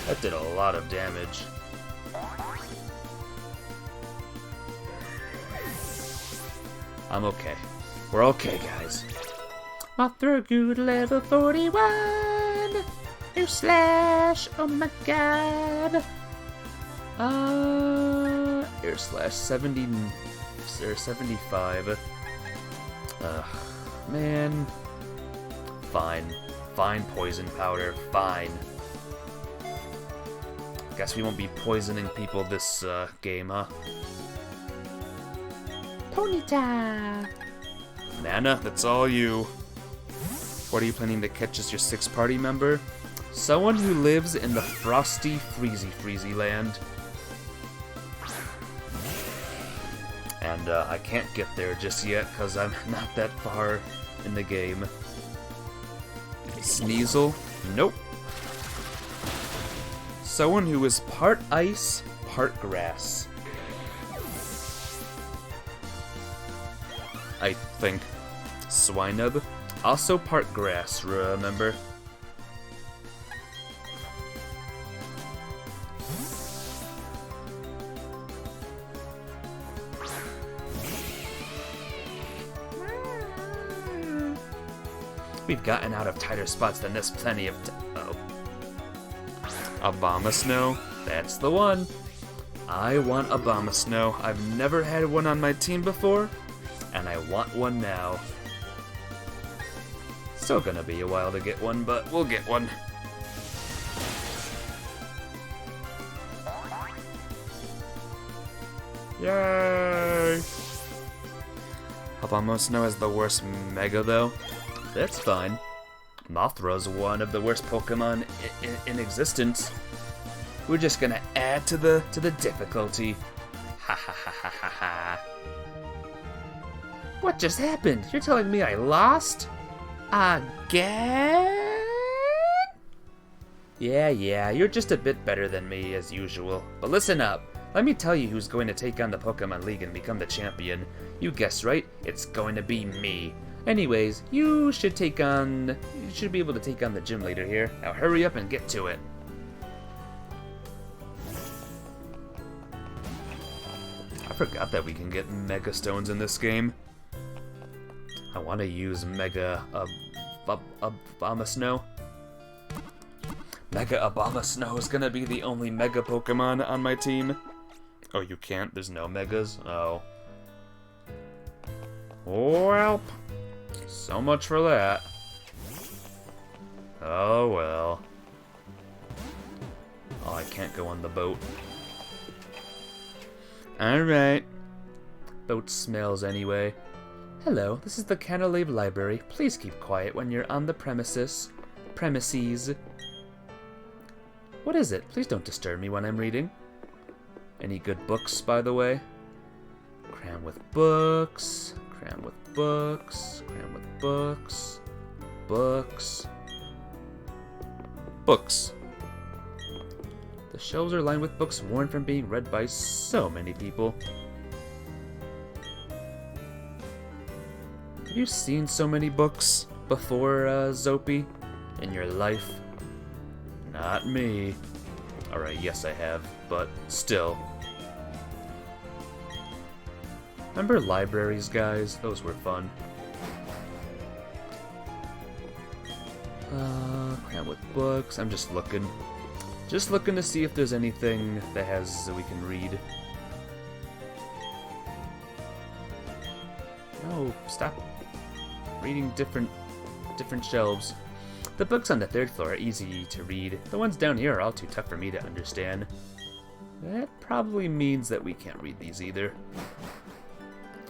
That did a lot of damage. I'm okay. We're okay, guys. Mothragood level 41! Air slash! Oh my god! Air slash 70 or 75. Ugh, man. Fine. Fine, poison powder. Fine. Guess we won't be poisoning people this game, huh? Ponyta! Nana, that's all you. What are you planning to catch as your 6th party member? Someone who lives in the frosty, freezy land. And I can't get there just yet because I'm not that far in the game. Sneasel? Nope. Someone who is part ice, part grass. I think. Swinub? Also part grass, remember? We've gotten out of tighter spots than this plenty of Abomasnow? That's the one. I want Abomasnow. I've never had one on my team before, and I want one now. Still gonna be a while to get one, but we'll get one. Yay! Abomasnow has the worst Mega, though. That's fine. Mothra's one of the worst Pokemon in existence. We're just gonna add to the difficulty. Ha ha ha ha ha ha. What just happened? You're telling me I lost? Again? Yeah, you're just a bit better than me, as usual. But listen up. Let me tell you who's going to take on the Pokemon League and become the champion. You guessed right, it's going to be me. Anyways, you should be able to take on the gym leader here. Now hurry up and get to it. I forgot that we can get Mega Stones in this game. I want to use Mega Abomasnow. Mega Abomasnow is gonna be the only Mega Pokemon on my team. Oh, you can't? There's no Megas? Oh. Welp. So much for that. Oh well. Oh, I can't go on the boat. Alright. Boat smells anyway. Hello, this is the Cantilever Library. Please keep quiet when you're on the premises. What is it? Please don't disturb me when I'm reading. Any good books, by the way? Cram with books. Cram with books. Cram with books. Books. Books. The shelves are lined with books worn from being read by so many people. Have you seen so many books before, Zopi, in your life? Not me. Alright, yes I have, but still. Remember libraries, guys? Those were fun. Cram with books. I'm just looking. Just looking to see if there's anything that we can read. No, stop reading different shelves. The books on the 3rd floor are easy to read. The ones down here are all too tough for me to understand. That probably means that we can't read these either.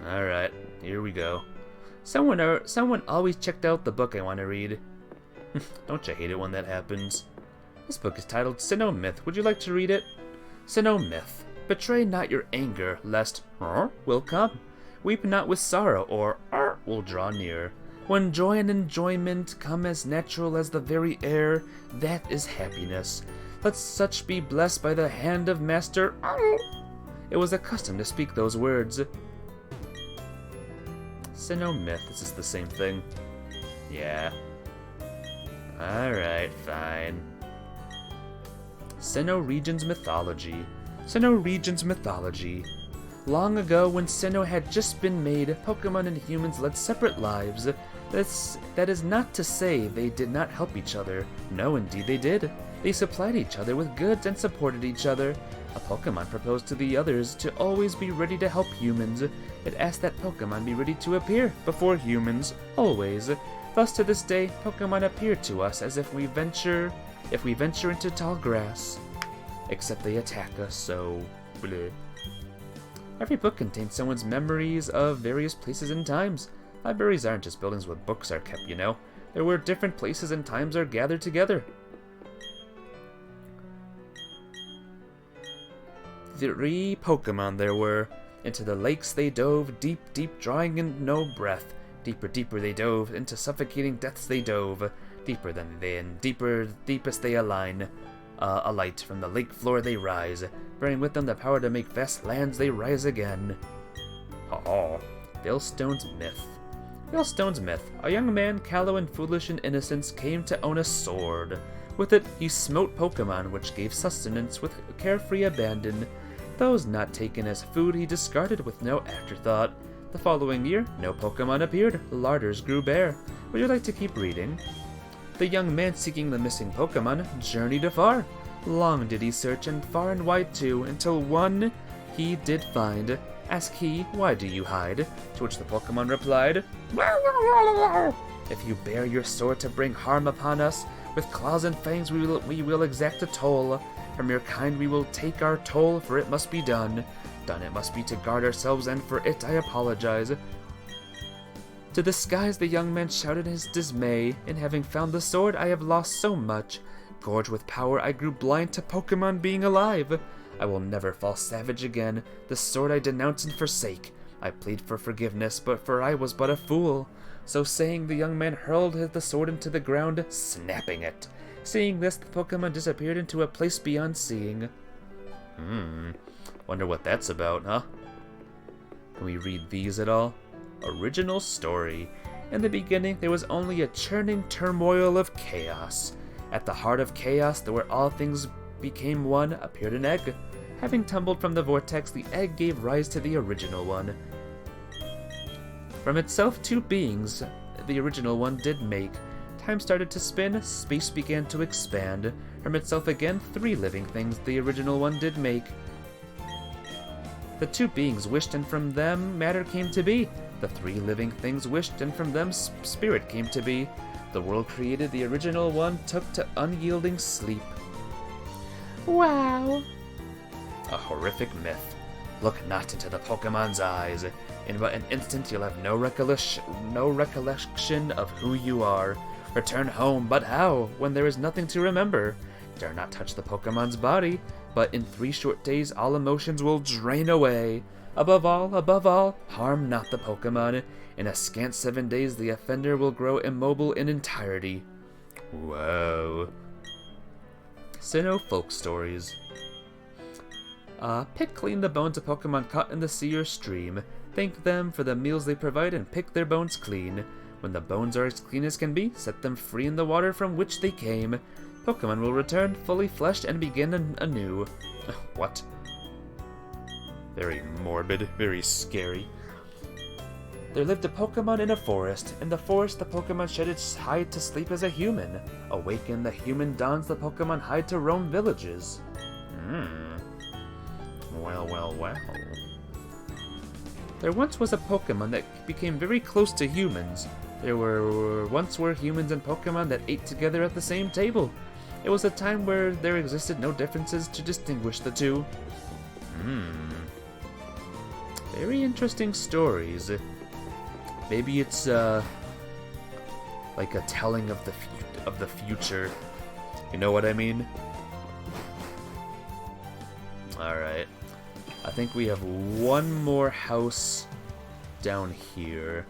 Alright, here we go. Someone always checked out the book I want to read. Don't you hate it when that happens? This book is titled Sinnoh Myth. Would you like to read it? Sinnoh Myth. Betray not your anger, lest will come. Weep not with sorrow, or will draw near. When joy and enjoyment come as natural as the very air, that is happiness. Let such be blessed by the hand of Master. It was a custom to speak those words. Sinnoh Myth, this is the same thing. Yeah. Alright, fine. Sinnoh Region's mythology. Sinnoh Region's mythology. Long ago, when Sinnoh had just been made, Pokemon and humans led separate lives. That is not to say they did not help each other. No, indeed they did. They supplied each other with goods and supported each other. A Pokemon proposed to the others to always be ready to help humans. It asked that Pokemon be ready to appear before humans, always. Thus to this day, Pokemon appear to us as if we venture into tall grass. Except they attack us, so bleh. Every book contains someone's memories of various places and times. Libraries aren't just buildings where books are kept, you know. They're where different places and times are gathered together. 3 Pokemon there were. Into the lakes they dove, deep, deep, drawing in no breath. Deeper, deeper they dove, into suffocating depths they dove. Deeper than then, deeper, deepest they alight from the lake floor they rise, bearing with them the power to make vast lands they rise again. Ha-ha. Veilstone's myth. Veilstone's myth. A young man, callow and foolish in innocence, came to own a sword. With it, he smote Pokemon, which gave sustenance with carefree abandon. Those not taken as food he discarded with no afterthought. The following year, no Pokemon appeared, larders grew bare. Would you like to keep reading? The young man seeking the missing Pokemon journeyed afar. Long did he search, and far and wide too, until one he did find. Ask he, why do you hide? To which the Pokemon replied, if you bear your sword to bring harm upon us, with claws and fangs we will exact a toll. From your kind we will take our toll, for it must be done. Done it must be to guard ourselves, and for it I apologize. To the skies the young man shouted his dismay. In having found the sword, I have lost so much. Gorged with power, I grew blind to Pokemon being alive. I will never fall savage again. The sword I denounce and forsake. I plead for forgiveness, for I was but a fool. So saying, the young man hurled the sword into the ground, snapping it. Seeing this, the Pokemon disappeared into a place beyond seeing. Wonder what that's about, huh? Can we read these at all? Original story. In the beginning, there was only a churning turmoil of chaos. At the heart of chaos, where all things became one, appeared an egg. Having tumbled from the vortex, the egg gave rise to the original one. From itself, 2 beings the original one did make. Time started to spin, space began to expand. From itself again, 3 living things the original one did make. The 2 beings wished, and from them matter came to be. The 3 living things wished, and from them spirit came to be. The world created, the original one took to unyielding sleep. Wow. A horrific myth. Look not into the Pokemon's eyes. In but an instant you'll have no recollection of who you are. Return home, but how, when there is nothing to remember? Dare not touch the Pokemon's body, but in 3 short days all emotions will drain away. Above all, harm not the Pokemon. In a scant 7 days the offender will grow immobile in entirety. Whoa. Sinnoh folk stories. Pick clean the bones of Pokemon caught in the sea or stream. Thank them for the meals they provide and pick their bones clean. When the bones are as clean as can be, set them free in the water from which they came. Pokemon will return fully fleshed and begin anew. What? Very morbid, very scary. There lived a Pokemon in a forest. In the forest, the Pokemon shed its hide to sleep as a human. Awakened, the human dons the Pokemon hide to roam villages. Well. There once was a Pokemon that became very close to humans. There once were humans and Pokemon that ate together at the same table. It was a time where there existed no differences to distinguish the two. Very interesting stories. Maybe it's like a telling of the future. You know what I mean? Alright. I think we have one more house down here.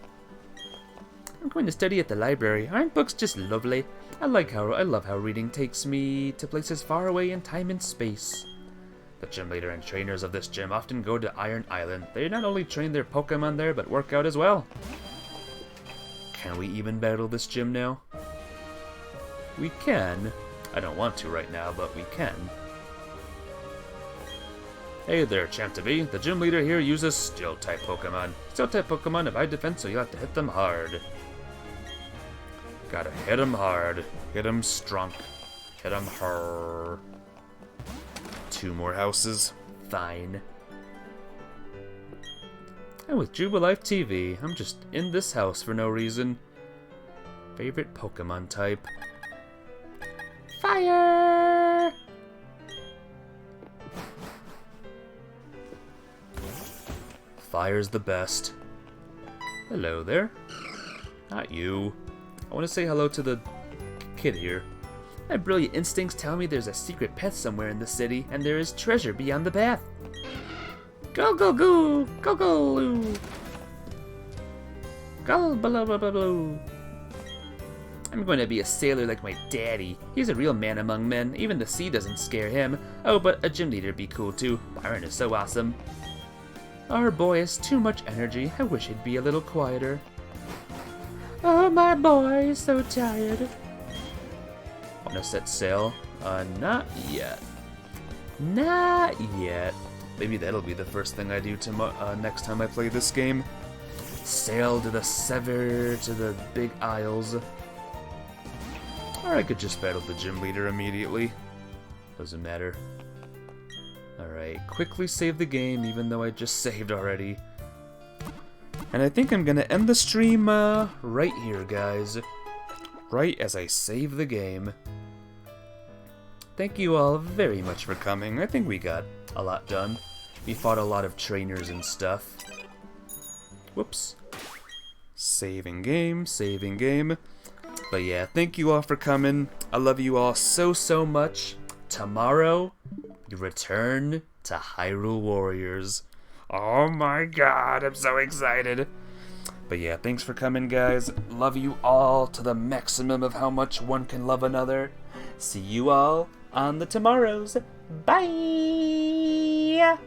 I'm going to study at the library. Aren't books just lovely? I love how reading takes me to places far away in time and space. The gym leader and trainers of this gym often go to Iron Island. They not only train their Pokemon there, but work out as well. Can we even battle this gym now? We can. I don't want to right now, but we can. Hey there, Chantabee. The gym leader here uses Steel-type Pokemon. Steel-type Pokemon have high defense, so you have to hit them hard. Gotta hit them hard. Hit them strong. Hit them hard. 2 more houses. Fine. And with Jubilife TV, I'm just in this house for no reason. Favorite Pokemon type? Fire! Fire's the best. Hello there. Not you. I want to say hello to the kid here. My brilliant instincts tell me there's a secret path somewhere in the city, and there is treasure beyond the path. Go, go, go! Go, go! Go, blah, blah, blah, blah. I'm going to be a sailor like my daddy. He's a real man among men. Even the sea doesn't scare him. Oh, but a gym leader'd be cool too. Byron is so awesome. Our boy has too much energy. I wish he'd be a little quieter. Oh, my boy is so tired. Wanna set sail? Not yet. Not yet. Maybe that'll be the first thing I do next time I play this game. Sail to the Sever, to the Big Isles. Or I could just battle the gym leader immediately. Doesn't matter. Alright, quickly save the game, even though I just saved already. And I think I'm gonna end the stream right here, guys. Right as I save the game. Thank you all very much for coming. I think we got a lot done. We fought a lot of trainers and stuff. Whoops. Saving game, saving game. But yeah, thank you all for coming. I love you all so, so much. Tomorrow, we return to Hyrule Warriors. Oh my god, I'm so excited. But yeah, thanks for coming, guys. Love you all to the maximum of how much one can love another. See you all on the tomorrows. Bye!